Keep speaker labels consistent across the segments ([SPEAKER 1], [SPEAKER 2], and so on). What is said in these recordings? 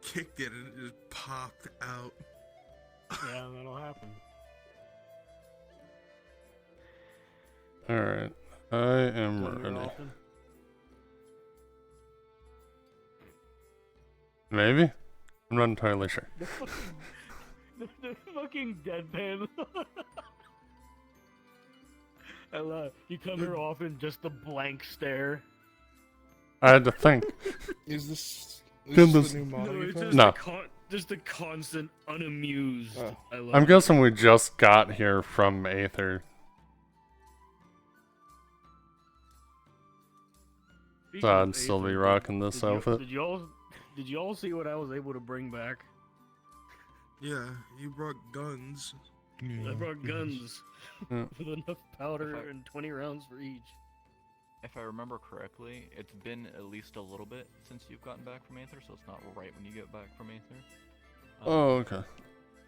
[SPEAKER 1] kicked it and it just popped out.
[SPEAKER 2] Yeah, that'll happen.
[SPEAKER 3] Alright. I am
[SPEAKER 2] Come here
[SPEAKER 3] ready.
[SPEAKER 2] often.
[SPEAKER 3] Maybe? I'm not entirely sure.
[SPEAKER 2] The fucking deadpan. I love it. You come here often, just the blank stare.
[SPEAKER 3] I had to think.
[SPEAKER 1] Is this
[SPEAKER 3] Good,
[SPEAKER 1] the
[SPEAKER 3] this-
[SPEAKER 1] new model?
[SPEAKER 2] No,
[SPEAKER 1] you
[SPEAKER 2] it's
[SPEAKER 1] found?
[SPEAKER 2] just
[SPEAKER 3] No.
[SPEAKER 2] just a constant unamused.
[SPEAKER 1] Oh.
[SPEAKER 2] I love
[SPEAKER 3] I'm
[SPEAKER 2] it.
[SPEAKER 3] guessing we just got here from Aether.
[SPEAKER 2] Speaking
[SPEAKER 3] So
[SPEAKER 2] of
[SPEAKER 3] I'd still be
[SPEAKER 2] Aether,
[SPEAKER 3] rocking this outfit.
[SPEAKER 2] Did you all see what I was able to bring back?
[SPEAKER 1] Yeah, you brought guns.
[SPEAKER 2] I brought guns
[SPEAKER 3] Yeah.
[SPEAKER 2] with enough powder and 20 rounds for each.
[SPEAKER 4] If I remember correctly, it's been at least a little bit since you've gotten back from Aether, so it's not right when you get back from Aether.
[SPEAKER 3] Oh, okay.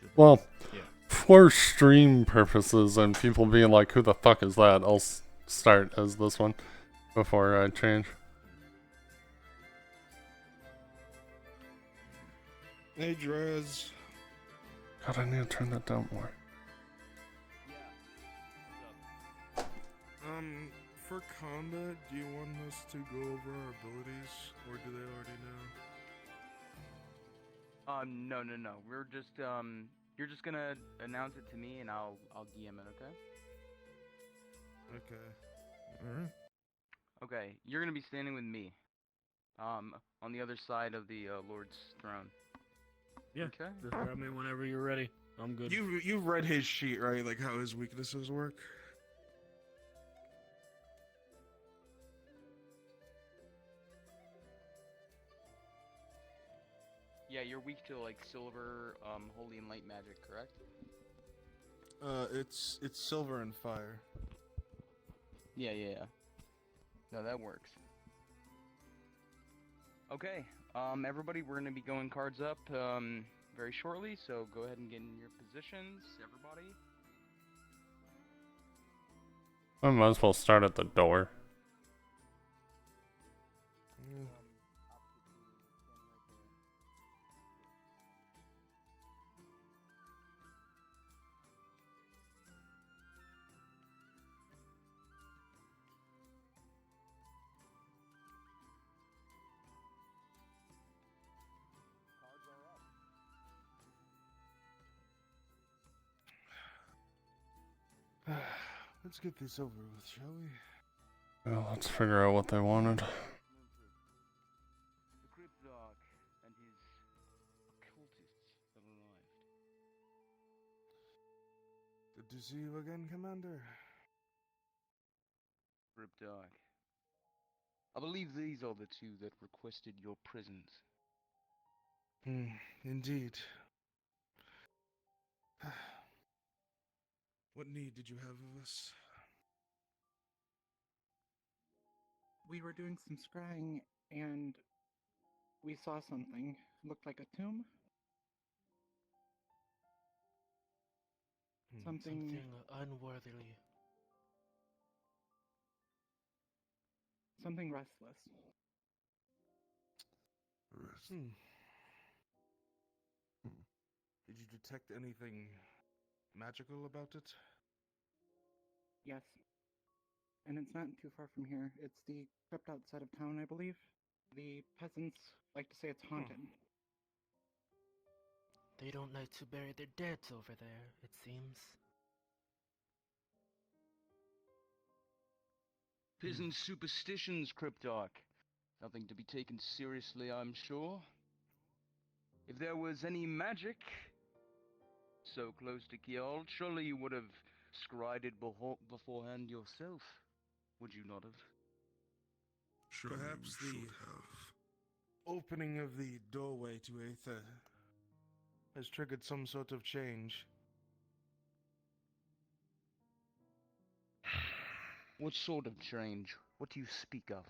[SPEAKER 4] Just-
[SPEAKER 3] Well,
[SPEAKER 4] yeah.
[SPEAKER 3] for stream purposes and people being like, who the fuck is that? I'll start as this one before I change.
[SPEAKER 1] Hey, Drez.
[SPEAKER 3] God, I need to turn that down more.
[SPEAKER 1] For combat, do you want us to go over our abilities, or do they already know?
[SPEAKER 5] No. We're just you're just gonna announce it to me, and I'll DM it. Okay.
[SPEAKER 1] Okay. Alright.
[SPEAKER 5] Okay. You're gonna be standing with me. On the other side of the Lord's throne.
[SPEAKER 2] Yeah.
[SPEAKER 5] Okay.
[SPEAKER 2] Just grab me whenever you're ready. I'm good.
[SPEAKER 1] You've read his sheet, right? Like how his weaknesses work?
[SPEAKER 5] Yeah, you're weak to like silver, holy and light magic, correct?
[SPEAKER 1] It's silver and fire.
[SPEAKER 5] Yeah. No, that works. Okay. Everybody, we're gonna be going cards up very shortly, so go ahead and get in your positions, everybody.
[SPEAKER 3] I might as well start at the door.
[SPEAKER 1] Mm. Let's get this over with, shall we?
[SPEAKER 3] Well, let's figure out what they wanted.
[SPEAKER 5] The Crypt Dog and his cultists have arrived.
[SPEAKER 1] Good to see you again, Commander.
[SPEAKER 5] Crypt Dog. I believe these are the two that requested your presence.
[SPEAKER 1] Indeed. What need did you have of us?
[SPEAKER 6] We were doing some scrying and we saw something. Looked like a tomb. Something
[SPEAKER 2] unworthily.
[SPEAKER 6] something restless.
[SPEAKER 1] Did you detect anything magical about it?
[SPEAKER 6] Yes. And it's not too far from here. It's the crypt outside of town, I believe. The peasants like to say it's haunted.
[SPEAKER 7] They don't like to bury their dead over there, it seems.
[SPEAKER 5] Peasant superstitions, Cryptarch. Nothing to be taken seriously, I'm sure. If there was any magic so close to Kjall, surely you would have scryed it beforehand yourself, would you not have?
[SPEAKER 1] Surely perhaps the opening of the doorway to Aether has triggered some sort of change.
[SPEAKER 5] What sort of change? What do you speak of?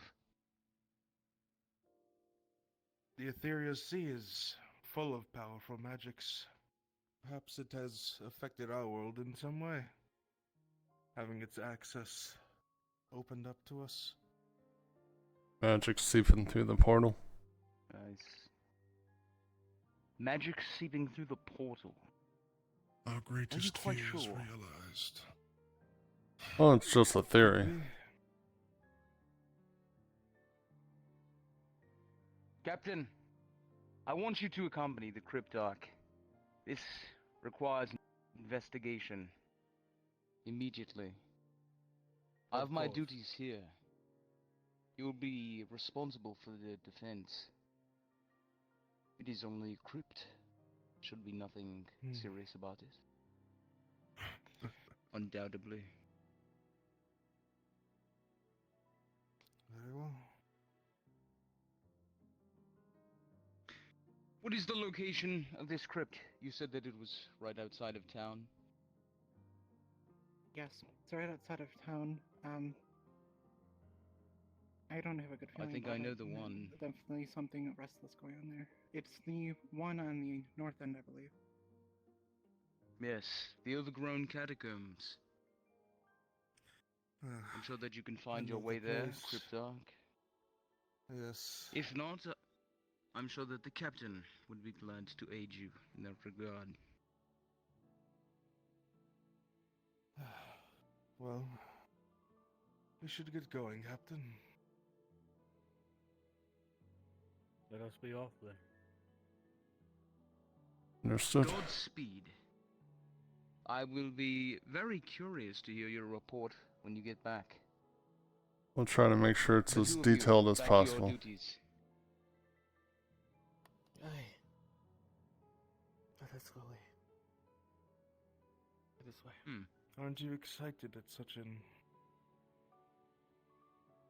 [SPEAKER 1] The Ethereal Sea is full of powerful magics. Perhaps it has affected our world in some way, having its access opened up to us.
[SPEAKER 3] Magic seeping through the portal.
[SPEAKER 5] Nice. Magic seeping through the portal.
[SPEAKER 1] Our greatest
[SPEAKER 5] quite
[SPEAKER 1] fears
[SPEAKER 5] sure?
[SPEAKER 1] realized.
[SPEAKER 3] Well, it's just a theory.
[SPEAKER 1] Could be.
[SPEAKER 5] Captain, I want you to accompany the Cryptarch. This requires investigation. Immediately. I
[SPEAKER 2] Of
[SPEAKER 5] have my
[SPEAKER 2] course.
[SPEAKER 5] duties here. You'll be responsible for the defense. It is only a crypt. Should be nothing serious about it. Undoubtedly.
[SPEAKER 1] Very well.
[SPEAKER 5] What is the location of this crypt? You said that it was right outside of town.
[SPEAKER 6] Yes, it's right outside of town. I don't have a good
[SPEAKER 5] I
[SPEAKER 6] feeling
[SPEAKER 5] think
[SPEAKER 6] about
[SPEAKER 5] I know
[SPEAKER 6] it.
[SPEAKER 5] the one.
[SPEAKER 6] Definitely something restless going on there. It's the one on the north end, I believe.
[SPEAKER 5] Yes, the overgrown catacombs. I'm sure that you can find your
[SPEAKER 1] Another
[SPEAKER 5] way there,
[SPEAKER 1] place.
[SPEAKER 5] Cryptarch.
[SPEAKER 1] Yes.
[SPEAKER 5] If not, I'm sure that the captain would be glad to aid you in that regard.
[SPEAKER 1] Well, we should get going, Captain.
[SPEAKER 2] Let us be off then.
[SPEAKER 3] Understood.
[SPEAKER 5] Godspeed. I will be very curious to hear your report when you get back.
[SPEAKER 3] We'll try to make sure it's
[SPEAKER 5] The
[SPEAKER 3] as
[SPEAKER 5] two of you,
[SPEAKER 3] detailed as
[SPEAKER 5] back to your
[SPEAKER 3] possible.
[SPEAKER 5] duties.
[SPEAKER 7] Aye. Let us go away. This way.
[SPEAKER 1] Aren't you excited at such an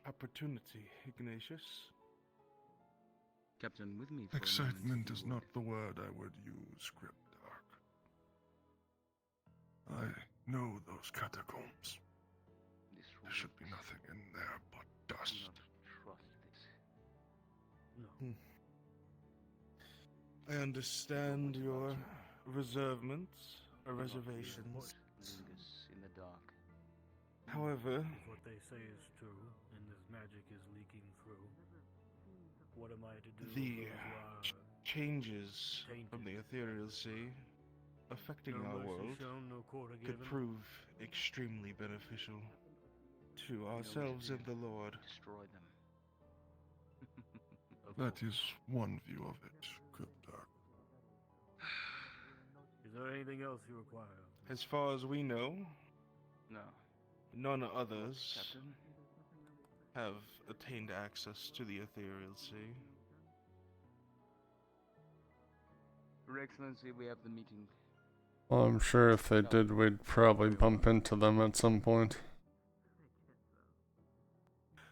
[SPEAKER 1] opportunity, Ignatius?
[SPEAKER 5] Captain, with me for a moment,
[SPEAKER 1] Excitement
[SPEAKER 5] if
[SPEAKER 1] is
[SPEAKER 5] you
[SPEAKER 1] not
[SPEAKER 5] would.
[SPEAKER 1] the word I would use, Cryptarch. I know those catacombs.
[SPEAKER 5] This
[SPEAKER 1] There should be
[SPEAKER 5] reeks.
[SPEAKER 1] nothing in there but
[SPEAKER 5] Do
[SPEAKER 1] dust.
[SPEAKER 5] not trust this.
[SPEAKER 2] No.
[SPEAKER 1] I understand your reservements or reservations.
[SPEAKER 5] Lingers in the dark.
[SPEAKER 1] However,
[SPEAKER 2] If what they say is true, and this magic is leaking through, what am I to do with
[SPEAKER 1] the
[SPEAKER 2] those who are
[SPEAKER 1] changes from the
[SPEAKER 2] tainted?
[SPEAKER 1] ethereal sea affecting
[SPEAKER 2] No
[SPEAKER 1] our
[SPEAKER 2] mercy
[SPEAKER 1] world
[SPEAKER 2] shown, no quarter
[SPEAKER 1] could
[SPEAKER 2] given?
[SPEAKER 1] prove extremely beneficial to
[SPEAKER 5] You know what
[SPEAKER 1] ourselves
[SPEAKER 5] to
[SPEAKER 1] and
[SPEAKER 5] do.
[SPEAKER 1] the Lord.
[SPEAKER 5] Destroy them.
[SPEAKER 2] Of
[SPEAKER 1] That
[SPEAKER 2] course.
[SPEAKER 1] is one view of it, Cryptarch.
[SPEAKER 2] Is there anything else you require?
[SPEAKER 1] As far as we know,
[SPEAKER 5] No.
[SPEAKER 1] none others
[SPEAKER 5] Captain?
[SPEAKER 1] have attained access to the ethereal sea.
[SPEAKER 5] Your Excellency, we have the meeting.
[SPEAKER 3] Well, I'm sure if they did, we'd probably bump into them at some point.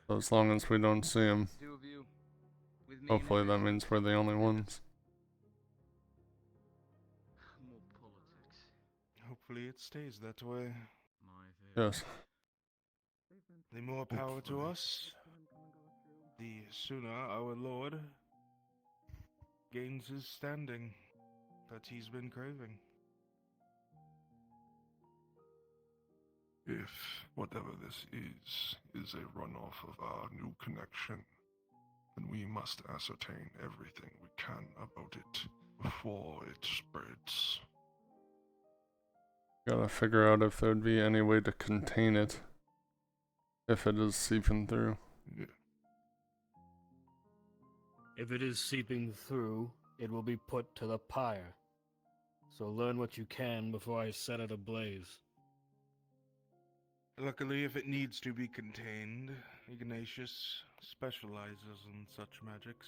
[SPEAKER 3] So as long as we don't see them,
[SPEAKER 5] Two of you, with me.
[SPEAKER 3] hopefully that means we're the only ones.
[SPEAKER 5] More politics.
[SPEAKER 1] Hopefully it stays that way.
[SPEAKER 5] My
[SPEAKER 3] Yes.
[SPEAKER 1] The more power to
[SPEAKER 6] Hopefully.
[SPEAKER 1] us, the sooner our Lord gains his standing that he's been craving.
[SPEAKER 8] If whatever this is a runoff of our new connection, then we must ascertain everything we can about it before it spreads.
[SPEAKER 3] Gotta figure out if there'd be any way to contain it. If it is seeping through.
[SPEAKER 8] Yeah.
[SPEAKER 2] If it is seeping through, it will be put to the pyre. So learn what you can before I set it ablaze.
[SPEAKER 1] Luckily, if it needs to be contained, Ignatius specializes in such magics.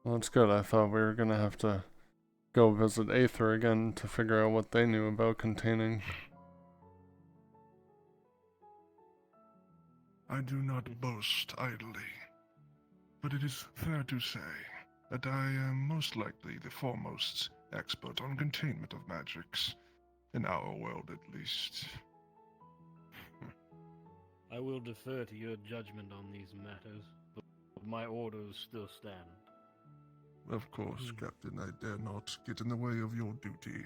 [SPEAKER 3] Well, that's good. I thought we were gonna have to go visit Aether again to figure out what they knew about containing.
[SPEAKER 8] I do not boast idly, but it is fair to say that I am most likely the foremost expert on containment of magics, in our world at least.
[SPEAKER 2] I will defer to your judgment on these matters, but my orders still stand.
[SPEAKER 8] Of course, Captain, I dare not get in the way of your duty.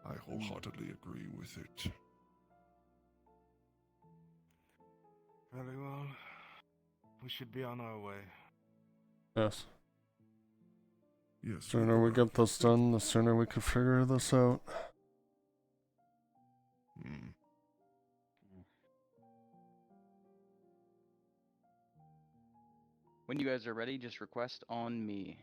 [SPEAKER 8] I wholeheartedly agree with it.
[SPEAKER 1] Very well. We should be on our way.
[SPEAKER 3] Yes.
[SPEAKER 8] Yes.
[SPEAKER 3] Sooner we get this done, the sooner we can figure this out.
[SPEAKER 8] Hmm.
[SPEAKER 5] When you guys are ready, just request on me.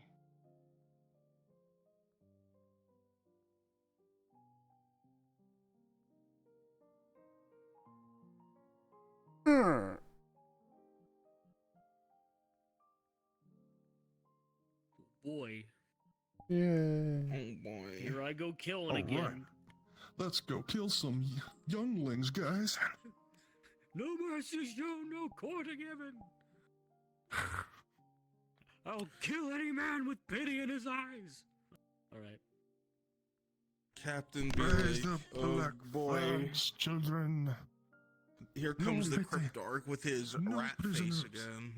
[SPEAKER 2] Boy,
[SPEAKER 3] Yay.
[SPEAKER 1] Oh boy.
[SPEAKER 2] here I go killing
[SPEAKER 8] All
[SPEAKER 2] again.
[SPEAKER 8] right. Let's go kill some younglings, guys.
[SPEAKER 2] No mercy shown, no quarter given. I'll kill any man with pity in his eyes. All right.
[SPEAKER 1] Captain
[SPEAKER 8] Raise
[SPEAKER 1] Billy.
[SPEAKER 8] the
[SPEAKER 1] Oh
[SPEAKER 8] black
[SPEAKER 1] boy.
[SPEAKER 8] flags, children.
[SPEAKER 1] Here
[SPEAKER 8] No
[SPEAKER 1] comes the
[SPEAKER 8] pity.
[SPEAKER 1] Cryptarch with his
[SPEAKER 8] No
[SPEAKER 1] rat
[SPEAKER 8] prisoners.
[SPEAKER 1] face again.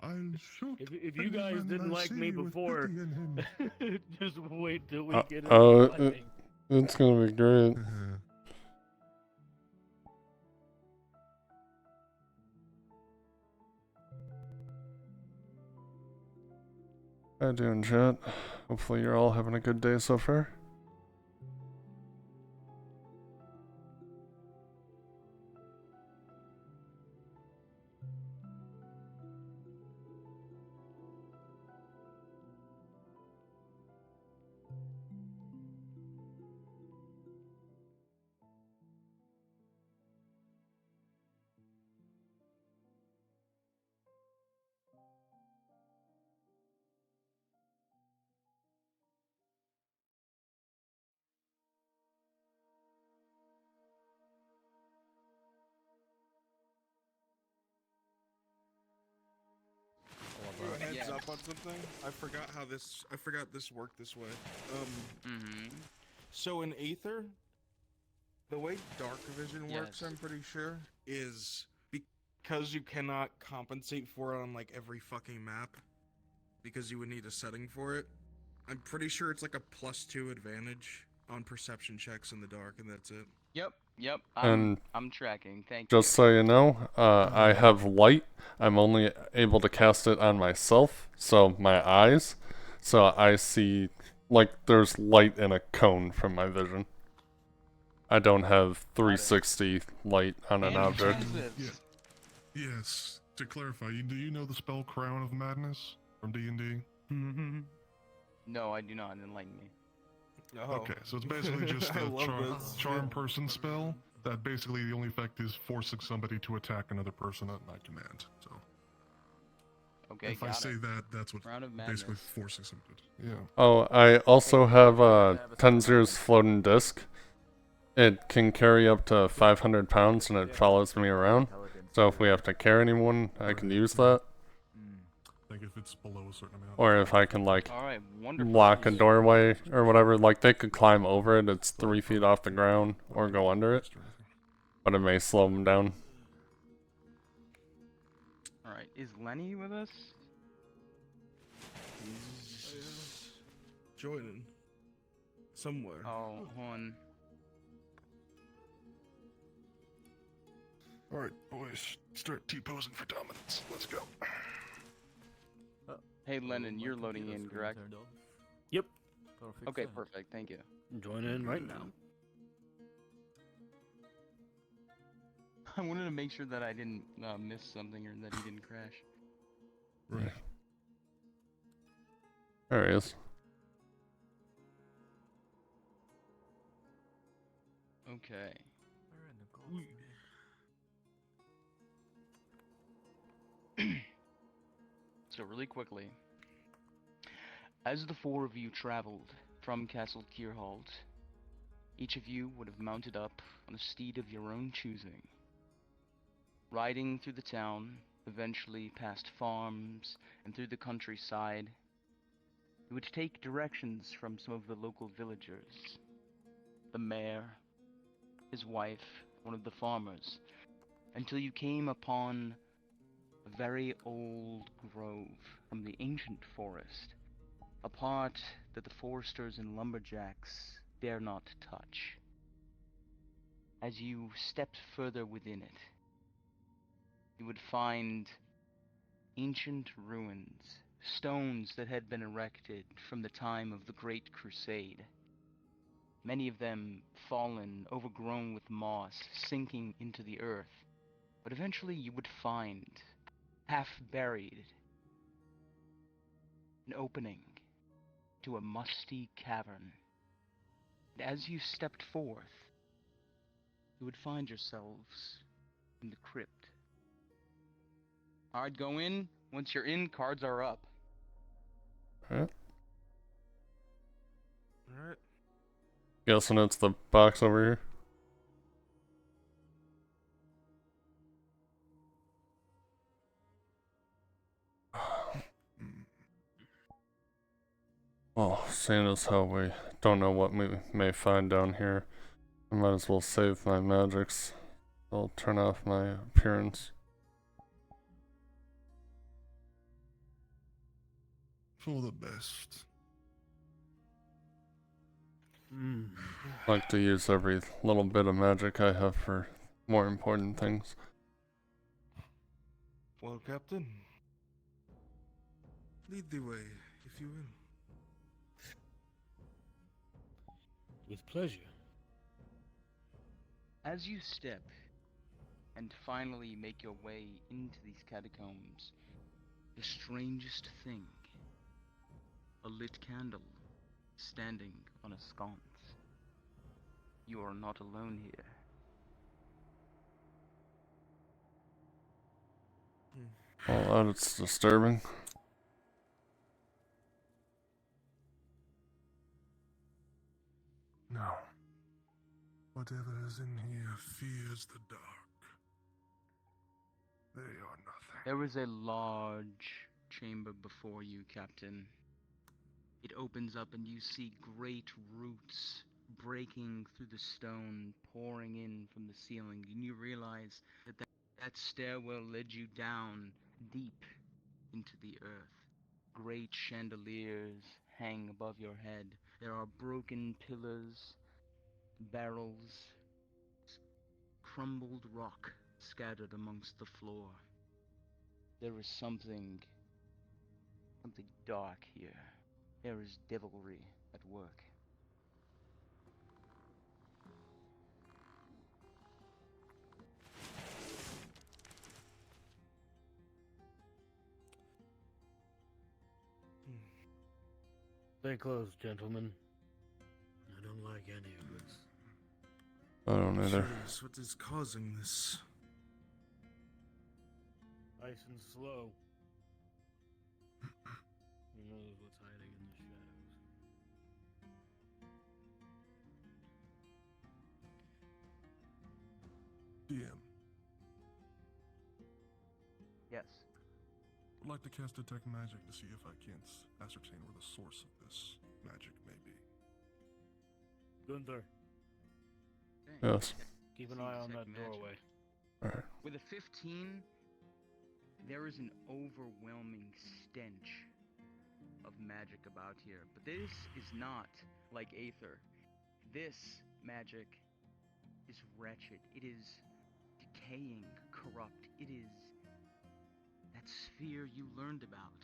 [SPEAKER 8] I'll shoot.
[SPEAKER 2] If you
[SPEAKER 8] any
[SPEAKER 2] guys
[SPEAKER 8] man
[SPEAKER 2] didn't
[SPEAKER 8] I
[SPEAKER 2] like me
[SPEAKER 8] see with
[SPEAKER 2] before,
[SPEAKER 8] pity in him.
[SPEAKER 2] just wait till we get into
[SPEAKER 3] it-
[SPEAKER 2] fighting.
[SPEAKER 3] It's gonna be great. How you doing, chat? Hopefully you're all having a good day so far.
[SPEAKER 1] Heads
[SPEAKER 5] Yes.
[SPEAKER 1] up on something. I forgot this worked this way.
[SPEAKER 5] Mm-hmm.
[SPEAKER 1] So in Aether, the way Dark Vision works,
[SPEAKER 5] Yes.
[SPEAKER 1] I'm pretty sure, is because you cannot compensate for it on like every fucking map, because you would need a setting for it. I'm pretty sure it's like a +2 advantage on perception checks in the dark, and that's it.
[SPEAKER 5] Yep.
[SPEAKER 3] And
[SPEAKER 5] I'm tracking. Thank
[SPEAKER 3] just
[SPEAKER 5] you.
[SPEAKER 3] so you know, I have light. I'm only able to cast it on myself, so my eyes. So I see, like, there's light in a cone from my vision. I don't have 360 light on an
[SPEAKER 5] And
[SPEAKER 3] object.
[SPEAKER 5] passives.
[SPEAKER 8] Yeah. Yes. To clarify, do you know the spell Crown of Madness from D&D?
[SPEAKER 5] No, I do not. Enlighten me.
[SPEAKER 1] Oh.
[SPEAKER 8] Okay, so it's basically just
[SPEAKER 1] I
[SPEAKER 8] a
[SPEAKER 1] love this.
[SPEAKER 8] charm
[SPEAKER 1] Yeah.
[SPEAKER 8] person spell that basically the only effect is forcing somebody to attack another person at my command. So
[SPEAKER 5] Okay,
[SPEAKER 8] if I
[SPEAKER 5] got
[SPEAKER 8] say
[SPEAKER 5] it.
[SPEAKER 8] that, that's what
[SPEAKER 5] Crown of
[SPEAKER 8] basically
[SPEAKER 5] Madness.
[SPEAKER 8] forcing somebody to. Yeah.
[SPEAKER 3] Oh, I also have Tenzir's floating disc. It can carry up to 500 pounds and it follows me around. So if we have to carry anyone, I can use that.
[SPEAKER 8] I think if it's below a certain amount.
[SPEAKER 3] Or if I can, like,
[SPEAKER 5] All right, wonderful.
[SPEAKER 3] lock a doorway or whatever, like they could climb over it, it's 3 feet off the ground, or go under it, but it may slow them down.
[SPEAKER 5] All right, is Lenny with us?
[SPEAKER 1] He's joining somewhere.
[SPEAKER 5] Oh, hold on.
[SPEAKER 8] Alright, boys, start T-posing for dominance. Let's go.
[SPEAKER 5] Hey, Lennon, you're loading in, correct?
[SPEAKER 2] Yep.
[SPEAKER 5] Okay, perfect. Thank you.
[SPEAKER 2] Join in right now.
[SPEAKER 5] I wanted to make sure that I didn't miss something or that he didn't crash.
[SPEAKER 8] Right.
[SPEAKER 3] There he is.
[SPEAKER 5] Okay. So really quickly, as the four of you traveled from Castle Kierhold, each of you would have mounted up on a steed of your own choosing, riding through the town, eventually past farms and through the countryside. You would take directions from some of the local villagers, the mayor, his wife, one of the farmers, until you came upon a very old grove from the ancient forest, a part that the foresters and lumberjacks dare not touch. As you stepped further within it, you would find ancient ruins stones that had been erected from the time of the Great Crusade. Many of them fallen, overgrown with moss, sinking into the earth. But eventually you would find, half buried, an opening to a musty cavern. And as you stepped forth, you would find yourselves in the crypt. Alright, go in. Once you're in, cards are up.
[SPEAKER 3] Alright.
[SPEAKER 1] Alright.
[SPEAKER 3] Guessing it's the box over here. Well, seeing as how we don't know what we may find down here, I might as well save my magics. I'll turn off my appearance.
[SPEAKER 8] For the best.
[SPEAKER 3] Like to use every little bit of magic I have for more important things.
[SPEAKER 1] Well, Captain, lead the way, if you will.
[SPEAKER 2] With pleasure.
[SPEAKER 5] As you step and finally make your way into these catacombs, the strangest thing, a lit candle standing on a sconce. You are not alone here.
[SPEAKER 3] Well, that's disturbing.
[SPEAKER 8] Now, whatever is in here fears the dark. They are nothing.
[SPEAKER 5] There is a large chamber before you, Captain. It opens up and you see great roots breaking through the stone, pouring in from the ceiling, and you realize that stairwell led you down deep into the earth. Great chandeliers hang above your head. There are broken pillars, barrels, crumbled rock scattered amongst the floor. There is something dark here. There is devilry at work.
[SPEAKER 2] Stay close, gentlemen. I don't like any of this.
[SPEAKER 3] I don't either.
[SPEAKER 1] Curious what is causing this?
[SPEAKER 2] Nice and slow. Who knows what's hiding in the shadows?
[SPEAKER 8] DM,
[SPEAKER 5] Yes.
[SPEAKER 8] would like to cast Detect Magic to see if I can't ascertain where the source of this magic may be.
[SPEAKER 2] Gunther,
[SPEAKER 5] Okay.
[SPEAKER 3] Yes.
[SPEAKER 2] keep an
[SPEAKER 5] See
[SPEAKER 2] eye on
[SPEAKER 5] detect
[SPEAKER 2] that
[SPEAKER 5] magic.
[SPEAKER 2] doorway.
[SPEAKER 3] Alright.
[SPEAKER 5] With a 15, there is an overwhelming stench of magic about here. But this is not like Aether. This magic is wretched. It is decaying, corrupt. It is that sphere you learned about.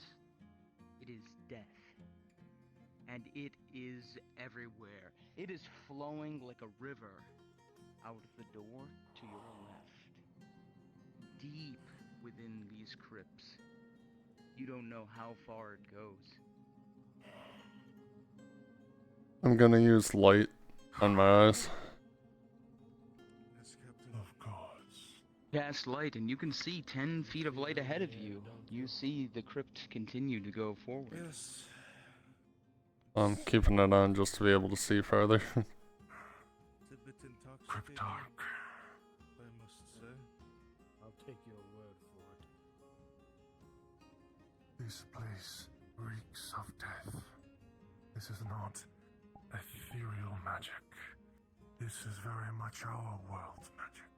[SPEAKER 5] It is death. And it is everywhere. It is flowing like a river out the door to your left. Deep within these crypts. You don't know how far it goes.
[SPEAKER 3] I'm gonna use light on my eyes.
[SPEAKER 1] Yes, Captain.
[SPEAKER 8] Of course.
[SPEAKER 5] Cast light, and you can see 10 feet of light ahead of you. You see the crypt continue to go forward.
[SPEAKER 1] Yes.
[SPEAKER 3] I'm keeping it on just to be able to see farther.
[SPEAKER 1] It's a bit intoxicating,
[SPEAKER 8] Cryptarch.
[SPEAKER 1] I must say.
[SPEAKER 2] I'll take your word for it.
[SPEAKER 8] This place reeks of death. This is not ethereal magic. This is very much our world's magic.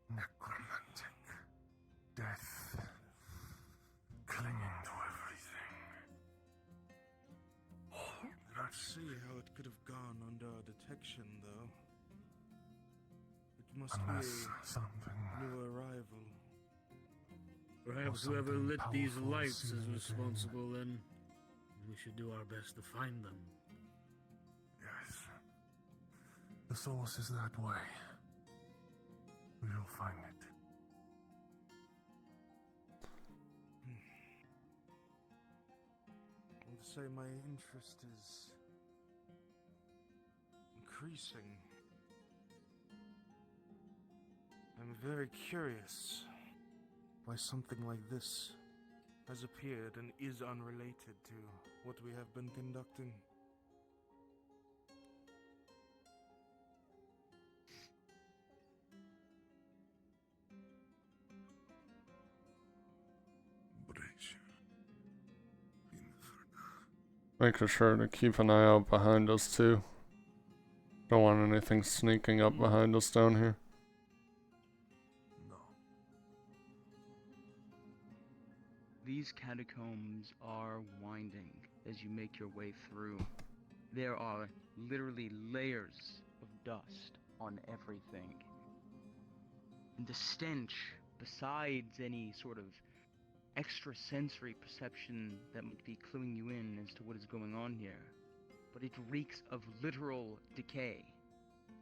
[SPEAKER 8] Necromantic. Death. Clinging to everything.
[SPEAKER 1] I see how it could have gone under our detection, though. It must
[SPEAKER 8] Unless
[SPEAKER 1] be
[SPEAKER 8] something.
[SPEAKER 1] a new arrival.
[SPEAKER 2] Perhaps
[SPEAKER 9] Or
[SPEAKER 2] whoever
[SPEAKER 9] something
[SPEAKER 2] lit these
[SPEAKER 9] powerful
[SPEAKER 2] lights
[SPEAKER 9] seen
[SPEAKER 2] is
[SPEAKER 9] in a
[SPEAKER 2] responsible then. We should do our best to find them.
[SPEAKER 9] Yes. The source is that way. We will find it.
[SPEAKER 1] I would say my interest is increasing. I'm very curious why something like this has appeared and is unrelated to what we have been conducting.
[SPEAKER 3] Making sure to keep an eye out behind us too. Don't want anything sneaking up behind us down here.
[SPEAKER 9] No.
[SPEAKER 5] These catacombs are winding as you make your way through. There are literally layers of dust on everything. And the stench, besides any sort of extrasensory perception that might be cluing you in as to what is going on here, but it reeks of literal decay.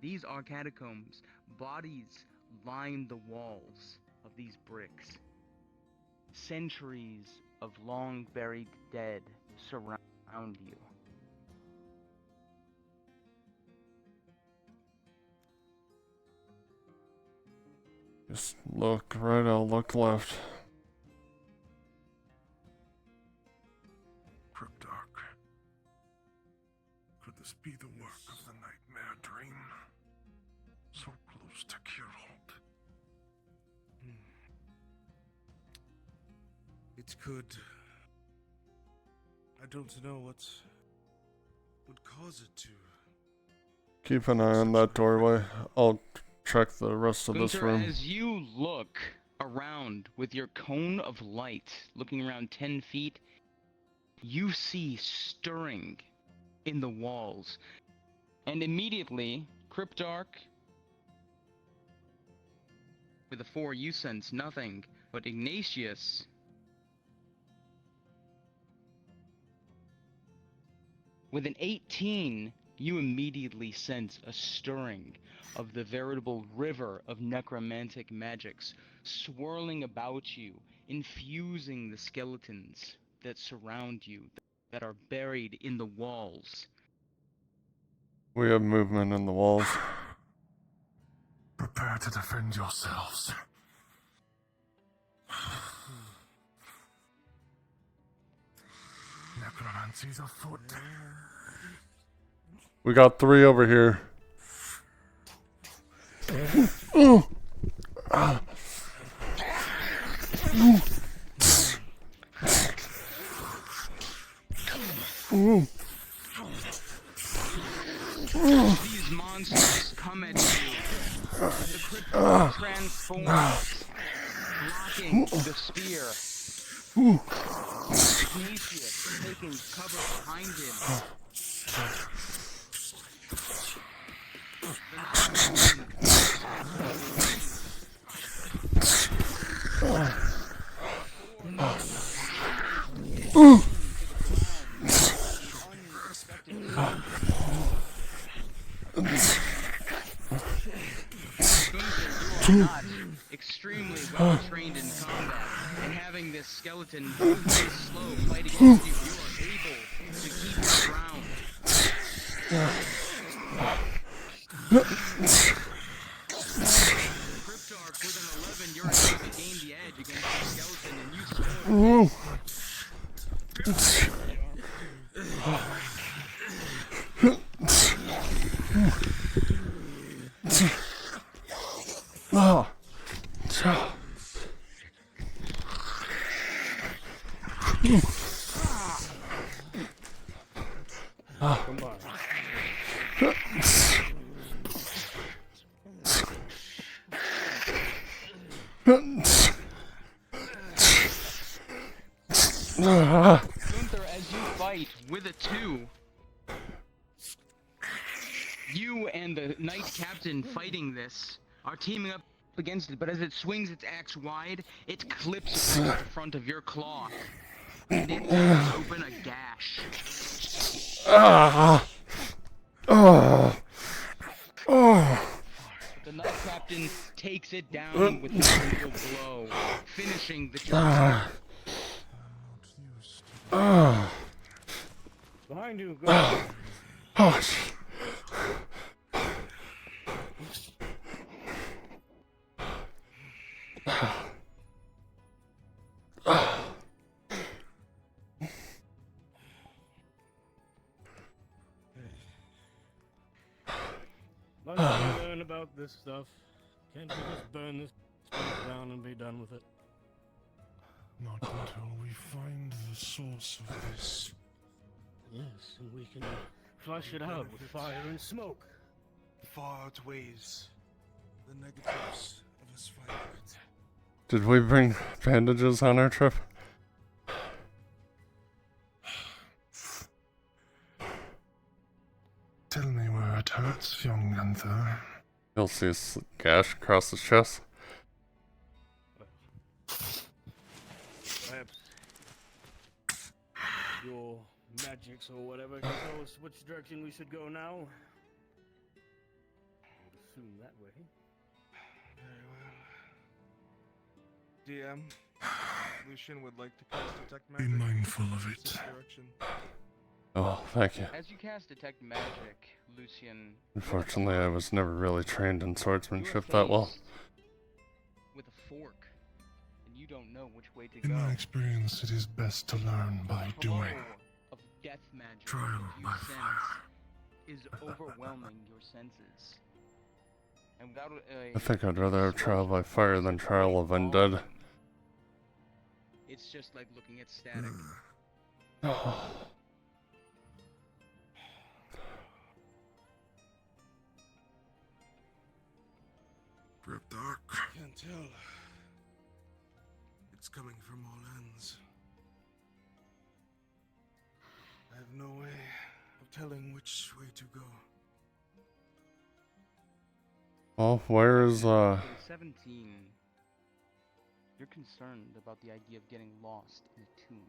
[SPEAKER 5] These are catacombs. Bodies line the walls of these bricks. Centuries of long buried dead surround you.
[SPEAKER 3] Just look right, I'll look left.
[SPEAKER 8] Cryptarch. Could this be the work of the nightmare dream? So close to Kirhold.
[SPEAKER 1] It could. I don't know what would cause it to.
[SPEAKER 3] Keep an eye on that doorway. I'll check the rest of this
[SPEAKER 5] Gunther,
[SPEAKER 3] room.
[SPEAKER 5] as you look around with your cone of light, looking around 10 feet, you see stirring in the walls. And immediately, Cryptarch, with the 4 you sense nothing, but Ignatius, with an 18, you immediately sense a stirring of the veritable river of necromantic magics swirling about you, infusing the skeletons that surround you, that are buried in the walls.
[SPEAKER 3] We have movement in the walls.
[SPEAKER 9] Prepare to defend yourselves. Necromancy's afoot.
[SPEAKER 3] We got 3 over here.
[SPEAKER 5] These monsters come at you. The crypto transforms, blocking the spear. Ignatius taking cover behind him. You are not extremely well trained in combat, and having this skeleton move very slow fight against you, you are able to keep your ground. Cryptarch with an 11, you're able to gain the edge against the skeleton, and you sword.
[SPEAKER 2] Come on.
[SPEAKER 5] Gunther, as you fight with a 2, you and the knight captain fighting this are teaming up against it, but as it swings its axe wide, it clips across the front of your claw, and it tears open a gash.
[SPEAKER 3] Ah! Oh! Oh!
[SPEAKER 5] The Knight Captain takes it down with a single blow, finishing the job.
[SPEAKER 3] Oh!
[SPEAKER 2] Behind you, go.
[SPEAKER 3] Oh!
[SPEAKER 2] Once you learn about this stuff, can't you just burn this stuff down and be done with it?
[SPEAKER 9] Not until we find the source of this.
[SPEAKER 2] Yes, and we can flush it out with fire and smoke.
[SPEAKER 1] Far outweighs the negatives of us finding it.
[SPEAKER 3] Did we bring bandages on our trip?
[SPEAKER 9] Tell me where it hurts, young Gunther.
[SPEAKER 3] You'll see a gash across his chest.
[SPEAKER 2] Perhaps your magics or whatever can tell us which direction we should go now. I would assume that way.
[SPEAKER 1] Very well. DM, Lucian would like to cast Detect
[SPEAKER 9] Be
[SPEAKER 1] Magic.
[SPEAKER 9] mindful of
[SPEAKER 1] This
[SPEAKER 9] it.
[SPEAKER 1] direction.
[SPEAKER 3] Oh, thank you.
[SPEAKER 5] As you cast Detect Magic, Lucian,
[SPEAKER 3] Unfortunately, I was never really trained in
[SPEAKER 5] you are
[SPEAKER 3] swordsmanship that well.
[SPEAKER 5] faced with a fork, and you don't know which way to
[SPEAKER 9] In
[SPEAKER 5] go.
[SPEAKER 9] my experience, it is best to learn by
[SPEAKER 5] The flow
[SPEAKER 9] doing.
[SPEAKER 5] of death magic
[SPEAKER 9] Trial
[SPEAKER 5] that you
[SPEAKER 9] by
[SPEAKER 5] sense
[SPEAKER 9] fire.
[SPEAKER 5] is overwhelming your senses. And without a
[SPEAKER 3] I think I'd rather have trial by fire than trial of undead.
[SPEAKER 5] it's just like looking at static.
[SPEAKER 3] Oh.
[SPEAKER 9] Cryptarch.
[SPEAKER 1] Can't tell. It's coming from all ends. I have no way of telling which way to go.
[SPEAKER 3] Well, where is,
[SPEAKER 5] In 17, you're concerned about the idea of getting lost in a tomb.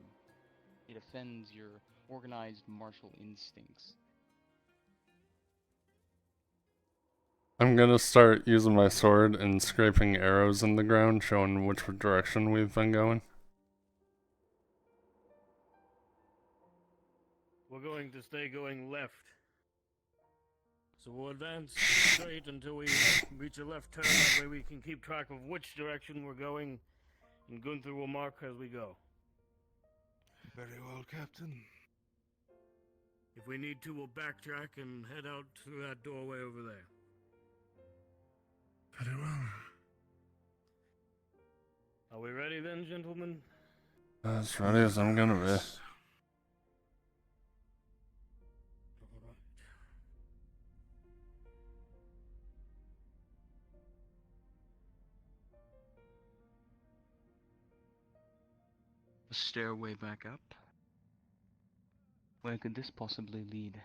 [SPEAKER 5] It offends your organized martial instincts.
[SPEAKER 3] I'm gonna start using my sword and scraping arrows in the ground, showing which direction we've been going.
[SPEAKER 2] We're going to stay going left. So we'll advance straight until we reach a left turn. That way we can keep track of which direction we're going, and Gunther will mark as we go.
[SPEAKER 1] Very well, Captain.
[SPEAKER 2] If we need to, we'll backtrack and head out through that doorway over there.
[SPEAKER 9] Very well.
[SPEAKER 2] Are we ready then, gentlemen?
[SPEAKER 3] As ready as I'm gonna be.
[SPEAKER 5] A stairway back up? Where could this possibly lead?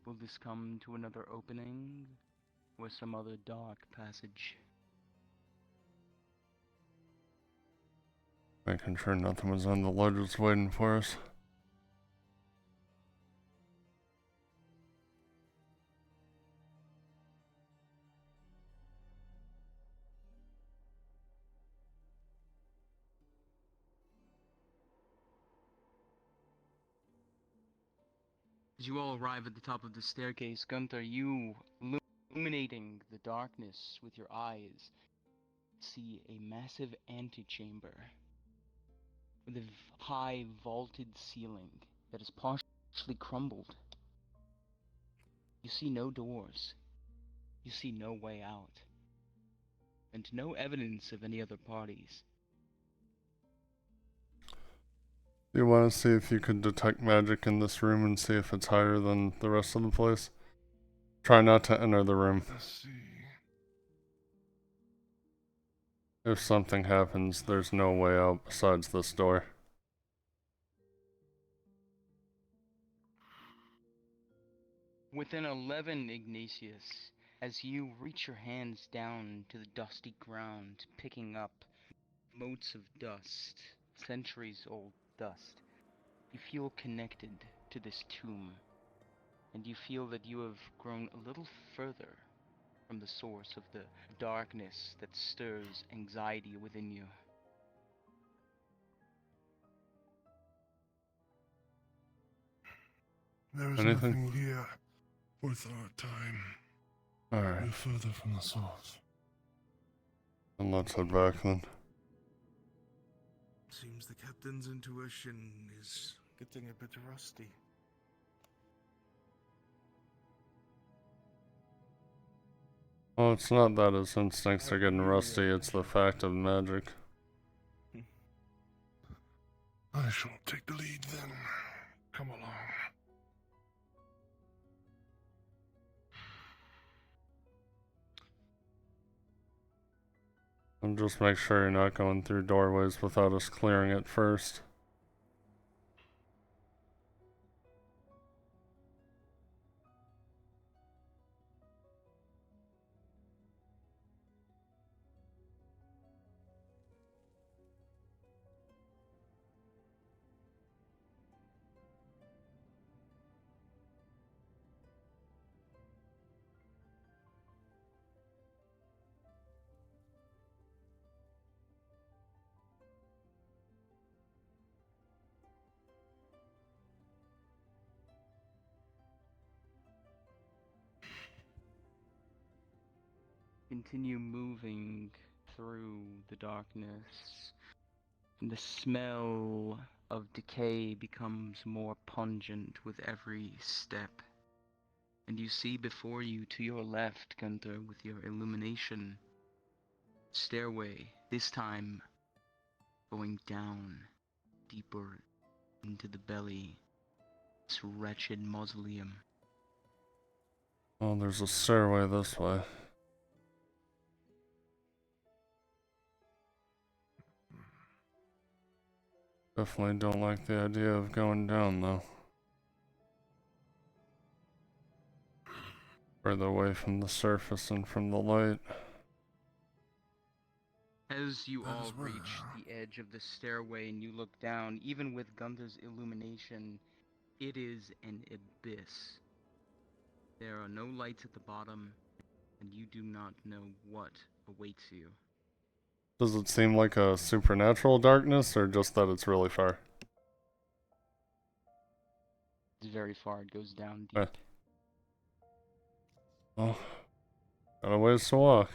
[SPEAKER 5] Will this come to another opening, or some other dark passage?
[SPEAKER 3] Making sure nothing was on the ledges waiting for us.
[SPEAKER 5] As you all arrive at the top of the staircase, Gunther, you, illuminating the darkness with your eyes, see a massive antechamber with a high vaulted ceiling that is partially crumbled. You see no doors. You see no way out. And no evidence of any other parties.
[SPEAKER 3] You want to see if you could detect magic in this room and see if it's higher than the rest of the place? Try not to enter the room.
[SPEAKER 8] Let's see.
[SPEAKER 3] If something happens, there's no way out besides this door.
[SPEAKER 5] Within 11, Ignatius, as you reach your hands down to the dusty ground, picking up motes of dust, centuries-old dust, you feel connected to this tomb, and you feel that you have grown a little further from the source of the darkness that stirs anxiety within you.
[SPEAKER 8] There is
[SPEAKER 3] Anything?
[SPEAKER 8] nothing here worth our time.
[SPEAKER 3] Alright,
[SPEAKER 9] We're further from the source.
[SPEAKER 3] then let's head back then.
[SPEAKER 1] Seems the captain's intuition is getting a bit rusty.
[SPEAKER 3] Well, it's not that his instincts are getting rusty, it's the fact of magic.
[SPEAKER 8] I shall take the lead then. Come along.
[SPEAKER 3] And just make sure you're not going through doorways without us clearing it first.
[SPEAKER 5] Continue moving through the darkness, and the smell of decay becomes more pungent with every step. And you see before you, to your left, Gunther, with your illumination, stairway, this time going down, deeper into the belly, this wretched mausoleum.
[SPEAKER 3] Oh, there's a stairway this way. Definitely don't like the idea of going down though. Further away from the surface and from the light.
[SPEAKER 5] As you
[SPEAKER 8] That
[SPEAKER 5] all
[SPEAKER 8] is where-
[SPEAKER 5] reach the edge of the stairway and you look down, even with Gunther's illumination, it is an abyss. There are no lights at the bottom, and you do not know what awaits you.
[SPEAKER 3] Does it seem like a supernatural darkness or just that it's really far?
[SPEAKER 5] It's very far, it goes down deep.
[SPEAKER 3] Okay. Well, got a ways to walk.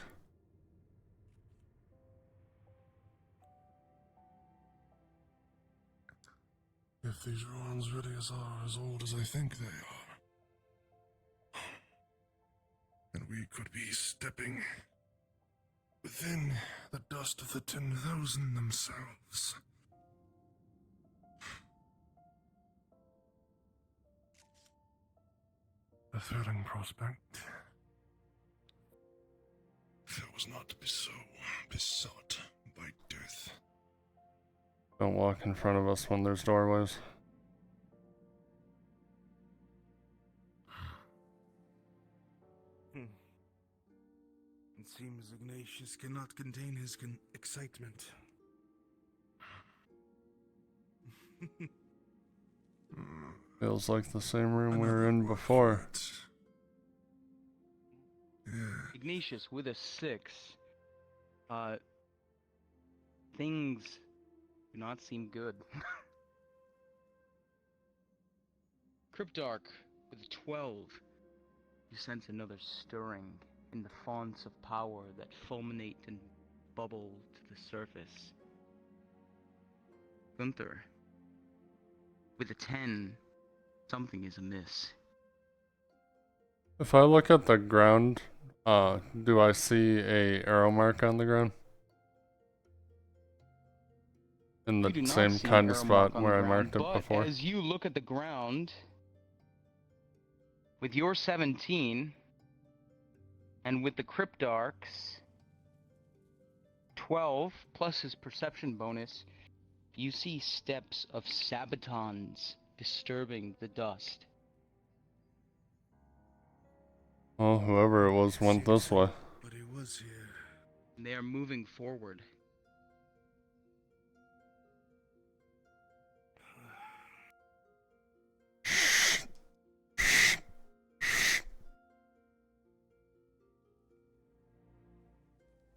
[SPEAKER 9] If these ruins really are as old as I think they are, then we could be stepping within the dust of the 10,000 themselves. A thrilling prospect. If I was not to be so besought by death.
[SPEAKER 3] Don't walk in front of us when there's doorways.
[SPEAKER 1] It seems Ignatius cannot contain his excitement.
[SPEAKER 3] Feels like the same room we were
[SPEAKER 8] Another
[SPEAKER 3] in
[SPEAKER 8] word
[SPEAKER 3] before.
[SPEAKER 8] for it. Yeah.
[SPEAKER 5] Ignatius with a 6. Things do not seem good. Cryptarch with a 12. You sense another stirring in the fonts of power that fulminate and bubble to the surface. Gunther with a 10. Something is amiss.
[SPEAKER 3] If I look at the ground, do I see a arrow mark on the ground? In
[SPEAKER 5] You
[SPEAKER 3] the
[SPEAKER 5] do not
[SPEAKER 3] same
[SPEAKER 5] see an
[SPEAKER 3] kind of
[SPEAKER 5] arrow mark
[SPEAKER 3] spot
[SPEAKER 5] on
[SPEAKER 3] where I
[SPEAKER 5] the
[SPEAKER 3] marked
[SPEAKER 5] ground,
[SPEAKER 3] it
[SPEAKER 5] but
[SPEAKER 3] before?
[SPEAKER 5] as you look at the ground, with your 17, and with the Cryptarch's 12, plus his perception bonus, you see steps of sabatons disturbing the dust.
[SPEAKER 3] Well, whoever it was went this way.
[SPEAKER 1] But he was here.
[SPEAKER 5] They are moving forward.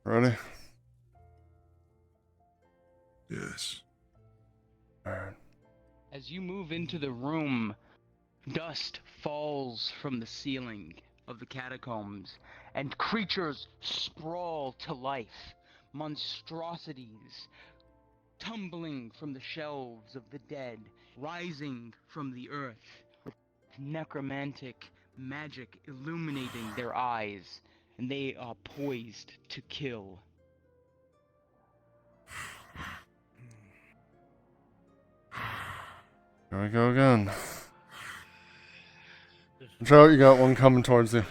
[SPEAKER 3] Ready?
[SPEAKER 9] Yes.
[SPEAKER 3] Alright.
[SPEAKER 5] As you move into the room, dust falls from the ceiling of the catacombs, and creatures sprawl to life. Monstrosities tumbling from the shelves of the dead, rising from the earth, with necromantic magic illuminating their eyes, and they are poised to kill.
[SPEAKER 3] Here we go again. Watch out, you got one coming towards you.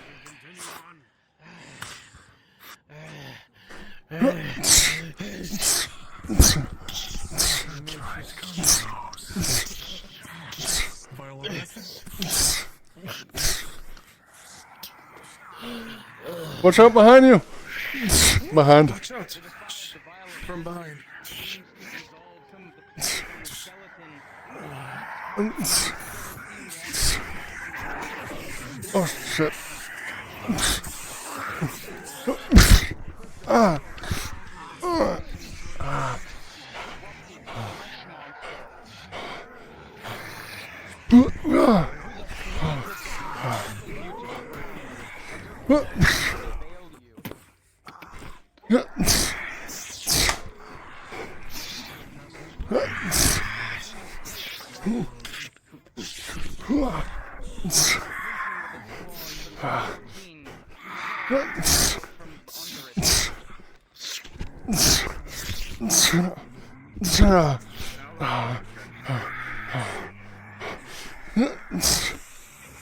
[SPEAKER 3] Watch out behind you! Behind.
[SPEAKER 1] Watch out! From behind.
[SPEAKER 3] Oh shit. Ah.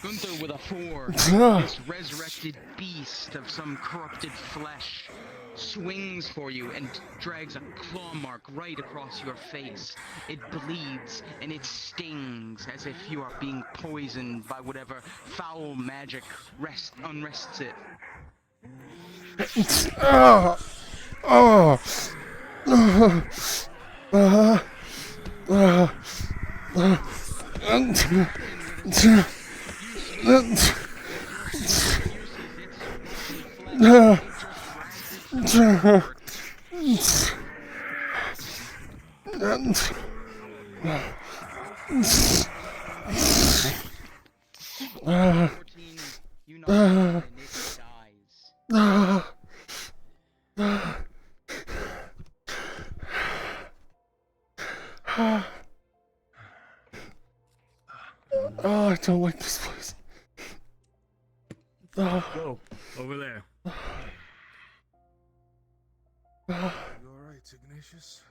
[SPEAKER 5] Gunther with a 4, this resurrected beast of some corrupted flesh, swings for you and drags a claw mark right across your face. It bleeds and it stings as if you are being poisoned by whatever foul magic unrests it. You know, and it dies.
[SPEAKER 3] Oh, I don't like this place.
[SPEAKER 2] Go over there.
[SPEAKER 1] You alright, Ignatius?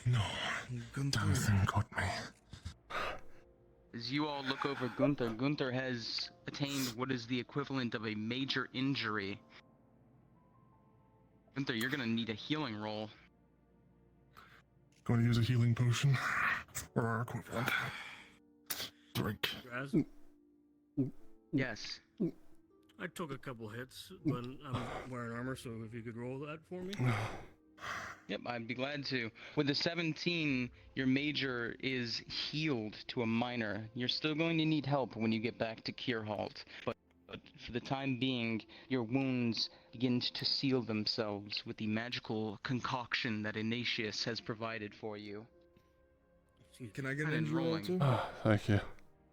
[SPEAKER 9] No,
[SPEAKER 1] Gunther.
[SPEAKER 9] something got me.
[SPEAKER 5] As you all look over Gunther, Gunther has attained what is the equivalent of a major injury. Gunther, you're gonna need a healing roll.
[SPEAKER 9] Going to use a healing potion, or our equivalent. Drink.
[SPEAKER 2] Raz,
[SPEAKER 5] Yes.
[SPEAKER 2] I took a couple hits, but I'm wearing armor, so if you could roll that for me.
[SPEAKER 5] Yep, I'd be glad to. With a 17, your major is healed to a minor. You're still going to need help when you get back to Kierhalt, but for the time being, your wounds begin to seal themselves with the magical concoction that Ignatius has provided for you.
[SPEAKER 1] Can I get
[SPEAKER 5] Go
[SPEAKER 1] an
[SPEAKER 5] ahead and
[SPEAKER 1] injury roll
[SPEAKER 5] rolling.
[SPEAKER 1] too?
[SPEAKER 3] Thank you.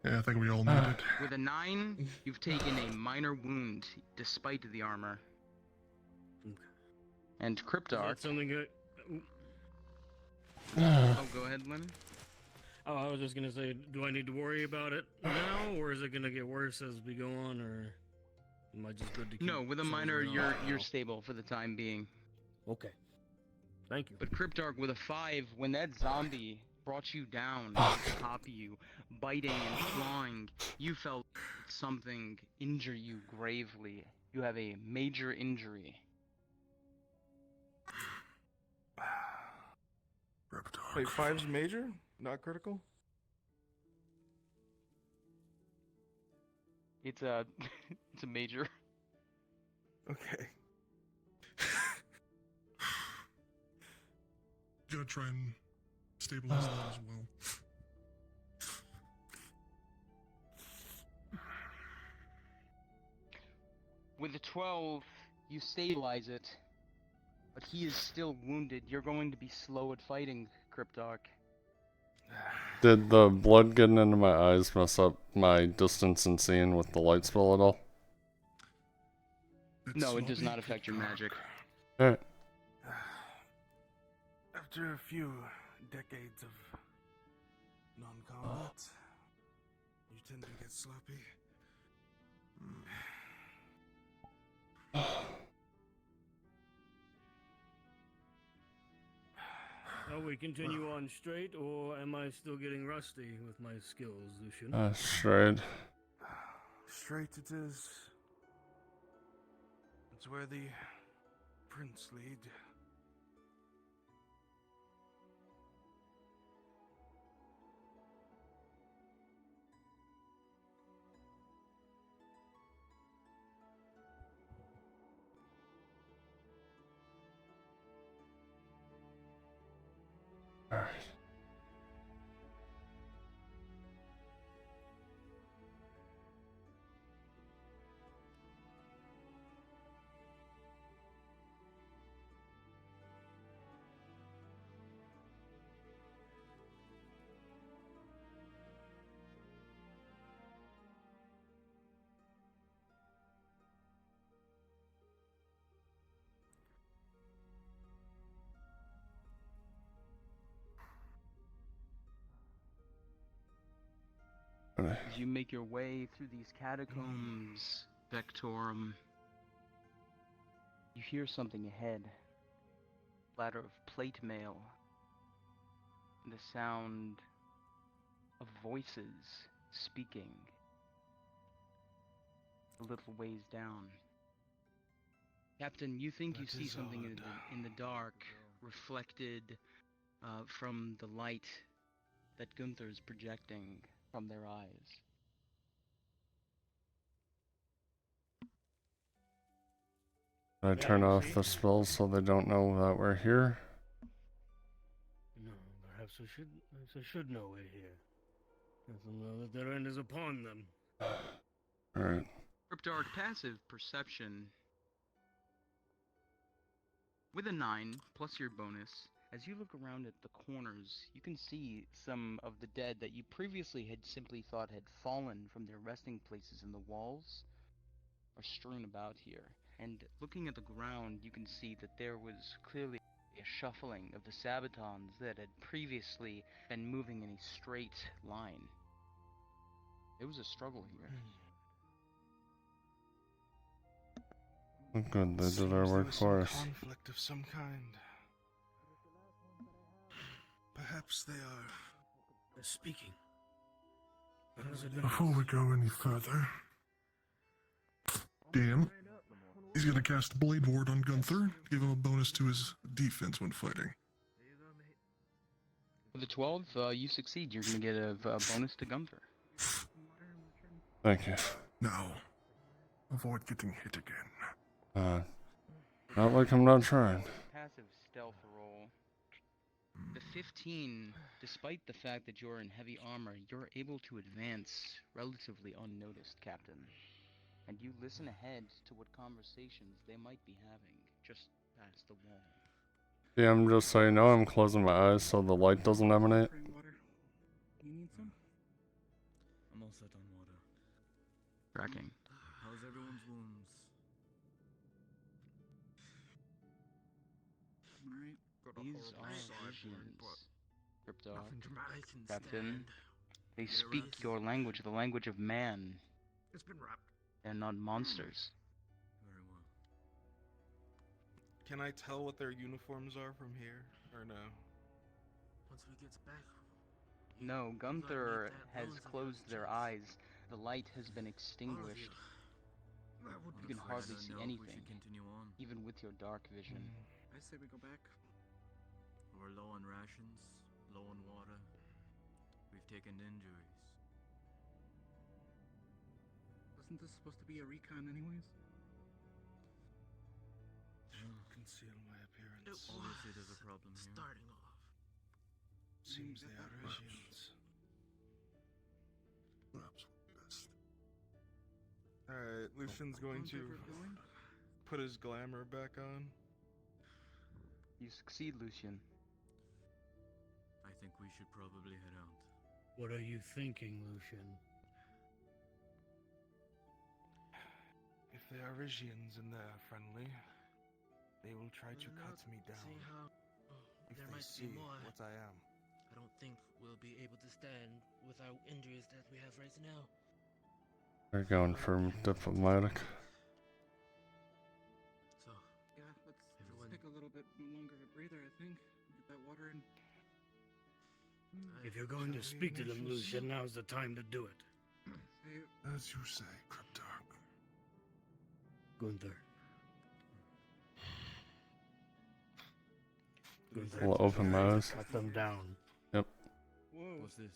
[SPEAKER 9] Yeah, I think we all need it.
[SPEAKER 5] With a 9, you've taken a minor wound despite the armor. And
[SPEAKER 2] Is
[SPEAKER 5] Cryptarch.
[SPEAKER 2] that something good?
[SPEAKER 5] Oh, go ahead, Lemon.
[SPEAKER 2] Oh, I was just gonna say, do I need to worry about it now, or is it gonna get worse as we go on, or am I just good to keep
[SPEAKER 5] No, with a minor,
[SPEAKER 2] soldiering on
[SPEAKER 5] you're
[SPEAKER 2] now?
[SPEAKER 5] stable for the time being.
[SPEAKER 2] Okay. Thank you.
[SPEAKER 5] But Cryptarch with a 5, when that zombie brought you down
[SPEAKER 3] Oh,
[SPEAKER 5] on top of you, biting and clawing, you felt something injure you gravely. You have a major injury.
[SPEAKER 1] Wait, 5's major? Not critical?
[SPEAKER 5] It's a it's a major.
[SPEAKER 1] Okay.
[SPEAKER 9] Gotta try and stabilize that as well.
[SPEAKER 5] With a 12, you stabilize it, but he is still wounded. You're going to be slow at fighting, Cryptarch.
[SPEAKER 3] Did the blood getting into my eyes mess up my distance and seeing with the light spell at all?
[SPEAKER 5] No, it does not affect your magic.
[SPEAKER 3] Alright.
[SPEAKER 1] After a few decades of non-combat, you tend to get sloppy.
[SPEAKER 2] Shall we continue on straight, or am I still getting rusty with my skills, Lucian?
[SPEAKER 3] Straight.
[SPEAKER 1] Straight it is. It's where the prince lead.
[SPEAKER 3] Alright.
[SPEAKER 5] As you make your way through these catacombs, Vectorum, you hear something ahead. Platter of plate mail. And the sound of voices speaking. A little ways down. Captain, you think you
[SPEAKER 1] That
[SPEAKER 5] see
[SPEAKER 1] is
[SPEAKER 5] something
[SPEAKER 1] odd.
[SPEAKER 5] in the dark, reflected from the light that Gunther is projecting from their eyes.
[SPEAKER 3] Can I
[SPEAKER 2] Yeah,
[SPEAKER 3] turn
[SPEAKER 2] you
[SPEAKER 3] off
[SPEAKER 2] see?
[SPEAKER 3] the spells so they don't know that we're here?
[SPEAKER 2] No, perhaps I should know we're here. Let them know that their end is upon them.
[SPEAKER 3] Alright.
[SPEAKER 5] Cryptarch passive perception. With a 9, plus your bonus, as you look around at the corners, you can see some of the dead that you previously had simply thought had fallen from their resting places in the walls are strewn about here. And looking at the ground, you can see that there was clearly a shuffling of the Sabatons that had previously been moving in a straight line. There was a struggle here.
[SPEAKER 3] Oh, good, they
[SPEAKER 1] Seems
[SPEAKER 3] did our
[SPEAKER 1] there
[SPEAKER 3] work
[SPEAKER 1] was
[SPEAKER 3] for
[SPEAKER 1] some
[SPEAKER 3] us.
[SPEAKER 1] conflict of some kind. Perhaps they are.
[SPEAKER 2] They're speaking.
[SPEAKER 9] Before we go any further, Dan, he's gonna cast Blade Ward on Gunther, give him a bonus to his defense when fighting.
[SPEAKER 5] With a 12, you succeed. You're going to get a bonus to Gunther.
[SPEAKER 3] Thank you.
[SPEAKER 9] Now, avoid getting hit again.
[SPEAKER 3] Not like I'm not trying.
[SPEAKER 5] Passive stealth roll. The 15, despite the fact that you're in heavy armor, you're able to advance relatively unnoticed, Captain. And you listen ahead to what conversations they might be having just past the wall.
[SPEAKER 3] Yeah, I'm just so you know, I'm closing my eyes so the light doesn't emanate.
[SPEAKER 6] Spring water. You need some?
[SPEAKER 7] I'm all set on water.
[SPEAKER 5] Tracking.
[SPEAKER 7] How's everyone's wounds?
[SPEAKER 6] Alright.
[SPEAKER 5] These are visions, Cryptarch.
[SPEAKER 7] Nothing dramatic. I can
[SPEAKER 5] Captain,
[SPEAKER 7] stand.
[SPEAKER 5] they
[SPEAKER 7] Get
[SPEAKER 5] speak
[SPEAKER 7] around.
[SPEAKER 5] your language, the language of man.
[SPEAKER 7] It's been wrapped.
[SPEAKER 5] They're not monsters.
[SPEAKER 7] Very well.
[SPEAKER 1] Can I tell what their uniforms are from here, or no?
[SPEAKER 7] Once we get back.
[SPEAKER 5] No,
[SPEAKER 7] you gotta
[SPEAKER 5] Gunther
[SPEAKER 7] make that
[SPEAKER 5] has
[SPEAKER 7] bones and
[SPEAKER 5] closed
[SPEAKER 7] have a
[SPEAKER 5] their
[SPEAKER 7] chance.
[SPEAKER 5] eyes. The light has been
[SPEAKER 7] All of
[SPEAKER 5] extinguished.
[SPEAKER 7] you. I wouldn't
[SPEAKER 5] You can
[SPEAKER 7] have
[SPEAKER 5] hardly
[SPEAKER 7] thought.
[SPEAKER 5] see
[SPEAKER 7] I know
[SPEAKER 5] anything.
[SPEAKER 7] We should continue on.
[SPEAKER 5] Even with your dark vision.
[SPEAKER 6] I say we go back.
[SPEAKER 7] We're low on rations, low on water. We've taken injuries.
[SPEAKER 6] Wasn't this supposed to be a recon anyways?
[SPEAKER 1] Conceal my appearance.
[SPEAKER 7] Obviously,
[SPEAKER 4] there's a problem here.
[SPEAKER 7] Starting off.
[SPEAKER 1] Seems they are
[SPEAKER 6] Perhaps.
[SPEAKER 1] Resians.
[SPEAKER 9] Perhaps best.
[SPEAKER 1] Alright, Lucian's going
[SPEAKER 6] Clones
[SPEAKER 1] to
[SPEAKER 6] overflowing?
[SPEAKER 1] put his glamour back on.
[SPEAKER 5] You succeed, Lucian.
[SPEAKER 4] I think we should probably head out.
[SPEAKER 2] What are you thinking, Lucian?
[SPEAKER 1] If they are Resians and they're friendly, they will try to cut me down.
[SPEAKER 7] Seeing how
[SPEAKER 1] If
[SPEAKER 7] there
[SPEAKER 1] they
[SPEAKER 7] might
[SPEAKER 1] see
[SPEAKER 7] be more,
[SPEAKER 1] what I am.
[SPEAKER 7] I don't think we'll be able to stand with our injuries that we have right now.
[SPEAKER 3] They're going for diplomatic.
[SPEAKER 7] So,
[SPEAKER 6] Yeah, let's
[SPEAKER 7] Everyone-
[SPEAKER 6] take a little bit longer of a breather, I think. Get that water in.
[SPEAKER 2] If you're going to speak to them, Lucian, now's the time to do it.
[SPEAKER 6] Say,
[SPEAKER 9] As you say, Cryptarch.
[SPEAKER 2] Gunther. Gunther.
[SPEAKER 3] I'll open my eyes.
[SPEAKER 2] Cut them down.
[SPEAKER 6] whoa.
[SPEAKER 4] What's this?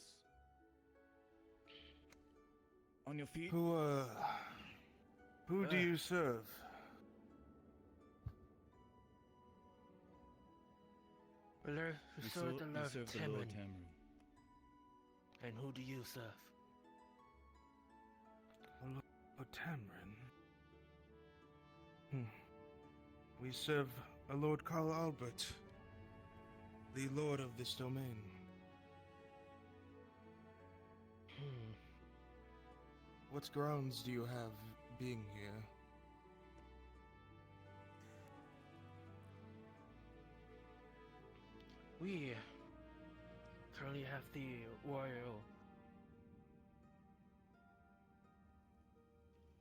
[SPEAKER 6] On your feet?
[SPEAKER 1] Who do you serve?
[SPEAKER 7] we serve the Lord Tamrin.
[SPEAKER 4] Tamrin.
[SPEAKER 7] And who do you serve?
[SPEAKER 1] Tamrin. We serve a Lord Carl Albert, the lord of this domain. What grounds do you have being here?
[SPEAKER 7] We currently have the royal.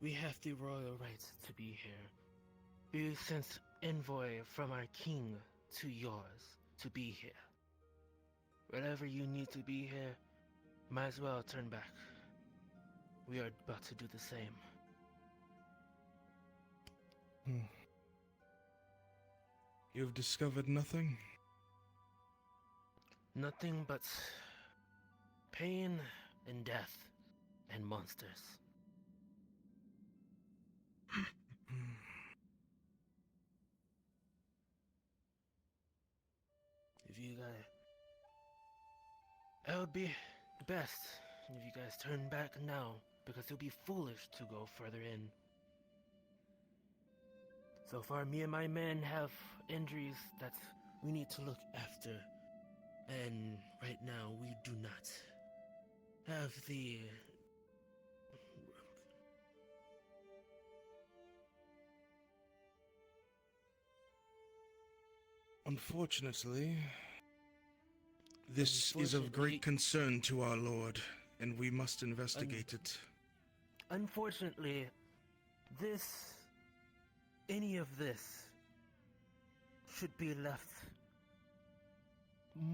[SPEAKER 7] We have the royal rights to be here. We sent envoy from our king to yours to be here. Wherever you need to be here, might as well turn back. We are about to do the same.
[SPEAKER 1] You've discovered nothing?
[SPEAKER 7] Nothing but pain and death and monsters. If you guys, it would be the best if you guys turn back now, because it would be foolish to go further in. So far, me and my men have injuries that we need to look after, and right now we do not have the
[SPEAKER 1] Unfortunately, this is of great concern to our lord, and we must investigate it.
[SPEAKER 7] Unfortunately, any of this should be left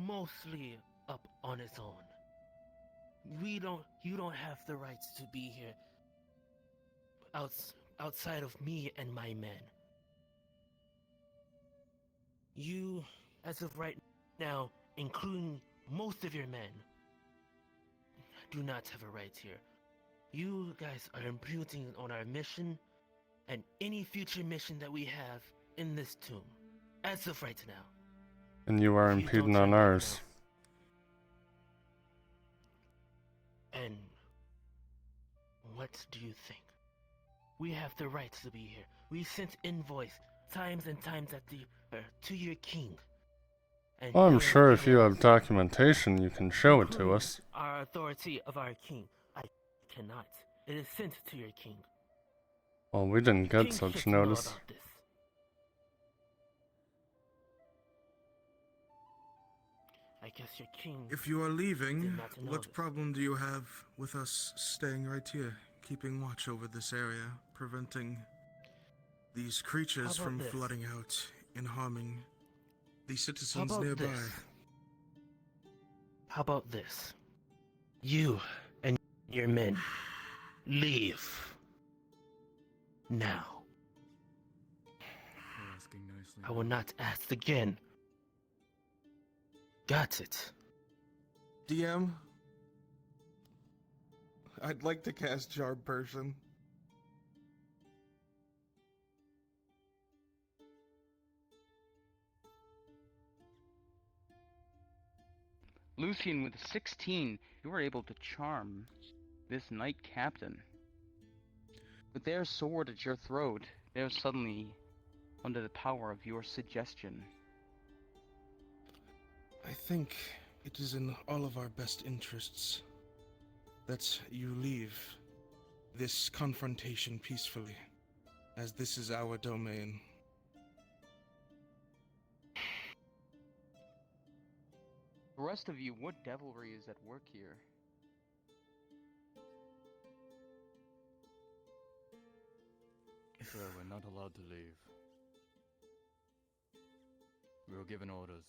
[SPEAKER 7] mostly up on its own. You don't have the rights to be here outside of me and my men. You, as of right now, including most of your men, do not have a right here. You guys are impugning on our mission and any future mission that we have in this tomb, as of right now.
[SPEAKER 3] And you are
[SPEAKER 7] If you
[SPEAKER 3] impeding
[SPEAKER 7] don't
[SPEAKER 3] on
[SPEAKER 7] turn back
[SPEAKER 3] ours.
[SPEAKER 7] now. And what do you think? We have the rights to be here. We sent invoice times and times to your king. And
[SPEAKER 3] Well, I'm
[SPEAKER 7] he
[SPEAKER 3] sure if you
[SPEAKER 7] has
[SPEAKER 3] have documentation, you can show it to
[SPEAKER 7] included
[SPEAKER 3] us.
[SPEAKER 7] Our authority of our king. I cannot. It is sent to your king.
[SPEAKER 3] Well, we didn't
[SPEAKER 7] King
[SPEAKER 3] get such
[SPEAKER 7] should know
[SPEAKER 3] notice.
[SPEAKER 7] about this. I guess your king.
[SPEAKER 1] If you are leaving,
[SPEAKER 7] Did not
[SPEAKER 1] what
[SPEAKER 7] notice.
[SPEAKER 1] problem do you have with us staying right here, keeping watch over this area, preventing these creatures
[SPEAKER 7] How
[SPEAKER 1] from
[SPEAKER 7] about this?
[SPEAKER 1] flooding out and harming the
[SPEAKER 7] How
[SPEAKER 1] citizens
[SPEAKER 7] about
[SPEAKER 1] nearby?
[SPEAKER 7] this? How about this? You and your men leave now.
[SPEAKER 4] You're asking nicely.
[SPEAKER 7] I will not ask again. Got it.
[SPEAKER 1] DM, I'd like to cast Jarb Person.
[SPEAKER 5] Lucian, with a 16, you were able to charm this knight captain. With their sword at your throat, they're suddenly under the power of your suggestion.
[SPEAKER 1] I think it is in all of our best interests that you leave this confrontation peacefully, as this is our domain.
[SPEAKER 5] The rest of you, what devilry is at work here?
[SPEAKER 4] Sir, we're not allowed to leave. We were given orders.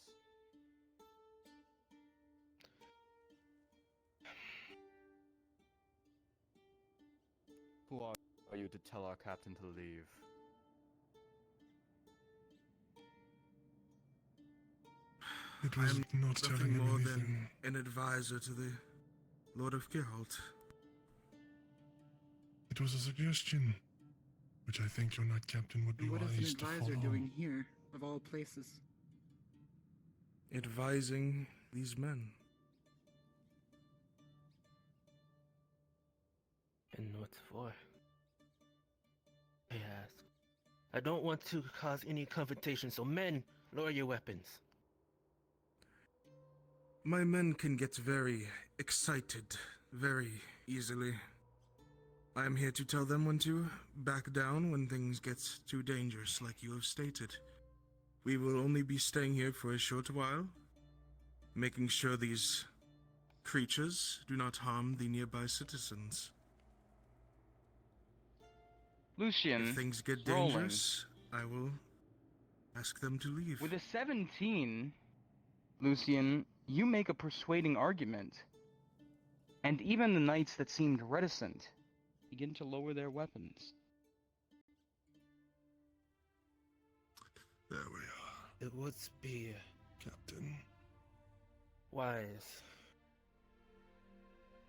[SPEAKER 4] Who are you to tell our captain to leave?
[SPEAKER 8] It was
[SPEAKER 1] I am
[SPEAKER 8] not telling
[SPEAKER 1] nothing
[SPEAKER 8] him
[SPEAKER 1] more
[SPEAKER 8] anything.
[SPEAKER 1] than an advisor to the Lord of Geralt.
[SPEAKER 8] It was a suggestion, which I think your knight captain would be
[SPEAKER 6] What is an
[SPEAKER 8] wise to
[SPEAKER 6] advisor
[SPEAKER 8] follow.
[SPEAKER 6] doing here, of all places?
[SPEAKER 1] Advising these men.
[SPEAKER 7] And what for? I ask. I don't want to cause any confrontation, so men, lower your weapons.
[SPEAKER 1] My men can get very excited very easily. I am here to tell them when to back down when things get too dangerous, like you have stated. We will only be staying here for a short while, making sure these creatures do not harm the nearby citizens.
[SPEAKER 5] Lucian,
[SPEAKER 1] If things get
[SPEAKER 5] rolling.
[SPEAKER 1] dangerous, I will ask them to leave.
[SPEAKER 5] With a 17, Lucian, you make a persuading argument. And even the knights that seemed reticent begin to lower their weapons.
[SPEAKER 8] There we are,
[SPEAKER 7] It would be
[SPEAKER 8] Captain.
[SPEAKER 7] wise.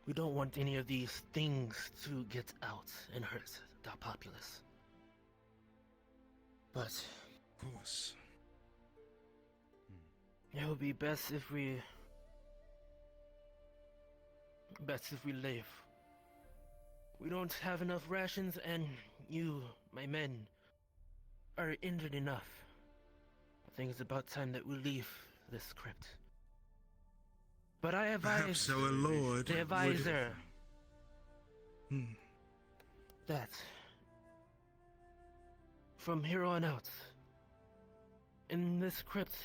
[SPEAKER 7] We don't want any of these things to get out and hurt the populace. But
[SPEAKER 1] Of course.
[SPEAKER 7] it would be best if we leave. We don't have enough rations, and you, my men, are injured enough. I think it's about time that we leave this crypt. But I advise
[SPEAKER 1] Perhaps our lord
[SPEAKER 7] the
[SPEAKER 1] would-
[SPEAKER 7] advisor
[SPEAKER 1] Hmm.
[SPEAKER 7] that from here on out, in this crypt,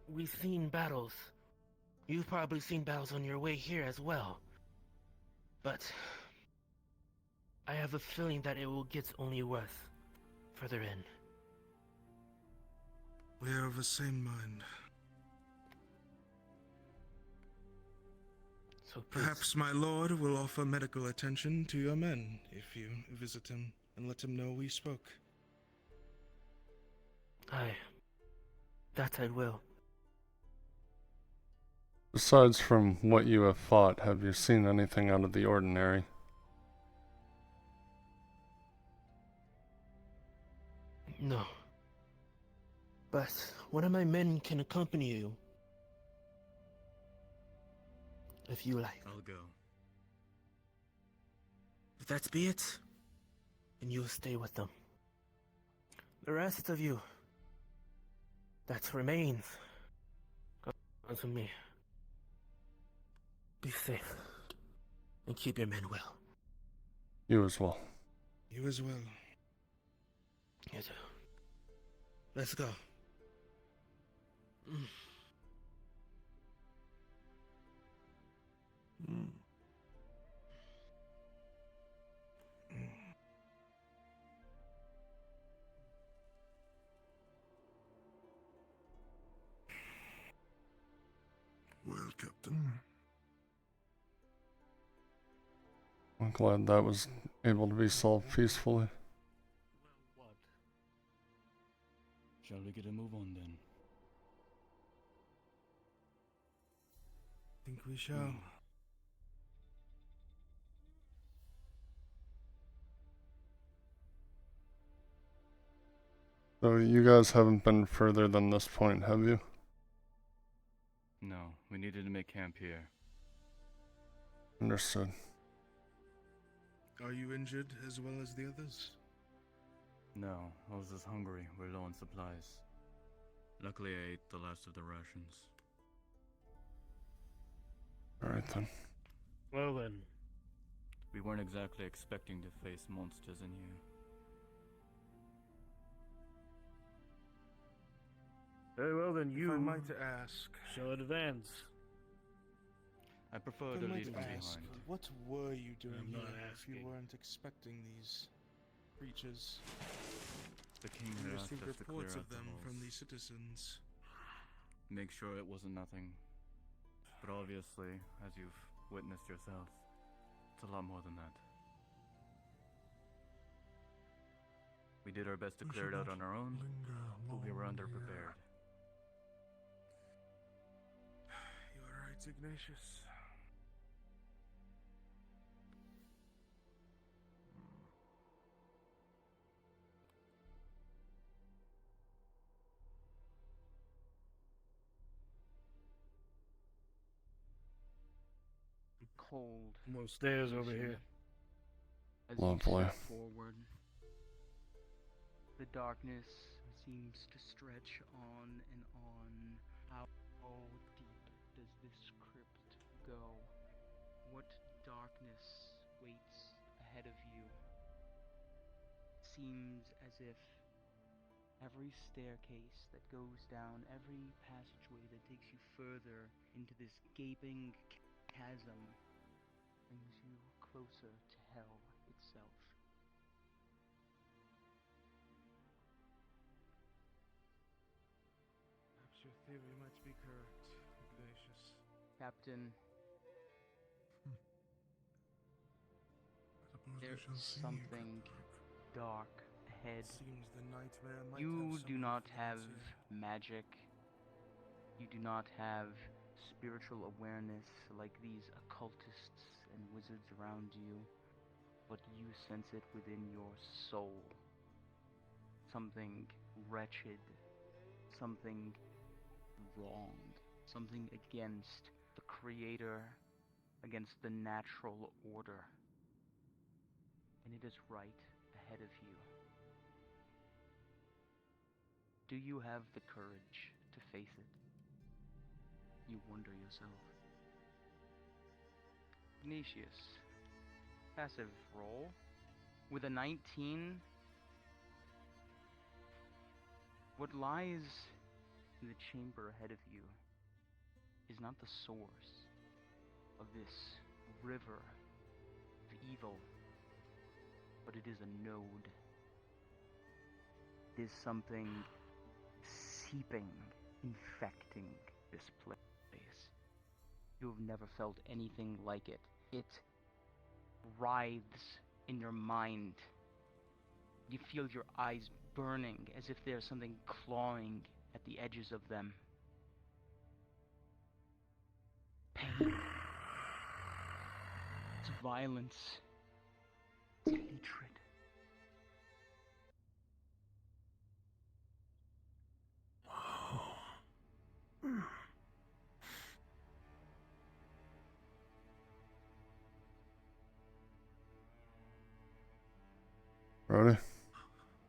[SPEAKER 7] we've seen battles. You've probably seen battles on your way here as well. But I have a feeling that it will get only worse further in.
[SPEAKER 1] We are of the same mind.
[SPEAKER 7] So please,
[SPEAKER 1] Perhaps my lord will offer medical attention to your men if you visit him and let him know we spoke.
[SPEAKER 7] that I will.
[SPEAKER 3] Besides from what you have fought, have you seen anything out of the ordinary?
[SPEAKER 7] No. But one of my men can accompany you. If you like.
[SPEAKER 4] I'll go.
[SPEAKER 7] If that be it, then you'll stay with them. The rest of you that remains, come to me. Be safe and keep your men well.
[SPEAKER 3] You as well.
[SPEAKER 1] You as well.
[SPEAKER 7] You too. Let's go.
[SPEAKER 8] Well, Captain,
[SPEAKER 3] I'm glad that was able to be solved peacefully.
[SPEAKER 4] What? Shall we get a move on then?
[SPEAKER 1] Think we shall.
[SPEAKER 3] So you guys haven't been further than this point, have you?
[SPEAKER 4] No, we needed to make camp here.
[SPEAKER 3] Understood.
[SPEAKER 1] Are you injured as well as the others?
[SPEAKER 4] No, I was just hungry. We're low on supplies. Luckily, I ate the last of the rations.
[SPEAKER 3] Alright then.
[SPEAKER 2] Well then,
[SPEAKER 4] We weren't exactly expecting to face monsters in here.
[SPEAKER 2] very well then,
[SPEAKER 1] If I
[SPEAKER 2] you
[SPEAKER 1] might ask,
[SPEAKER 2] shall advance.
[SPEAKER 4] I prefer
[SPEAKER 1] if
[SPEAKER 4] to
[SPEAKER 1] I might
[SPEAKER 4] lead from
[SPEAKER 1] ask,
[SPEAKER 4] behind.
[SPEAKER 1] what were you doing
[SPEAKER 2] I'm
[SPEAKER 1] here
[SPEAKER 2] not
[SPEAKER 1] if you
[SPEAKER 2] asking.
[SPEAKER 1] weren't expecting these creatures?
[SPEAKER 4] The king
[SPEAKER 1] We
[SPEAKER 4] had asked
[SPEAKER 1] received
[SPEAKER 4] us to clear
[SPEAKER 1] reports
[SPEAKER 4] out
[SPEAKER 1] of
[SPEAKER 4] the
[SPEAKER 1] them from the
[SPEAKER 4] halls.
[SPEAKER 1] citizens.
[SPEAKER 4] Make sure it wasn't nothing. But obviously, as you've witnessed yourself, it's a lot more than that. We did our best to
[SPEAKER 9] We
[SPEAKER 4] clear it
[SPEAKER 9] should
[SPEAKER 4] out
[SPEAKER 9] not
[SPEAKER 4] on our own,
[SPEAKER 9] linger
[SPEAKER 4] but we were
[SPEAKER 9] long
[SPEAKER 4] underprepared.
[SPEAKER 1] You are right, Ignatius.
[SPEAKER 5] Cold.
[SPEAKER 2] More stairs over
[SPEAKER 5] motion
[SPEAKER 2] here.
[SPEAKER 5] As
[SPEAKER 3] Lovely.
[SPEAKER 5] you step forward, the darkness seems to stretch on and on. How deep does this crypt go? What darkness waits ahead of you? Seems as if every staircase that goes down, every passageway that takes you further into this gaping chasm, brings you closer to hell itself.
[SPEAKER 1] Perhaps your theory might be correct, Ignatius.
[SPEAKER 5] Captain,
[SPEAKER 9] I suppose
[SPEAKER 5] there
[SPEAKER 9] we shall
[SPEAKER 5] is
[SPEAKER 9] see.
[SPEAKER 5] something dark ahead.
[SPEAKER 1] Seems the nightmare might
[SPEAKER 5] You
[SPEAKER 1] have
[SPEAKER 5] do
[SPEAKER 1] some
[SPEAKER 5] not have
[SPEAKER 1] influence
[SPEAKER 5] magic. You do not have spiritual awareness like these occultists and wizards around you, but you sense it within your soul. Something wretched, something wrong, something against the Creator, against the natural order. And it is right ahead of you. Do you have the courage to face it? You wonder yourself. Ignatius, passive roll. With a 19, what lies in the chamber ahead of you is not the source of this river of evil, but it is a node. It is something seeping, infecting this place. You have never felt anything like it. It writhes in your mind. You feel your eyes burning as if there's something clawing at the edges of them. Pain. It's violence. It's hatred.
[SPEAKER 3] Ready?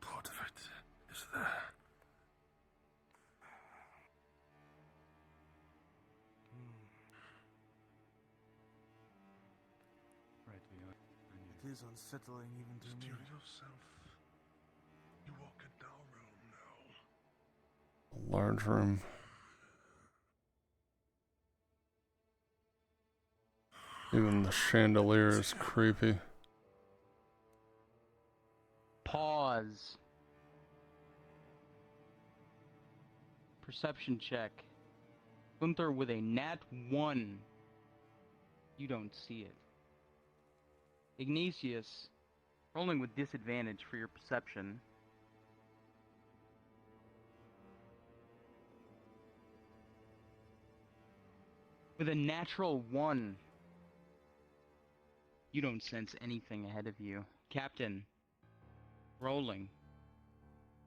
[SPEAKER 9] Part of it is there.
[SPEAKER 4] Right behind
[SPEAKER 1] It is unsettling even to
[SPEAKER 9] Steer
[SPEAKER 1] me.
[SPEAKER 9] yourself. You walk a dull room now.
[SPEAKER 3] A large room. Even the chandelier is creepy.
[SPEAKER 5] Pause. Perception check. Gunther with a nat 1. You don't see it. Ignatius, rolling with disadvantage for your perception. With a natural 1. You don't sense anything ahead of you. Captain, rolling.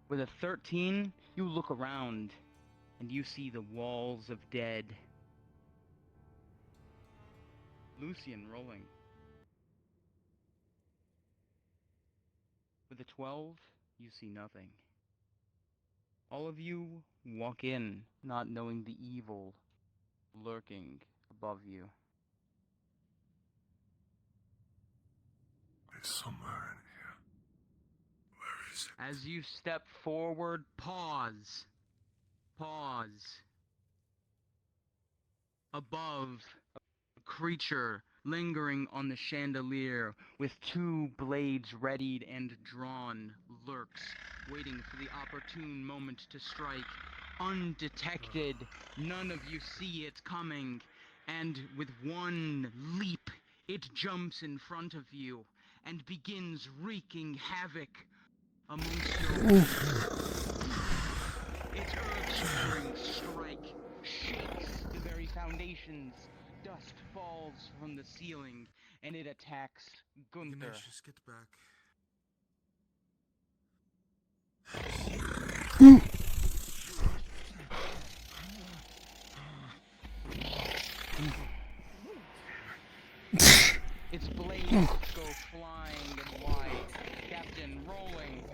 [SPEAKER 5] With a 13, you look around and you see the walls of dead Lucian rolling. With a 12, you see nothing. All of you walk in, not knowing the evil lurking above you.
[SPEAKER 9] It's somewhere in here. Where is it?
[SPEAKER 5] As you step forward, pause. Pause. Above, a creature lingering on the chandelier with two blades readied and drawn lurks, waiting for the opportune moment to strike. Undetected, none of you see it coming, and with one leap, it jumps in front of you and begins wreaking havoc amongst your its earth-shattering strike shakes the very foundations. Dust falls from the ceiling, and it attacks Gunther.
[SPEAKER 1] Ignatius, get back.
[SPEAKER 5] Its blades go flying and wide. Captain rolling.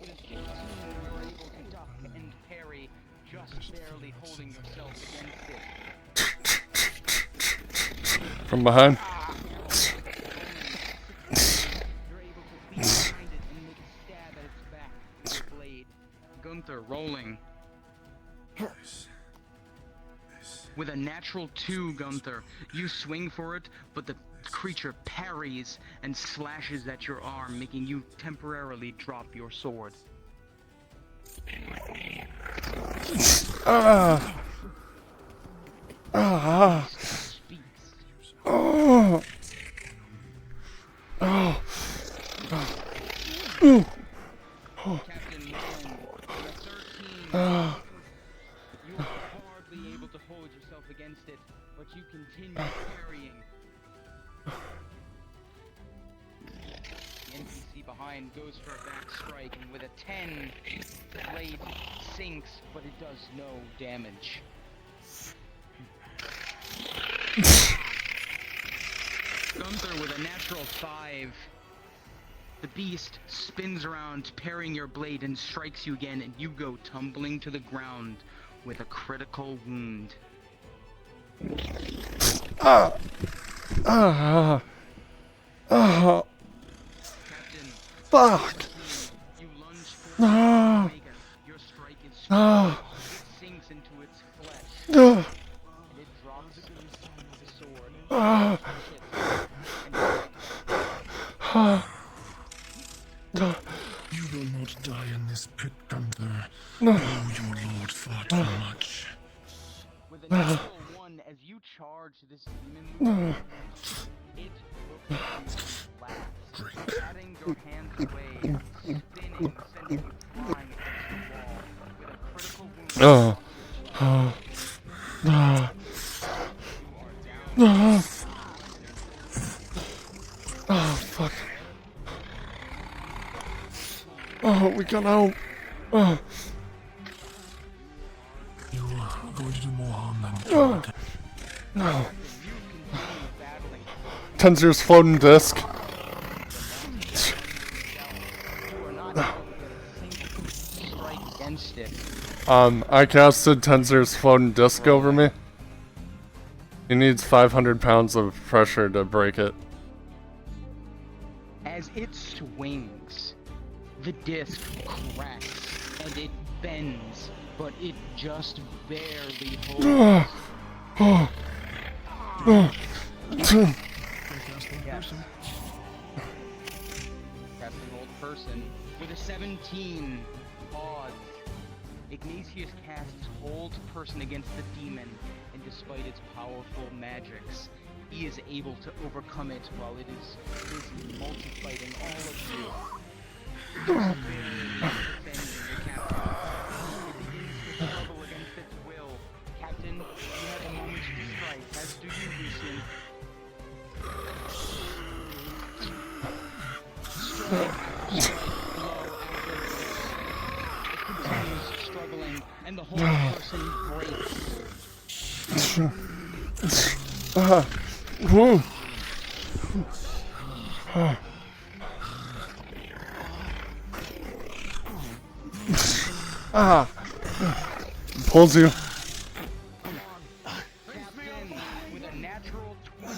[SPEAKER 5] With a 15, you're able to duck and parry, just barely holding yourself against it.
[SPEAKER 3] From behind.
[SPEAKER 5] You're able to leap behind it and make a stab at its back with your blade. Gunther rolling. With a natural 2, Gunther, you swing for it, but the creature parries and slashes at your arm, making you temporarily drop your sword. Speaks. Captain Wayne, with a 13. You are hardly able to hold yourself against it, but you continue parrying. The NPC behind goes for a back strike, and with a 10, the blade sinks, but it does no damage. Gunther with a natural 5. The beast spins around, parrying your blade, and strikes you again, and you go tumbling to the ground with a critical wound. Captain,
[SPEAKER 3] Fuck.
[SPEAKER 5] you lunge forward, Omega. Your strike is strong. It sinks into its flesh, and it drops the sword.
[SPEAKER 9] You will not die in this pit, Gunther. Oh, your lord fought too much.
[SPEAKER 5] With a natural 1, as you charge this demon, it will last, batting your hands away, spinning, sending you flying against the wall with a critical wound. You are down.
[SPEAKER 3] Oh, fuck. Oh, we got out. Oh.
[SPEAKER 9] You are going to do more harm than good.
[SPEAKER 3] No. Tensor's floating disc.
[SPEAKER 5] You are not able to get a single strike against it.
[SPEAKER 3] I casted Tensor's floating disc over me. He needs 500 pounds of pressure to break it.
[SPEAKER 5] As it swings, the disc cracks and it bends, but it just barely holds. Casting old person with a 17. Pause. Ignatius casts Hold Person against the demon, and despite its powerful magics, he is able to overcome it while it is busy multi-fighting all of you. Defending your captain. It begins to struggle against its will. Captain, you have a moment to strike, as do you, Lucian. Strike after strike, blow after blow. It continues struggling, and the whole person breaks.
[SPEAKER 3] Whoa. Ah. Pulls you.
[SPEAKER 5] Captain, with a natural 20,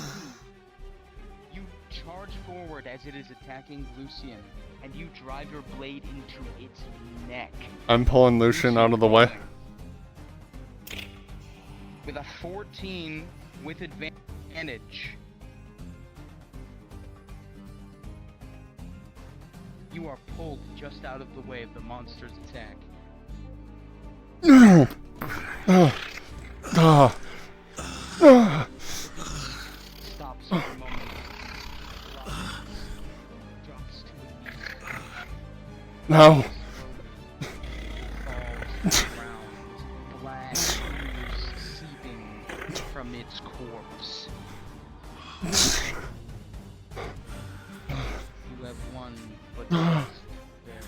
[SPEAKER 5] you charge forward as it is attacking Lucian, and you drive your blade into its neck.
[SPEAKER 3] I'm pulling Lucian out of the way.
[SPEAKER 5] With a 14 with advantage, you are pulled just out of the way of the monster's attack. Stops for a moment. Drops to a knee.
[SPEAKER 3] No.
[SPEAKER 5] Falls to the ground. Black ooze seeping from its corpse. You have won, but lost very.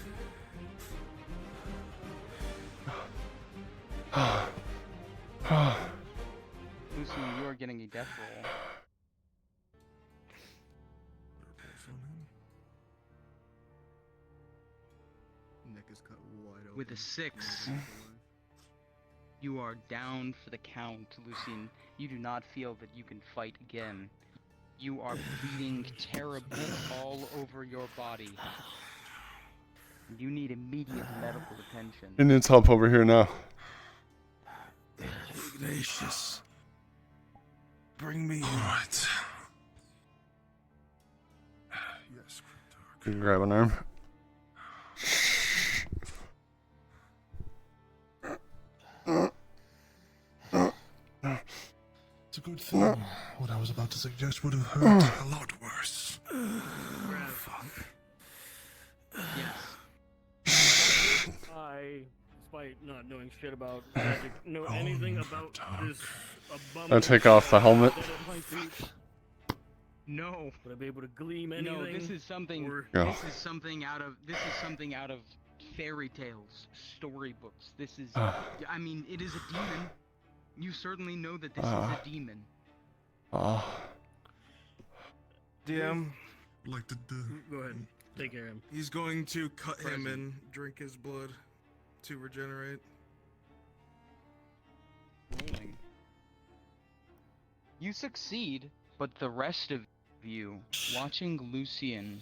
[SPEAKER 5] Lucian, you are getting a death roll.
[SPEAKER 10] Neck is cut wide open.
[SPEAKER 5] With a 6, you are down for the count, Lucian. You do not feel that you can fight again. You are bleeding terribly all over your body. You need immediate medical attention.
[SPEAKER 3] He needs help over here now.
[SPEAKER 1] Ignatius. Bring me in.
[SPEAKER 9] Alright. Yes, Cryptarch.
[SPEAKER 3] You can grab an arm.
[SPEAKER 9] It's a good thing. What I was about to suggest would have hurt a lot worse.
[SPEAKER 5] Yes.
[SPEAKER 2] I, despite not knowing shit about magic, know anything about this
[SPEAKER 3] I
[SPEAKER 2] abomination.
[SPEAKER 3] take off the helmet.
[SPEAKER 2] that it might be?
[SPEAKER 5] No.
[SPEAKER 2] Would I be able to gleam anything?
[SPEAKER 5] No, this is something.
[SPEAKER 2] Or-
[SPEAKER 3] Yeah.
[SPEAKER 5] This is something out of fairy tales, storybooks. This is. I mean, it is a demon. You certainly know that this is a demon.
[SPEAKER 1] DM,
[SPEAKER 9] Like the
[SPEAKER 2] Go ahead. Take care of him.
[SPEAKER 1] he's going to cut him
[SPEAKER 5] Present.
[SPEAKER 1] and drink his blood to regenerate.
[SPEAKER 5] Rolling. You succeed, but the rest of you, watching Lucian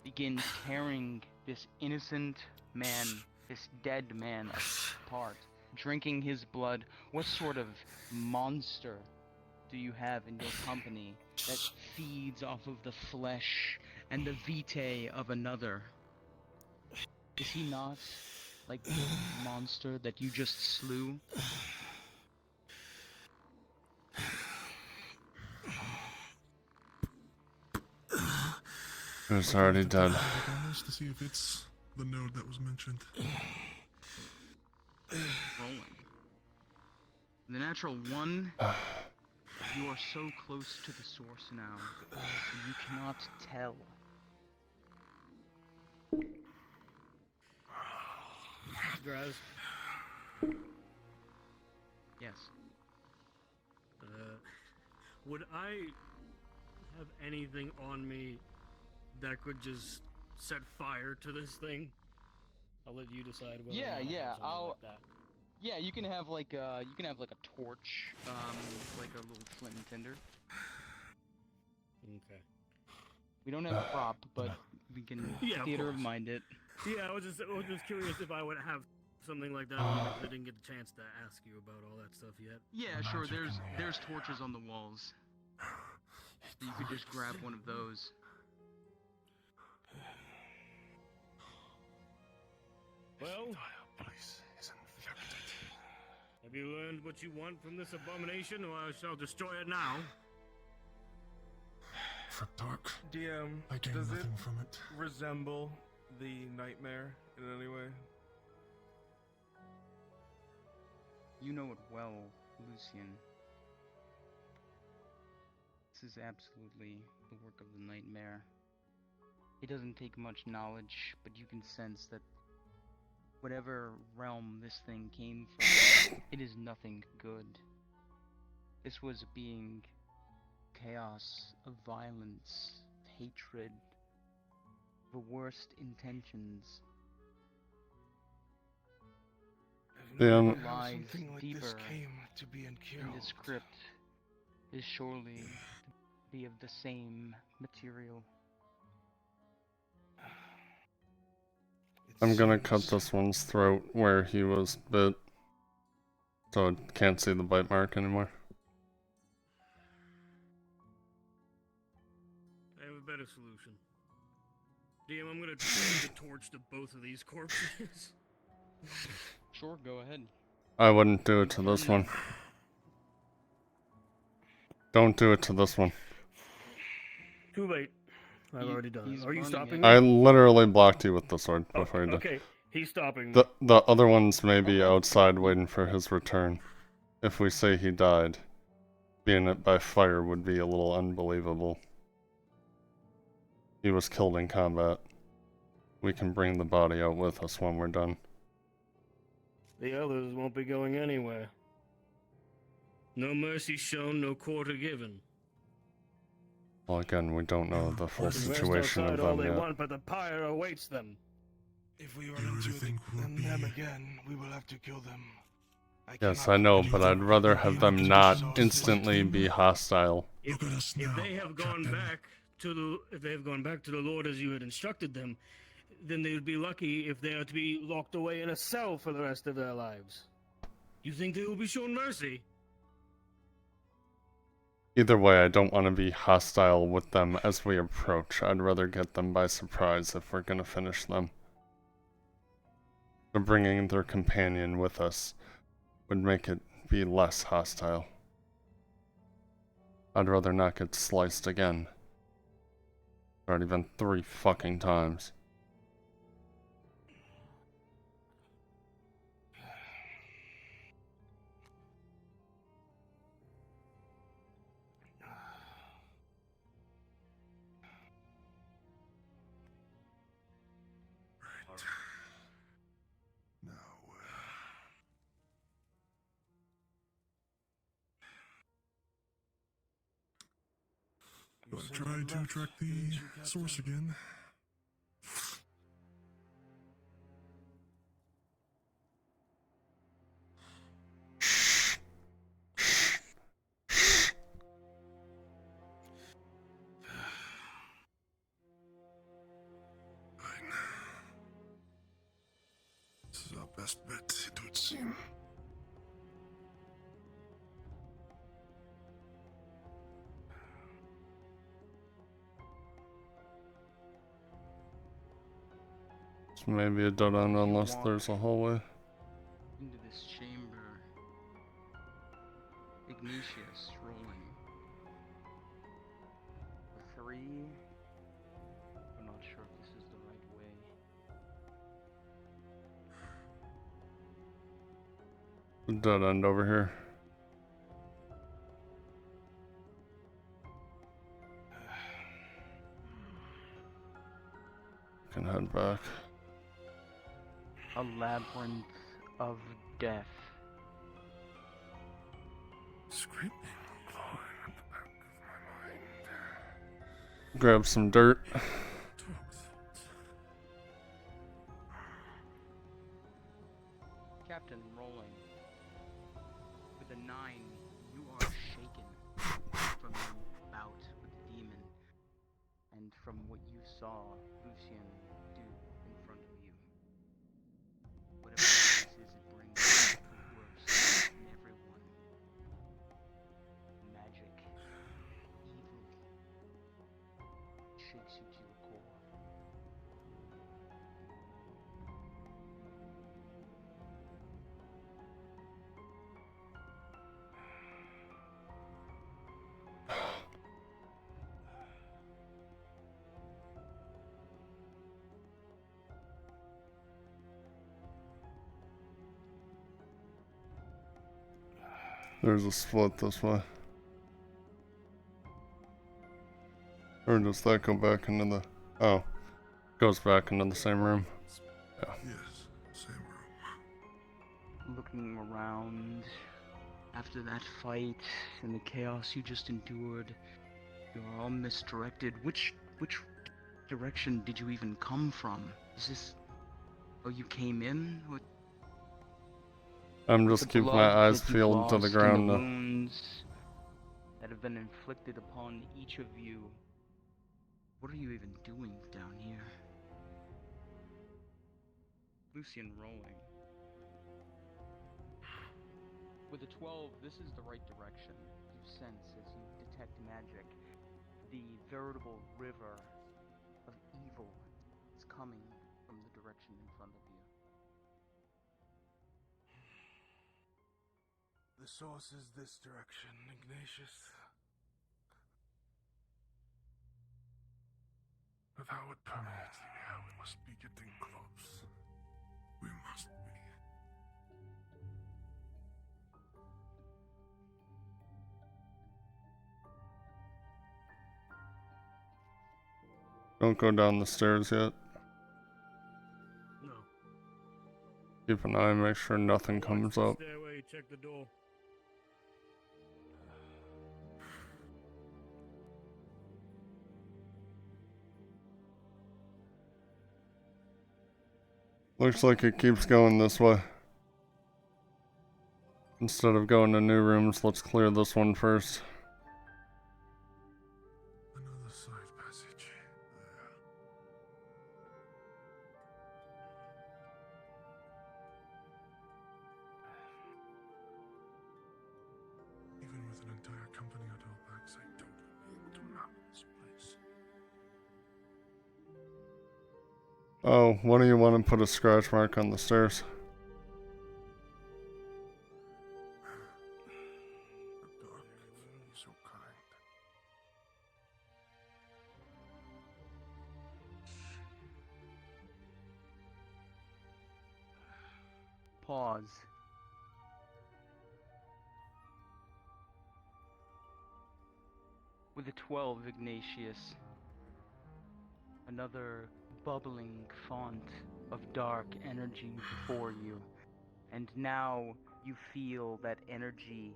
[SPEAKER 5] begin tearing this innocent man, this dead man apart, drinking his blood, what sort of monster do you have in your company that feeds off of the flesh and the vitae of another? Is he not like the monster that you just slew?
[SPEAKER 3] He was already dead.
[SPEAKER 9] Honest to see if it's the node that was mentioned.
[SPEAKER 5] Rolling. The natural 1. You are so close to the source now, you cannot tell.
[SPEAKER 2] Graz,
[SPEAKER 5] Yes.
[SPEAKER 2] would I have anything on me that could just set fire to this thing? I'll let you decide whether
[SPEAKER 5] Yeah,
[SPEAKER 2] or not I have
[SPEAKER 5] yeah,
[SPEAKER 2] something like that.
[SPEAKER 5] Yeah, you can have like a torch, like a little flint and tinder.
[SPEAKER 2] Okay.
[SPEAKER 5] We don't have a prop, but we can
[SPEAKER 2] Yeah, of
[SPEAKER 5] theater of
[SPEAKER 2] course.
[SPEAKER 5] mind it.
[SPEAKER 2] Yeah, I was just curious if I would have something like that. I didn't get the chance to ask you about all that stuff yet.
[SPEAKER 5] Yeah, sure. There's torches on the walls. You could just grab one of those.
[SPEAKER 2] Well,
[SPEAKER 9] Place is infected.
[SPEAKER 2] have you learned what you want from this abomination, or I shall destroy it now?
[SPEAKER 9] Cryptarch,
[SPEAKER 1] DM,
[SPEAKER 9] I gain
[SPEAKER 1] does it
[SPEAKER 9] nothing from it.
[SPEAKER 1] resemble the nightmare in any way?
[SPEAKER 5] You know it well, Lucian. This is absolutely the work of the nightmare. It doesn't take much knowledge, but you can sense that whatever realm this thing came from, it is nothing good. This was a being chaos, of violence, of hatred, the worst intentions.
[SPEAKER 1] I've
[SPEAKER 3] The,
[SPEAKER 1] no
[SPEAKER 3] um,
[SPEAKER 1] idea how
[SPEAKER 5] Lies
[SPEAKER 1] something like this
[SPEAKER 5] deeper
[SPEAKER 1] came to be in
[SPEAKER 5] in this
[SPEAKER 1] Kyoto.
[SPEAKER 5] crypt is surely to be of the same material.
[SPEAKER 3] I'm gonna cut this one's throat where he was bit, so it can't see the bite mark anymore.
[SPEAKER 2] I have a better solution. DM, I'm gonna take the torch to both of these corpses.
[SPEAKER 5] Sure, go ahead.
[SPEAKER 3] I wouldn't do it to this one. Don't do it to this one.
[SPEAKER 2] Too late. I've already done
[SPEAKER 5] He's
[SPEAKER 2] it. Are you
[SPEAKER 5] burning
[SPEAKER 2] stopping
[SPEAKER 5] it.
[SPEAKER 2] me?
[SPEAKER 3] I literally blocked you with the sword
[SPEAKER 2] Oh,
[SPEAKER 3] before you did.
[SPEAKER 2] okay, he's stopping me.
[SPEAKER 3] The other ones may be
[SPEAKER 5] Okay.
[SPEAKER 3] outside waiting for his return. If we say he died, being it by fire would be a little unbelievable. He was killed in combat. We can bring the body out with us when we're done.
[SPEAKER 2] The others won't be going anywhere. No mercy shown, no quarter given.
[SPEAKER 3] Well, again, we don't know the full
[SPEAKER 2] They can rest
[SPEAKER 3] situation
[SPEAKER 2] outside
[SPEAKER 3] of
[SPEAKER 2] all
[SPEAKER 3] them
[SPEAKER 2] they
[SPEAKER 3] yet.
[SPEAKER 2] want, but the pyre awaits them.
[SPEAKER 1] If we
[SPEAKER 9] You
[SPEAKER 1] run
[SPEAKER 9] really
[SPEAKER 1] into
[SPEAKER 9] think we'll be...
[SPEAKER 1] them again, we will have to kill them.
[SPEAKER 3] Yes,
[SPEAKER 1] cannot
[SPEAKER 3] I know,
[SPEAKER 1] continue
[SPEAKER 3] but
[SPEAKER 1] to
[SPEAKER 3] I'd rather
[SPEAKER 1] be
[SPEAKER 3] have them not
[SPEAKER 1] exhausted.
[SPEAKER 3] instantly be hostile.
[SPEAKER 9] Look at us
[SPEAKER 2] If
[SPEAKER 9] now,
[SPEAKER 2] they have gone
[SPEAKER 9] Captain.
[SPEAKER 2] back to the Lord as you had instructed them, then they would be lucky if they are to be locked away in a cell for the rest of their lives. You think they will be shown mercy?
[SPEAKER 3] Either way, I don't want to be hostile with them as we approach. I'd rather get them by surprise if we're gonna finish them. So bringing their companion with us would make it be less hostile. I'd rather not get sliced again. It's already been 3 fucking times.
[SPEAKER 9] Now, you want to try to track the source again? Fine. This is our best bet, it would seem.
[SPEAKER 3] This may be a dead end unless there's a hallway.
[SPEAKER 5] Into this chamber. Ignatius rolling. For 3. I'm not sure if this is the right way.
[SPEAKER 3] A dead end over here. Can head back.
[SPEAKER 5] A labyrinth of death.
[SPEAKER 9] Screaming, clawing at the back of my mind.
[SPEAKER 3] Grab some dirt.
[SPEAKER 5] Captain rolling. With a 9, you are shaken from your bout with the demon and from what you saw Lucian do in front of you. Whatever this is, it brings the worst in everyone. Magic, evil, shakes you to your core.
[SPEAKER 3] There's a split this way. Or does that go back into the... Oh. Goes back into the same room. Yeah.
[SPEAKER 9] Yes, same room.
[SPEAKER 5] Looking around after that fight and the chaos you just endured, You're all misdirected. Which direction did you even come from? Is this... Oh, you came in? With
[SPEAKER 3] I'm
[SPEAKER 5] the
[SPEAKER 3] just keeping my
[SPEAKER 5] blood
[SPEAKER 3] eyes
[SPEAKER 5] that you've
[SPEAKER 3] peeled to the
[SPEAKER 5] lost
[SPEAKER 3] ground
[SPEAKER 5] and the
[SPEAKER 3] now.
[SPEAKER 5] wounds that have been inflicted upon each of you. What are you even doing down here? Lucian rolling. With a 12, this is the right direction. You sense as you detect magic, the veritable river of evil is coming from the direction in front of you.
[SPEAKER 1] The source is this direction, Ignatius.
[SPEAKER 9] With how it permeates the air, we must be getting close. We must be.
[SPEAKER 3] Don't go down the stairs yet.
[SPEAKER 2] No.
[SPEAKER 3] Keep an eye, make sure nothing
[SPEAKER 2] Watch
[SPEAKER 3] comes
[SPEAKER 2] the
[SPEAKER 3] up.
[SPEAKER 2] stairway, check the door.
[SPEAKER 3] Looks like it keeps going this way. Instead of going to new rooms, let's clear this one first.
[SPEAKER 9] Another side passage. There. Even with an entire company at our backs, I doubt we'll be able to map this place.
[SPEAKER 3] Oh, why do you want to put a scratch mark on the stairs?
[SPEAKER 9] The dark, if you'd be so kind.
[SPEAKER 5] Pause. With a 12, Ignatius, another bubbling font of dark energy before you. And now you feel that energy,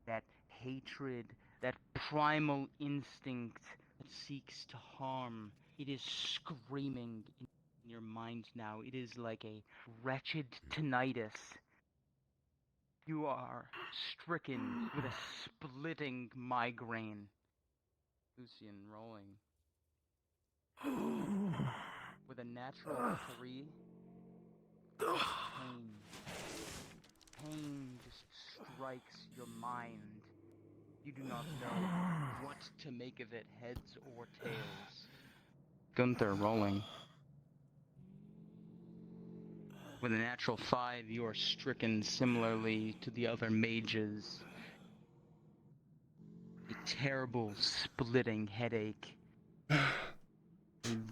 [SPEAKER 5] that hatred, that primal instinct that seeks to harm. It is screaming in your mind now. It is like a wretched tinnitus. You are stricken with a splitting migraine. Lucian rolling. With a natural 3. Pain. Pain just strikes your mind. You do not know what to make of it, heads or tails. Gunther rolling. With a natural 5, you are stricken similarly to the other mages. A terrible splitting headache. A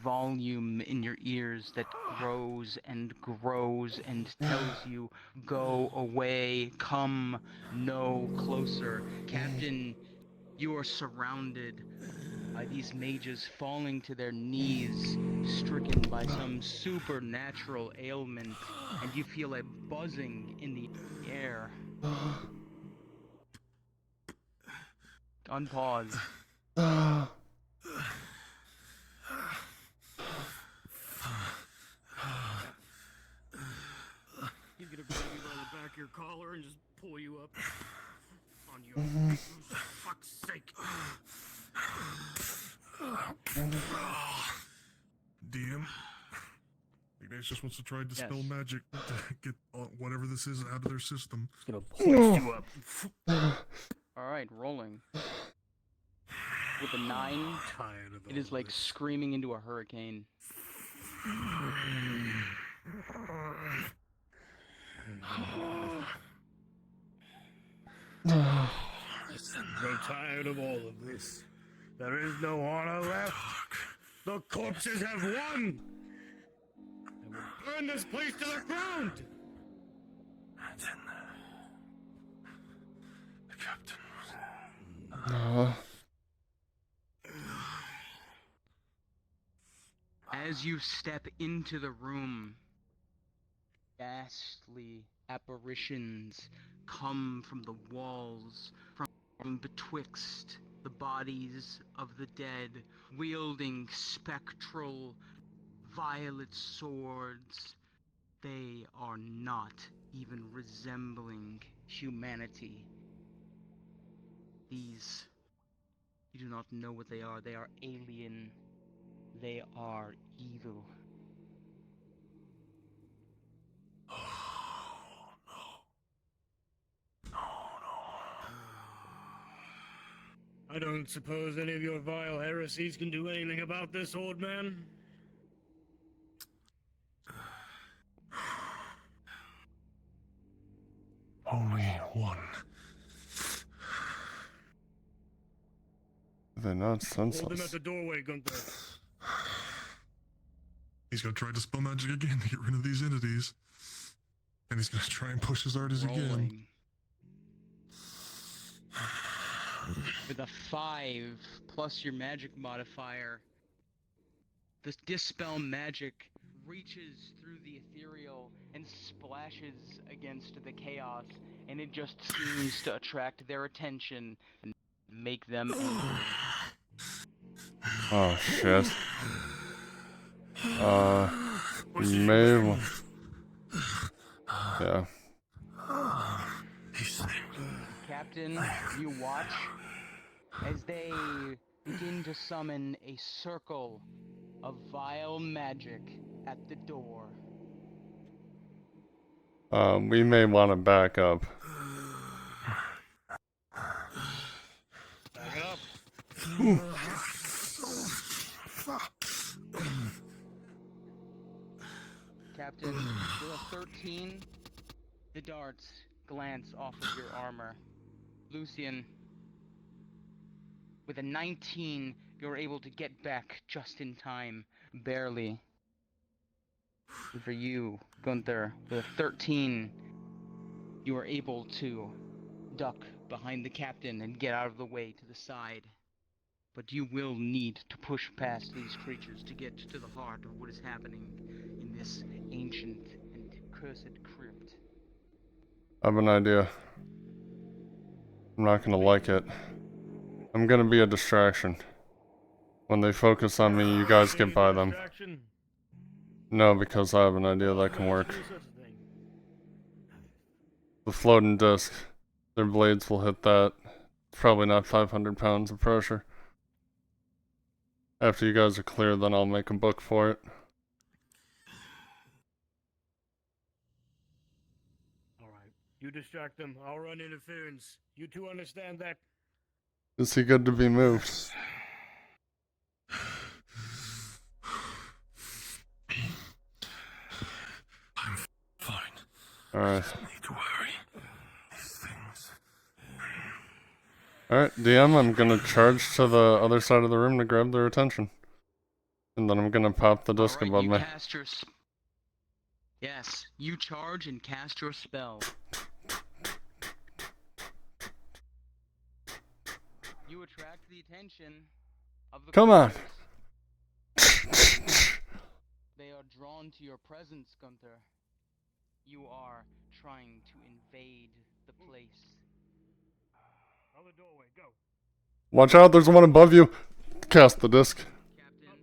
[SPEAKER 5] volume in your ears that grows and grows and tells you, go away, come no closer. Captain, you are surrounded by these mages falling to their knees, stricken by some supernatural ailment, and you feel a buzzing in the air. Unpause.
[SPEAKER 2] He's gonna grab you by the back of your collar and just pull you up on your feet, for fuck's sake.
[SPEAKER 8] DM? Ignatius wants to try to dispel
[SPEAKER 5] Yes.
[SPEAKER 8] magic to get whatever this is out of their system.
[SPEAKER 2] He's gonna hoist you up.
[SPEAKER 5] Alright, rolling. With a 9,
[SPEAKER 2] Tired of
[SPEAKER 5] it is
[SPEAKER 2] all
[SPEAKER 5] like
[SPEAKER 2] this.
[SPEAKER 5] screaming into a hurricane.
[SPEAKER 2] So tired of all of this. There is no honor left. The corpses have won. And we'll burn this place to the ground.
[SPEAKER 9] And then the captain was...
[SPEAKER 5] As you step into the room, ghastly apparitions come from the walls, from betwixt
[SPEAKER 6] the bodies of the dead, wielding spectral violet swords. They are not even resembling humanity. These, you do not know what they are. They are alien. They are evil.
[SPEAKER 2] I don't suppose any of your vile heresies can do anything about this, old man?
[SPEAKER 9] Only one.
[SPEAKER 3] They're not
[SPEAKER 2] Hold him at
[SPEAKER 3] senseless.
[SPEAKER 2] the doorway, Gunther.
[SPEAKER 9] He's gonna try to spell magic again to get rid of these entities. And he's gonna try and push as hard as he can.
[SPEAKER 6] Rolling. With a 5 plus your magic modifier, the dispel magic reaches through the ethereal and splashes against the chaos, and it just seems to attract their attention and make them angry.
[SPEAKER 3] Oh shit. Maybe. Yeah.
[SPEAKER 6] Captain, you watch as they begin to summon a circle of vile magic at the door.
[SPEAKER 3] We may want to back up.
[SPEAKER 2] Back it up.
[SPEAKER 6] Captain, with a 13, the darts glance off of your armor. Lucian, with a 19, you're able to get back just in time, barely. And for you, Gunther, with a 13, you are able to duck behind the captain and get out of the way to the side. But you will need to push past these creatures to get to the heart of what is happening in this ancient and cursed crypt.
[SPEAKER 3] I have an idea. I'm not gonna like it. I'm gonna be a distraction. When they focus on me, you guys get by them.
[SPEAKER 2] Distraction?
[SPEAKER 3] No, because I have an idea that can work.
[SPEAKER 2] Do such a thing.
[SPEAKER 3] The floating disc. Their blades will hit that. It's probably not 500 pounds of pressure. After you guys are clear, then I'll make a book for it.
[SPEAKER 2] Alright. You distract them. I'll run interference. You two understand that?
[SPEAKER 3] Is he good to be moved?
[SPEAKER 9] I'm fine.
[SPEAKER 3] Alright.
[SPEAKER 9] Need to worry. These things.
[SPEAKER 3] Alright, DM, I'm gonna charge to the other side of the room to grab their attention. And then I'm gonna pop the disc
[SPEAKER 6] Alright,
[SPEAKER 3] above
[SPEAKER 6] you
[SPEAKER 3] me.
[SPEAKER 6] cast your Yes, you charge and cast your spell. You attract the attention of the
[SPEAKER 3] Come on!
[SPEAKER 6] creatures. They are drawn to your presence, Gunther. You are trying to invade the place.
[SPEAKER 2] Other doorway, go.
[SPEAKER 3] Watch out, there's one above you! Cast the disc.
[SPEAKER 6] Captain.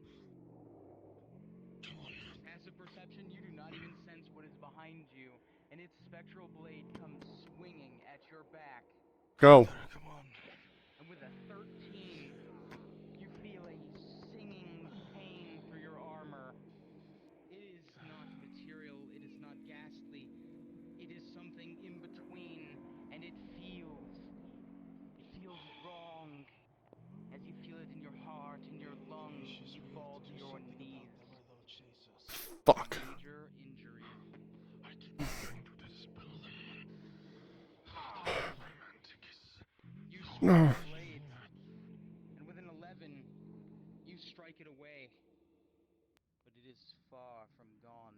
[SPEAKER 6] Passive perception, you do not even sense what is behind you, and its spectral blade comes swinging at your back.
[SPEAKER 3] Go.
[SPEAKER 1] Come on.
[SPEAKER 6] And with a 13, you feel a singing pain through your armor. It is not material, it is not ghastly. It is something in between, and it feels wrong. As you feel it in your heart, in your lungs, you fall to your knees.
[SPEAKER 3] Fuck.
[SPEAKER 6] Major injury.
[SPEAKER 9] I did not mean to dispel them.
[SPEAKER 6] You strike
[SPEAKER 3] No.
[SPEAKER 6] the blade, and with an 11, you strike it away. But it is far from gone.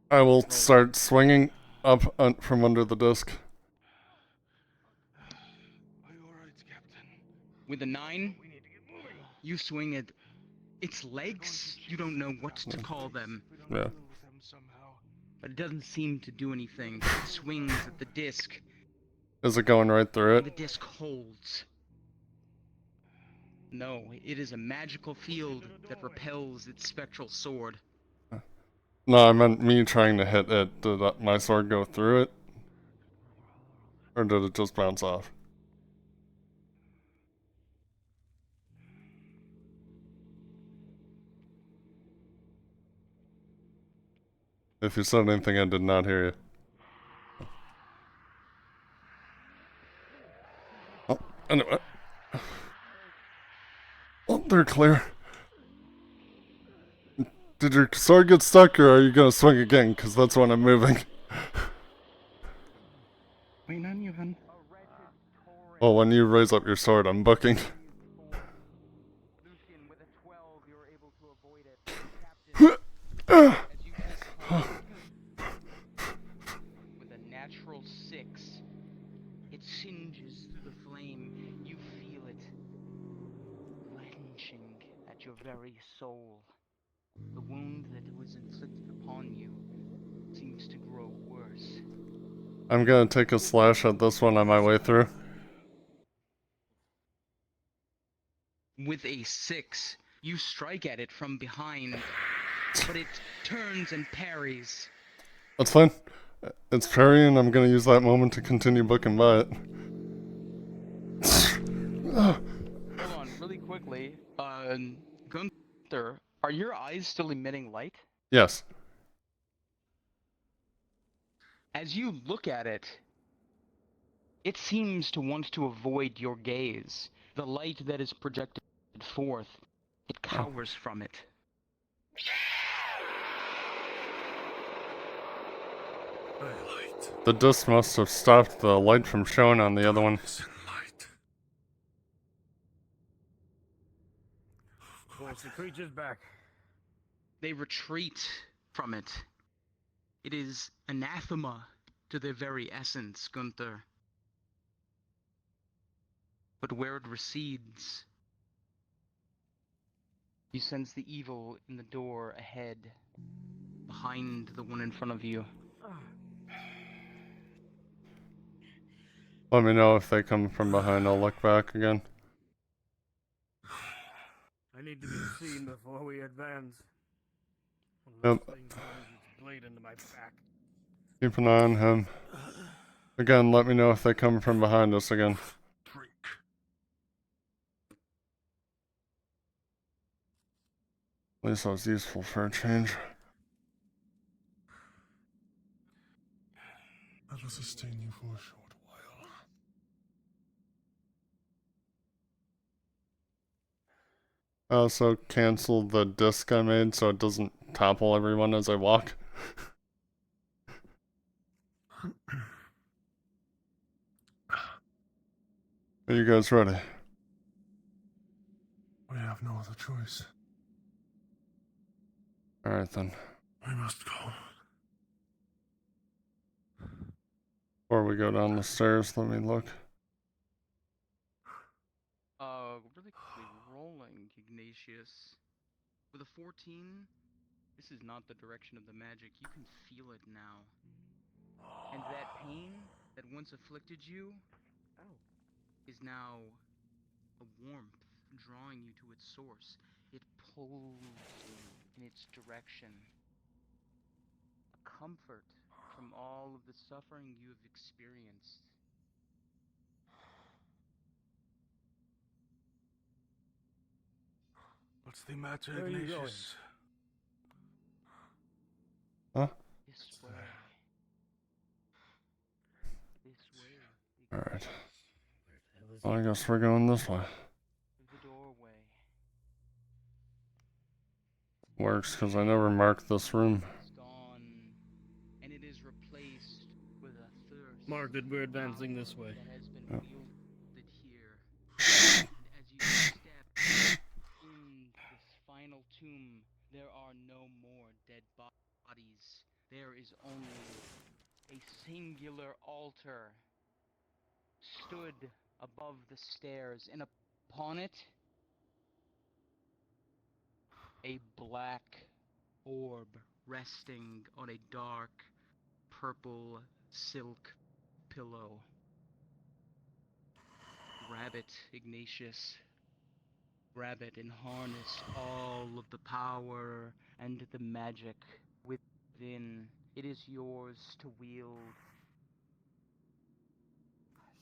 [SPEAKER 3] I will start swinging up from under the disc.
[SPEAKER 1] Are you alright, Captain?
[SPEAKER 6] With a 9, you swing at its legs. You don't know what to call them,
[SPEAKER 1] We don't
[SPEAKER 3] Yeah.
[SPEAKER 1] deal with them somehow.
[SPEAKER 6] but it doesn't seem to do anything. It swings at the disc,
[SPEAKER 3] Is it going right through
[SPEAKER 6] The
[SPEAKER 3] it?
[SPEAKER 6] disc holds. No, it is a magical field that repels its spectral sword.
[SPEAKER 3] No, I meant me trying to hit it. Did my sword go through it? Or did it just bounce off? If you said anything, I did not hear you. Oh, anyway. Oh, they're clear. Did your sword get stuck, or are you gonna swing again? Because that's when I'm moving.
[SPEAKER 6] Wait, not even.
[SPEAKER 3] Well, when you raise up your sword, I'm booking.
[SPEAKER 6] Lucian, with a 12, you were able to avoid it. Captain, as you take time with a natural 6, it singes through the flame. You feel it clenching at your very soul. The wound that was inflicted upon you seems to grow worse.
[SPEAKER 3] I'm gonna take a slash at this one on my way through.
[SPEAKER 6] With a 6, you strike at it from behind, but it turns and parries.
[SPEAKER 3] That's fine. It's parrying. I'm gonna use that moment to continue booking by it.
[SPEAKER 6] Hold on, really quickly. Gunther, are your eyes still emitting light?
[SPEAKER 3] Yes.
[SPEAKER 6] As you look at it, it seems to want to avoid your gaze. The light that is projected forth, it cowers from it.
[SPEAKER 3] The disc must have stopped the light from showing on the other one.
[SPEAKER 2] Force the creatures back.
[SPEAKER 6] They retreat from it. It is anathema to their very essence, Gunther. But where it recedes, you sense the evil in the door ahead, behind the one in front of you.
[SPEAKER 3] Let me know if they come from behind. I'll look back again.
[SPEAKER 2] I need to be seen before we advance.
[SPEAKER 3] Yep.
[SPEAKER 2] This thing plunges its blade into my back.
[SPEAKER 3] Keep an eye on him. Again, let me know if they come from behind us again.
[SPEAKER 8] Drink.
[SPEAKER 3] At least that was useful for a change.
[SPEAKER 9] That will sustain you for a short while.
[SPEAKER 3] I also cancel the disc I made so it doesn't topple everyone as I walk. Are you guys ready?
[SPEAKER 9] We have no other choice.
[SPEAKER 3] Alright then.
[SPEAKER 9] We must go.
[SPEAKER 3] Before we go down the stairs, let me look.
[SPEAKER 6] Really quickly, rolling, Ignatius. With a 14, this is not the direction of the magic. You can feel it now. And that pain that once afflicted you is now a warmth drawing you to its source. It pulls you in its direction. A comfort from all of the suffering you have experienced.
[SPEAKER 1] What's the matter,
[SPEAKER 2] Where are you
[SPEAKER 1] Ignatius?
[SPEAKER 3] Huh?
[SPEAKER 6] This way. This way.
[SPEAKER 3] Alright.
[SPEAKER 2] Where the hell is
[SPEAKER 3] Well, I
[SPEAKER 2] he?
[SPEAKER 3] guess we're going this way.
[SPEAKER 6] The doorway.
[SPEAKER 3] Works, because I never marked this room.
[SPEAKER 6] It's gone, and it is replaced with a thirst.
[SPEAKER 2] Mark that we're advancing this way.
[SPEAKER 6] That has been
[SPEAKER 3] Yep.
[SPEAKER 6] wielded here. And as you step in this final tomb, there are no more dead bodies. There is only a singular altar stood above the stairs, and upon it, a black orb resting on a dark purple silk pillow. grab it, Ignatius. Grab it and harness all of the power and the magic within. It is yours to wield.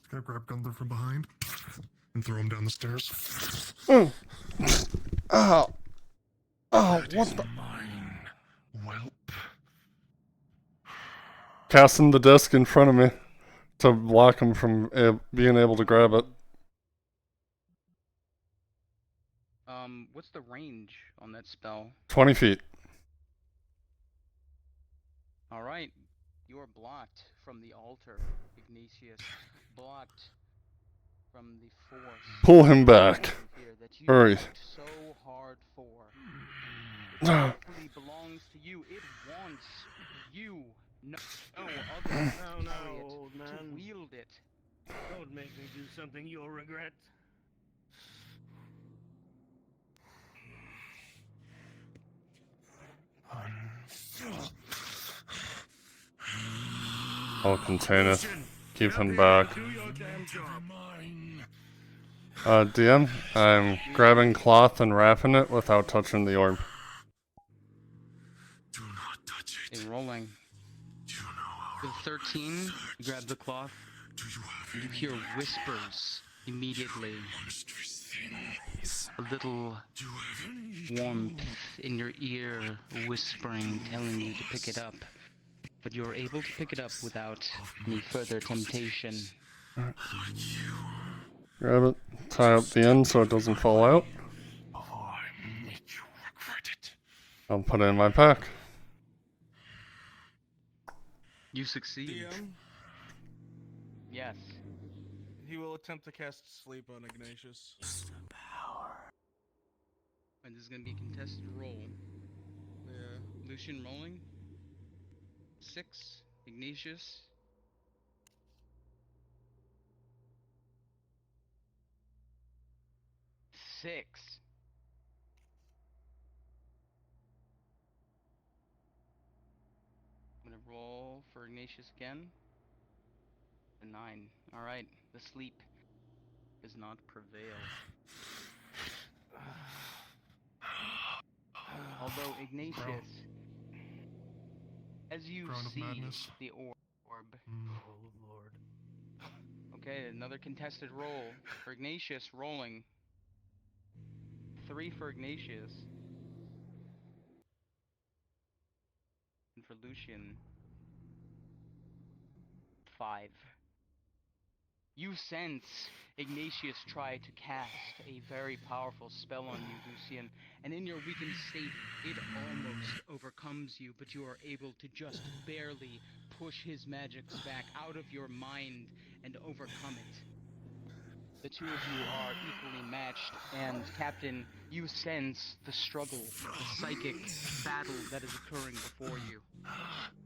[SPEAKER 8] Just gonna grab Gunther from behind and throw him down the stairs.
[SPEAKER 3] Oh. Ow. Oh,
[SPEAKER 8] That
[SPEAKER 3] what
[SPEAKER 8] is
[SPEAKER 3] the?
[SPEAKER 8] mine, whelp.
[SPEAKER 3] Casting the disc in front of me to block him from being able to grab it.
[SPEAKER 6] What's the range on that spell?
[SPEAKER 3] 20 feet.
[SPEAKER 6] Alright. You are blocked from the altar, Ignatius. Blocked from the force.
[SPEAKER 3] Pull him back.
[SPEAKER 6] Here that you
[SPEAKER 3] Hurry.
[SPEAKER 6] worked so hard for. It rightfully belongs to you. It wants you. No other
[SPEAKER 2] No,
[SPEAKER 6] to
[SPEAKER 2] no,
[SPEAKER 6] carry it,
[SPEAKER 2] old
[SPEAKER 6] to
[SPEAKER 2] man.
[SPEAKER 6] wield it.
[SPEAKER 2] Don't make me do something you'll regret.
[SPEAKER 3] I'll contain it. Keep him back.
[SPEAKER 2] Do your damn job.
[SPEAKER 3] DM, I'm grabbing cloth and wrapping it without touching the orb.
[SPEAKER 8] Do not touch it.
[SPEAKER 6] In rolling.
[SPEAKER 8] Do you know how
[SPEAKER 6] With 13, you grab the cloth.
[SPEAKER 8] do you have
[SPEAKER 6] You
[SPEAKER 8] any
[SPEAKER 6] hear whispers immediately.
[SPEAKER 8] monstrous things?
[SPEAKER 6] A little
[SPEAKER 8] Do you have any
[SPEAKER 6] warmth in your ear, whispering, telling you to pick it up. But you're able to pick it up without any further temptation.
[SPEAKER 8] like you
[SPEAKER 3] Grab it, tie up the end so it doesn't fall out.
[SPEAKER 8] before I make you regret it?
[SPEAKER 3] I'll put it in my pack.
[SPEAKER 6] You succeed.
[SPEAKER 1] DM,
[SPEAKER 6] Yes.
[SPEAKER 1] he will attempt to cast sleep on Ignatius.
[SPEAKER 6] And this is gonna be a contested roll.
[SPEAKER 1] Yeah.
[SPEAKER 6] Lucian rolling. 6. Ignatius. 6. I'm gonna roll for Ignatius again. A 9. Alright, the sleep does not prevail. Although Ignatius, as you
[SPEAKER 8] Crown of
[SPEAKER 6] see
[SPEAKER 8] Madness.
[SPEAKER 6] the orb.
[SPEAKER 2] Oh, Lord.
[SPEAKER 6] Okay, another contested roll for Ignatius rolling. 3 for Ignatius. And for Lucian, 5. You sense Ignatius try to cast a very powerful spell on you, Lucian, and in your weakened state, it almost overcomes you, but you are able to just barely push his magics back out of your mind and overcome it. The two of you are equally matched, and Captain, you sense the struggle, the psychic battle that is occurring before you.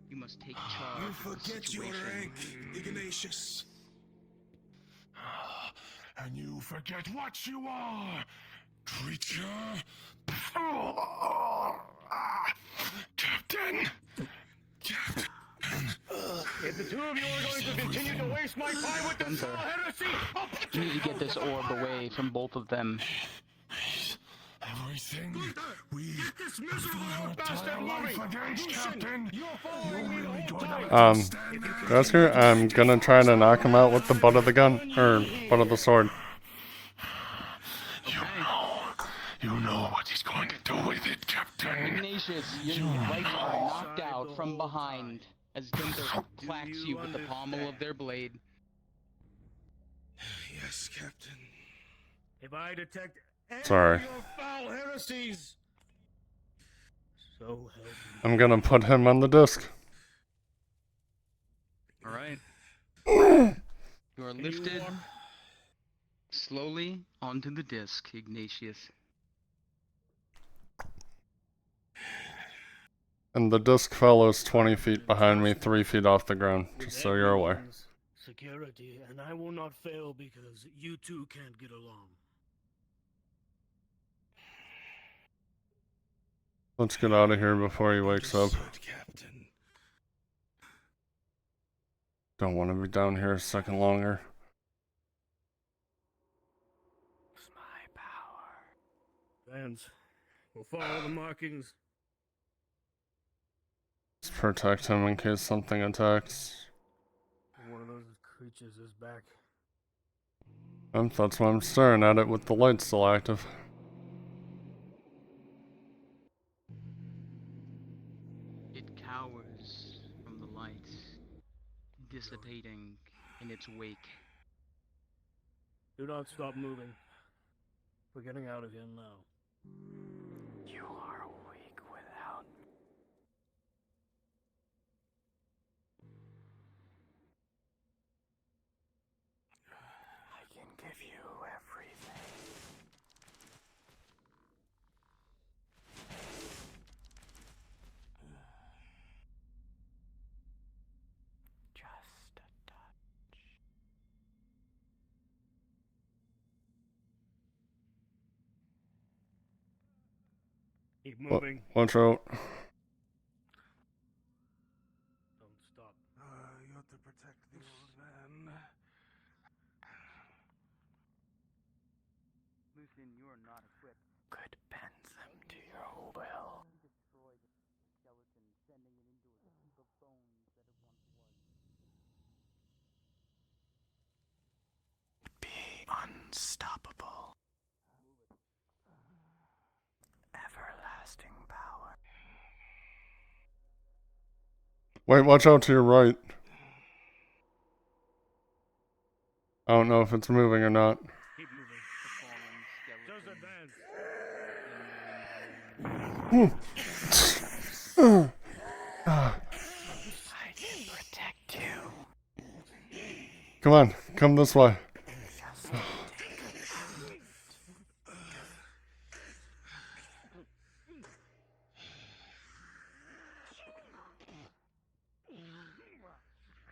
[SPEAKER 6] You must take charge
[SPEAKER 9] You
[SPEAKER 6] of the
[SPEAKER 9] forget your
[SPEAKER 6] situation.
[SPEAKER 9] rank, Ignatius.
[SPEAKER 8] And you forget what you are, creature. Captain. Captain.
[SPEAKER 2] If the two of you are going to continue to waste my time with this
[SPEAKER 6] Gunther,
[SPEAKER 2] heresy, I'll put
[SPEAKER 6] you need to get this orb away from both of them.
[SPEAKER 8] Everything we
[SPEAKER 2] Get this
[SPEAKER 8] have
[SPEAKER 2] miserable
[SPEAKER 8] fought our
[SPEAKER 2] old bastard
[SPEAKER 8] entire life
[SPEAKER 2] moving!
[SPEAKER 8] against,
[SPEAKER 2] Lucian,
[SPEAKER 8] Captain.
[SPEAKER 2] you're following me the
[SPEAKER 8] really
[SPEAKER 2] whole
[SPEAKER 8] don't
[SPEAKER 2] time!
[SPEAKER 8] understand that.
[SPEAKER 3] Grasker, I'm gonna try to knock him out with the butt of the gun, or butt of the sword.
[SPEAKER 8] You know what he's going to do with it, Captain.
[SPEAKER 6] Ignatius, your right are knocked out from behind as Gunther clacks you with the pommel of their blade.
[SPEAKER 9] Yes, Captain.
[SPEAKER 2] If I detect any
[SPEAKER 3] Sorry.
[SPEAKER 2] of your foul heresies, so help me.
[SPEAKER 3] I'm gonna put him on the disc.
[SPEAKER 6] Alright. You are lifted
[SPEAKER 2] walk-
[SPEAKER 6] slowly onto the disc, Ignatius.
[SPEAKER 3] And the disc fellows 20 feet behind me, 3 feet off the ground,
[SPEAKER 2] With
[SPEAKER 3] just so you're aware.
[SPEAKER 2] everyone's security, and I will not fail because you two can't get along.
[SPEAKER 3] Let's get out of here before he wakes up.
[SPEAKER 9] Understood, Captain.
[SPEAKER 3] Don't want to be down here a second longer.
[SPEAKER 2] Advance. We'll follow the markings.
[SPEAKER 3] Let's protect him in case something attacks.
[SPEAKER 2] One of those creatures is back.
[SPEAKER 3] That's why I'm staring at it with the light still active.
[SPEAKER 6] It cowers from the light, dissipating in its wake.
[SPEAKER 2] Do not stop moving. We're getting out of here now.
[SPEAKER 11] You are weak without me. I can give you everything. Just a touch.
[SPEAKER 2] Keep moving.
[SPEAKER 3] Watch out.
[SPEAKER 2] Don't stop.
[SPEAKER 1] You have to protect the old man.
[SPEAKER 6] Lucian, you are not equipped.
[SPEAKER 11] Could bend them to your will.
[SPEAKER 6] Destroy the skeleton, sending it into a heap of bones that it once was.
[SPEAKER 11] Be unstoppable. Everlasting power.
[SPEAKER 3] Wait, watch out to your right. I don't know if it's moving or not.
[SPEAKER 2] Keep moving.
[SPEAKER 6] The fallen
[SPEAKER 2] Just
[SPEAKER 6] skeleton.
[SPEAKER 2] advance.
[SPEAKER 11] I can protect you.
[SPEAKER 3] Come on, come this way.
[SPEAKER 11] Just take a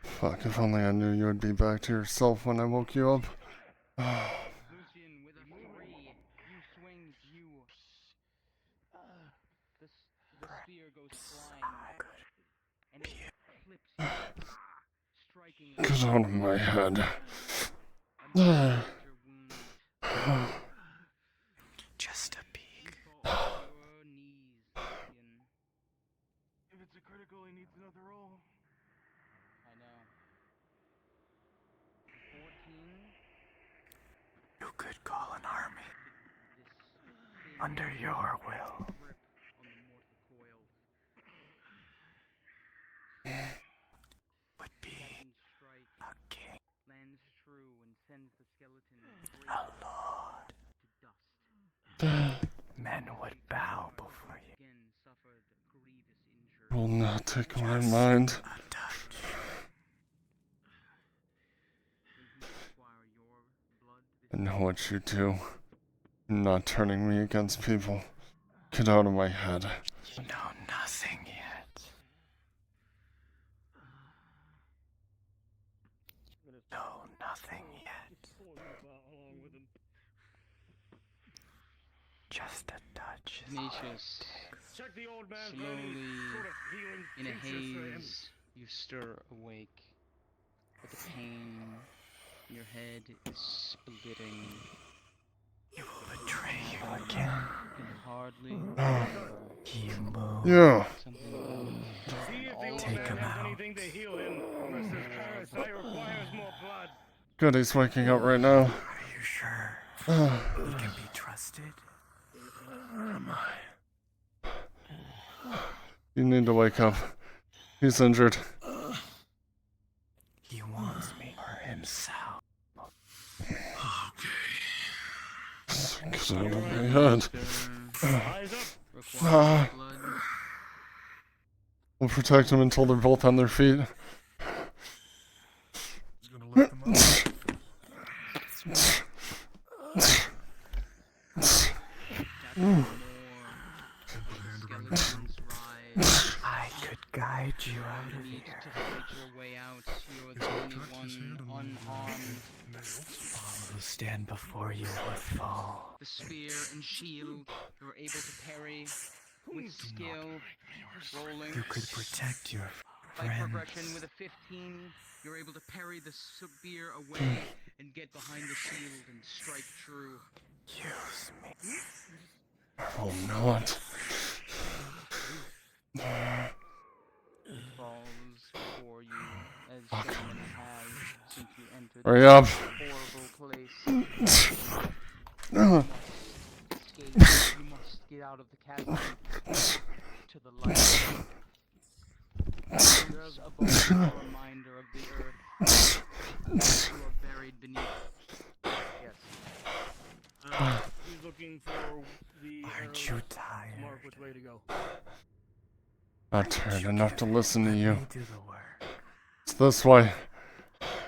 [SPEAKER 3] Fuck, if only I knew you would be back to yourself when I woke you up.
[SPEAKER 6] Lucian, with a 3, you swing, the spear goes flying, and it clips you, striking
[SPEAKER 3] Get out of my head.
[SPEAKER 6] a major wound.
[SPEAKER 11] Just a peek.
[SPEAKER 6] You fall to your knees, Lucian.
[SPEAKER 1] If it's a critical, he needs another roll.
[SPEAKER 6] I know. 14.
[SPEAKER 11] You could call an army
[SPEAKER 6] This
[SPEAKER 11] under your will.
[SPEAKER 6] grip on the mortal coil.
[SPEAKER 11] Would be
[SPEAKER 6] Second strike
[SPEAKER 11] a king,
[SPEAKER 6] lands true and sends the skeleton
[SPEAKER 11] a lord.
[SPEAKER 6] to dust.
[SPEAKER 11] Men would bow before you.
[SPEAKER 6] Again suffered grievous injury.
[SPEAKER 3] Will not take my mind.
[SPEAKER 11] A touch.
[SPEAKER 6] Will you require your blood
[SPEAKER 3] I
[SPEAKER 6] this
[SPEAKER 3] know what you do. You're not turning me against people. Get out of my head.
[SPEAKER 11] You know nothing yet. Know nothing yet.
[SPEAKER 2] Along with him.
[SPEAKER 11] Just a touch is all it
[SPEAKER 6] Ignatius,
[SPEAKER 11] takes.
[SPEAKER 2] Check the old man for
[SPEAKER 6] slowly,
[SPEAKER 2] any sort of healing
[SPEAKER 6] in a
[SPEAKER 2] features for him.
[SPEAKER 6] haze, you stir awake. But the pain in your head is splitting.
[SPEAKER 11] He will betray you again.
[SPEAKER 6] You can hardly
[SPEAKER 11] He moves.
[SPEAKER 3] Yeah.
[SPEAKER 6] something about
[SPEAKER 2] See if the
[SPEAKER 6] all
[SPEAKER 2] old
[SPEAKER 11] Take
[SPEAKER 2] man
[SPEAKER 11] him
[SPEAKER 2] has
[SPEAKER 11] out.
[SPEAKER 2] anything to heal him, unless this parasite requires more blood.
[SPEAKER 3] Good, he's waking up right now.
[SPEAKER 11] Are you sure? He can be trusted?
[SPEAKER 3] Where am I? You need to wake up. He's injured.
[SPEAKER 11] He wants me for himself.
[SPEAKER 3] Get out of my head.
[SPEAKER 2] Eyes up.
[SPEAKER 6] requires blood.
[SPEAKER 3] We'll protect him until they're both on their feet.
[SPEAKER 8] He's gonna lift them up.
[SPEAKER 6] More
[SPEAKER 8] Hand around the
[SPEAKER 6] skeletons rise.
[SPEAKER 11] I could guide you out
[SPEAKER 6] You
[SPEAKER 11] of
[SPEAKER 6] need
[SPEAKER 11] here.
[SPEAKER 6] to fight your way out. You're the only one unharmed.
[SPEAKER 11] All who stand before you would fall.
[SPEAKER 6] The spear and shield you're able to parry with skill. Rolling.
[SPEAKER 11] You could protect your
[SPEAKER 6] Fight progression
[SPEAKER 11] friends.
[SPEAKER 6] with a 15. You're able to parry the spear away and get behind the shield and strike true.
[SPEAKER 11] Use me.
[SPEAKER 3] Oh, not.
[SPEAKER 6] Falls before you as so many have since you entered
[SPEAKER 3] Hurry
[SPEAKER 6] this
[SPEAKER 3] up.
[SPEAKER 6] horrible place. You must escape. You must get out of the chasm to the light. Once above, a reminder of the earth. You are buried beneath. Yes.
[SPEAKER 2] He's looking for the
[SPEAKER 11] Aren't
[SPEAKER 2] arrows
[SPEAKER 11] you
[SPEAKER 2] to mark
[SPEAKER 11] tired?
[SPEAKER 2] which way to go.
[SPEAKER 3] Not tired enough to listen to
[SPEAKER 11] Let
[SPEAKER 3] you.
[SPEAKER 11] me do the work.
[SPEAKER 3] It's this way.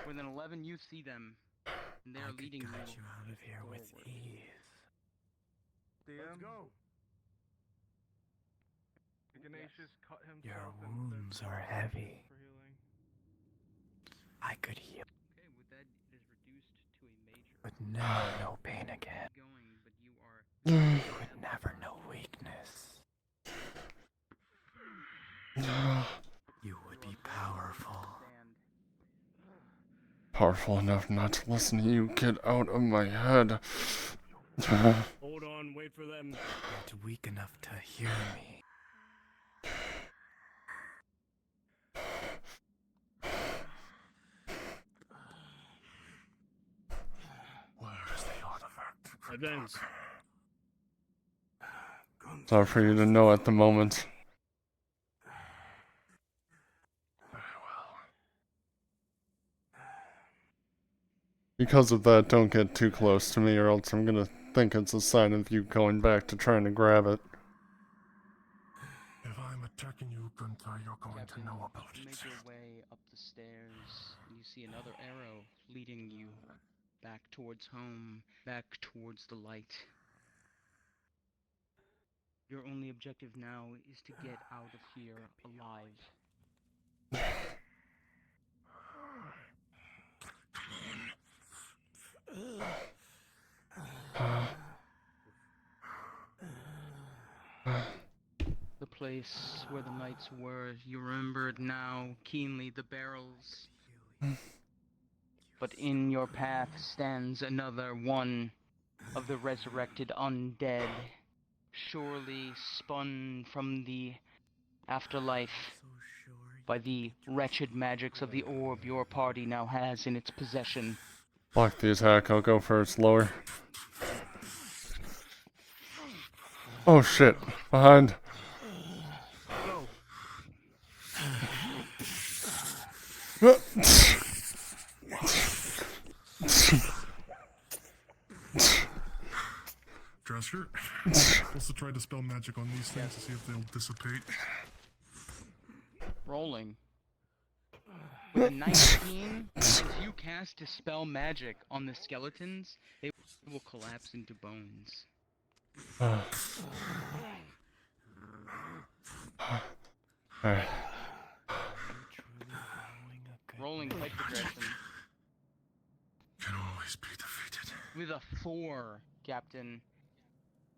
[SPEAKER 6] Within 11, you see them, and they
[SPEAKER 11] I
[SPEAKER 6] are
[SPEAKER 11] could
[SPEAKER 6] leading
[SPEAKER 11] guide
[SPEAKER 6] you.
[SPEAKER 11] you out of here with
[SPEAKER 6] forward.
[SPEAKER 11] ease.
[SPEAKER 1] Let's go. Ignatius cut himself
[SPEAKER 11] Your
[SPEAKER 1] and said
[SPEAKER 11] wounds
[SPEAKER 1] to
[SPEAKER 11] are
[SPEAKER 1] us
[SPEAKER 11] heavy.
[SPEAKER 1] for healing.
[SPEAKER 11] I could heal,
[SPEAKER 6] Okay, with that, it is reduced to a major.
[SPEAKER 11] but never know pain again.
[SPEAKER 6] Going, but you are
[SPEAKER 11] You would never know weakness. You would be powerful.
[SPEAKER 3] Powerful enough not to listen to you. Get out of my head.
[SPEAKER 2] Hold on, wait for them.
[SPEAKER 11] Yet weak enough to hear me.
[SPEAKER 9] Where is the artifact?
[SPEAKER 2] Advance.
[SPEAKER 3] It's hard for you to know at the moment.
[SPEAKER 9] Very well.
[SPEAKER 3] Because of that, don't get too close to me or else I'm gonna think it's a sign of you going back to trying to grab it.
[SPEAKER 9] If I'm attacking you, Gunther, you're going
[SPEAKER 6] Captain,
[SPEAKER 9] to know about
[SPEAKER 6] you
[SPEAKER 9] it.
[SPEAKER 6] make your way up the stairs, and you see another arrow leading you back towards home, back towards the light. Your only objective now is to get out of here alive. The place where the knights were, you remembered now keenly the barrels. But in your path stands another one of the resurrected undead, surely spun from the afterlife by the wretched magics of the orb your party now has in its possession.
[SPEAKER 3] Block the attack, I'll go first, lower. Oh shit, behind.
[SPEAKER 2] Go.
[SPEAKER 8] Dresser, also try to spell magic on these things to see if they'll dissipate.
[SPEAKER 6] Rolling. With a 19, as you cast Dispel Magic on the skeletons, they will collapse into bones.
[SPEAKER 3] Alright.
[SPEAKER 6] Rolling type progression.
[SPEAKER 8] Can always be defeated.
[SPEAKER 6] With a 4, Captain.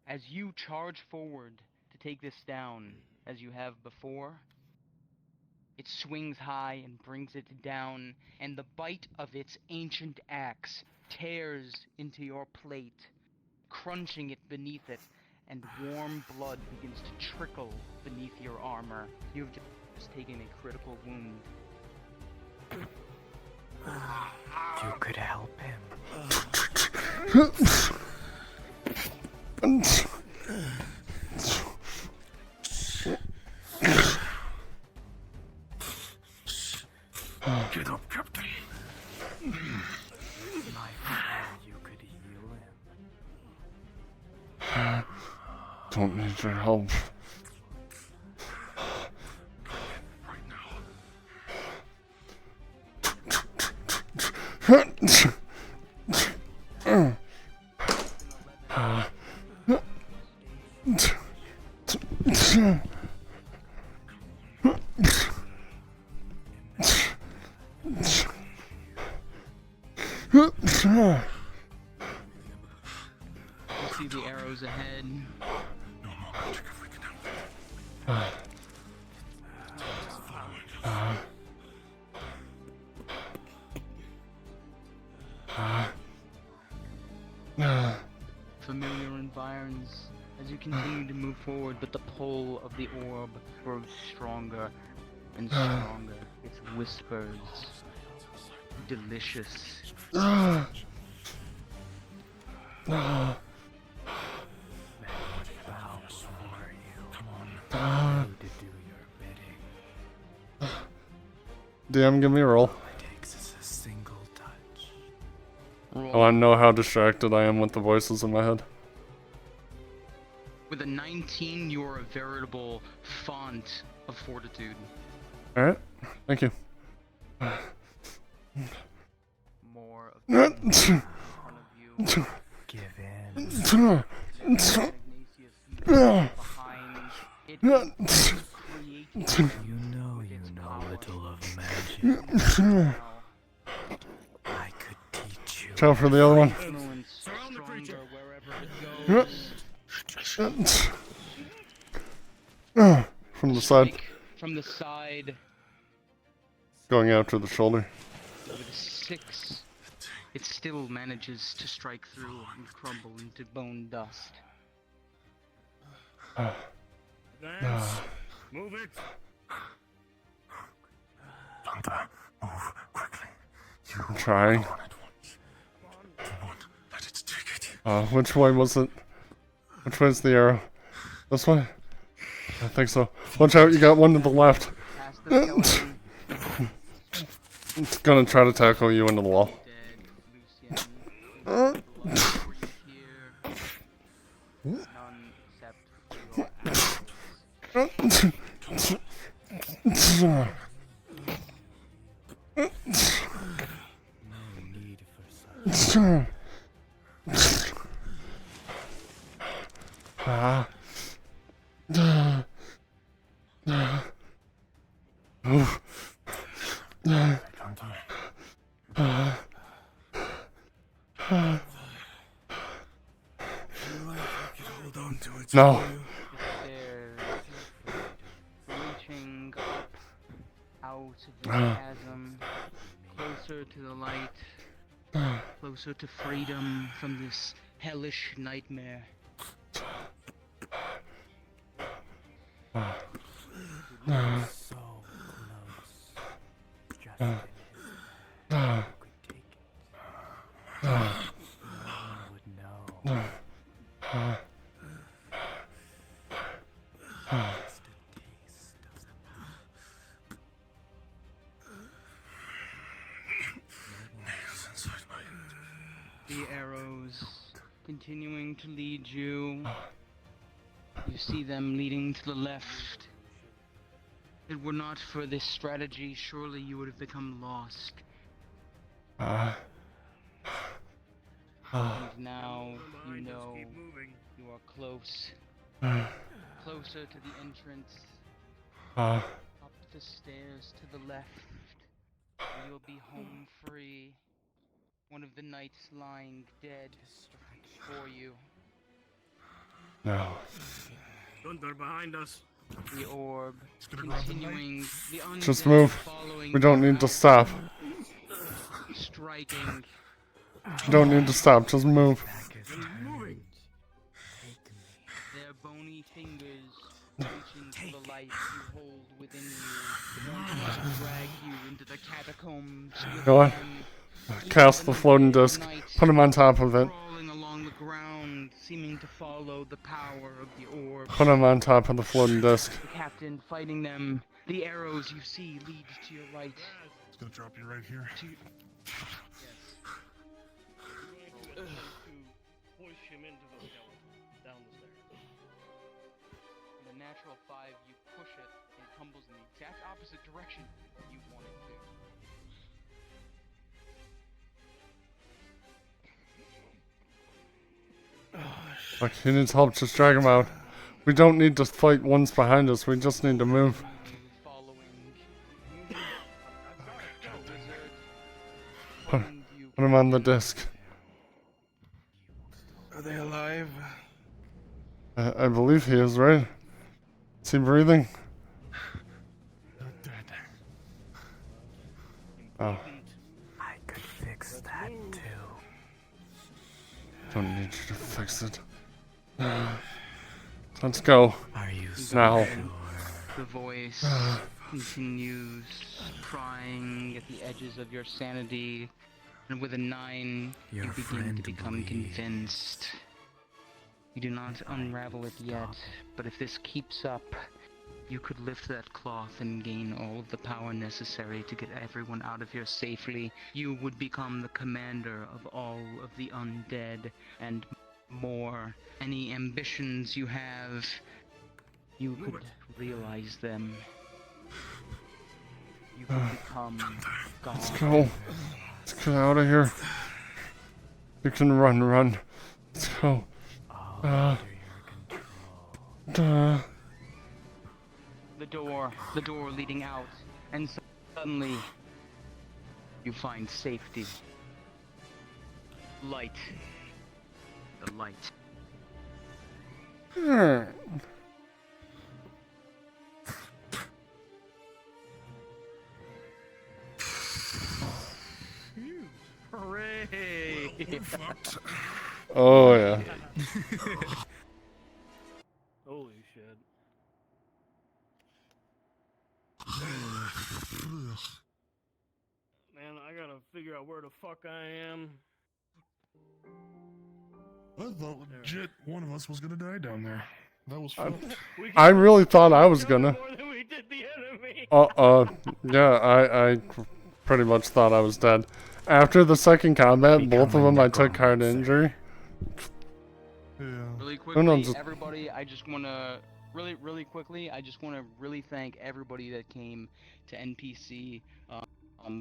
[SPEAKER 6] As you charge forward to take this down, as you have before, it swings high and brings it down, and the bite of its ancient axe tears into your plate, crunching it beneath it, and warm blood begins to trickle beneath your armor. You have just taken a critical wound.
[SPEAKER 11] You could help him.
[SPEAKER 9] Get up, Captain.
[SPEAKER 11] My friend, you could heal him.
[SPEAKER 3] Don't need your help.
[SPEAKER 9] Right now.
[SPEAKER 6] You see the arrows ahead.
[SPEAKER 9] No more magic if we can help it. Just follow it.
[SPEAKER 6] Familiar environs as you continue to move forward, but the pull of the orb grows stronger and stronger. Its whispers, delicious.
[SPEAKER 3] Ah.
[SPEAKER 11] Bow before you. Come on.
[SPEAKER 3] Ah.
[SPEAKER 11] Ready to do your bidding.
[SPEAKER 3] DM, give me a roll.
[SPEAKER 11] All it takes is a single touch.
[SPEAKER 3] I want to know how distracted I am with the voices in my head.
[SPEAKER 6] With a 19, you are a veritable font of fortitude.
[SPEAKER 3] Alright, thank you.
[SPEAKER 6] More of them in front of you.
[SPEAKER 11] Give in.
[SPEAKER 6] Ignatius behind. It creates
[SPEAKER 11] You know little of magic. I could teach you.
[SPEAKER 3] Ciao for the other one.
[SPEAKER 6] influence
[SPEAKER 2] Surround the creature.
[SPEAKER 6] stronger wherever it goes.
[SPEAKER 3] From the side,
[SPEAKER 6] Like, from the side,
[SPEAKER 3] going after the shoulder.
[SPEAKER 6] with a 6, it still manages to strike through and crumble into bone dust.
[SPEAKER 2] Advance. Move it.
[SPEAKER 9] Gunther, move quickly.
[SPEAKER 3] I'm trying.
[SPEAKER 9] Go on at once. Do not let it take it.
[SPEAKER 3] Which way was it? Which way is the arrow? This way? I think so. Watch out, you got one to the left.
[SPEAKER 6] Past the skeleton,
[SPEAKER 3] It's gonna try to tackle you into the wall.
[SPEAKER 6] dead, Lucian, here. None except for your
[SPEAKER 11] No need for such.
[SPEAKER 9] Gunther.
[SPEAKER 10] Hold on to it.
[SPEAKER 3] No.
[SPEAKER 6] stairs, reaching up out of the chasm, closer to the light, closer to freedom from this hellish nightmare.
[SPEAKER 11] So close. Just in his you could take it. No one would know. Just a taste of the power.
[SPEAKER 9] Nails inside my head.
[SPEAKER 6] The arrows continuing to lead you. You see them leading to the left. If it were not for this strategy, surely you would have become lost. And now you
[SPEAKER 2] Behind us,
[SPEAKER 6] know
[SPEAKER 2] keep moving.
[SPEAKER 6] you are close. Closer to the entrance. Up the stairs to the left. And you'll be home free. One of the knights lying dead for you.
[SPEAKER 3] No.
[SPEAKER 2] Gunther behind us.
[SPEAKER 6] The orb
[SPEAKER 8] gonna grab the knight.
[SPEAKER 6] continuing. The
[SPEAKER 3] Just
[SPEAKER 6] undead
[SPEAKER 3] move.
[SPEAKER 6] following
[SPEAKER 3] We don't
[SPEAKER 6] your
[SPEAKER 3] need to
[SPEAKER 6] out,
[SPEAKER 3] stop.
[SPEAKER 6] striking.
[SPEAKER 3] We don't need to stop, just move.
[SPEAKER 11] Back is
[SPEAKER 2] And
[SPEAKER 11] turned.
[SPEAKER 2] moving.
[SPEAKER 11] Take me.
[SPEAKER 6] Their bony fingers reaching for the life you hold within you, wanting to drag you into the catacombs with
[SPEAKER 3] Go on.
[SPEAKER 6] them.
[SPEAKER 3] Cast the floating disc. Put him on top of it.
[SPEAKER 6] Crawling along the ground, seeming to follow the power of the orb.
[SPEAKER 3] Put him on top of the floating disc.
[SPEAKER 6] The captain fighting them. The arrows you see lead to your right.
[SPEAKER 8] It's gonna drop you right here.
[SPEAKER 6] To
[SPEAKER 2] We're going to attempt to push him into the skeleton down the stairs.
[SPEAKER 6] in the natural 5, you push it and it tumbles in the exact opposite direction you want it to.
[SPEAKER 3] Look, he needs help, just drag him out. We don't need to fight ones behind us, we just need to move.
[SPEAKER 6] Following
[SPEAKER 2] I've got it.
[SPEAKER 6] the
[SPEAKER 2] Go.
[SPEAKER 6] wizard.
[SPEAKER 3] Put,
[SPEAKER 6] pulling you
[SPEAKER 3] put him on the disc.
[SPEAKER 1] Are they alive?
[SPEAKER 3] I believe he is, right? Is he breathing? Oh,
[SPEAKER 11] I could fix that too.
[SPEAKER 3] don't need you to fix it. Let's go.
[SPEAKER 11] Are you
[SPEAKER 3] Now.
[SPEAKER 6] The voice continues prying at the edges of your sanity, and with a 9,
[SPEAKER 11] Your
[SPEAKER 6] you begin
[SPEAKER 11] friend
[SPEAKER 6] to become
[SPEAKER 11] bleeds.
[SPEAKER 6] convinced. You do not unravel it yet, but if this keeps up, you could lift that cloth and gain all of the power necessary to get everyone out of here safely. You would become the commander of all of the undead and more. Any ambitions you have, you could realize them. You could become God.
[SPEAKER 3] Let's go. Let's get out of here. You can run. Let's go.
[SPEAKER 11] All under your control.
[SPEAKER 6] The door leading out, and suddenly you find safety. Light. The light.
[SPEAKER 2] Hooray!
[SPEAKER 3] Oh yeah.
[SPEAKER 2] Holy shit. Man, I gotta figure out where the fuck I am.
[SPEAKER 8] I thought legit one of us was gonna die down there. That was fun.
[SPEAKER 3] I really thought I was gonna.
[SPEAKER 2] More than we did the enemy.
[SPEAKER 3] Yeah, I pretty much thought I was dead. After the second combat, both of them I took hard injury.
[SPEAKER 8] Yeah.
[SPEAKER 6] Really
[SPEAKER 3] no,
[SPEAKER 6] quickly,
[SPEAKER 3] just-
[SPEAKER 6] everybody, I just wanna really quickly, I just wanna really thank everybody that came to NPC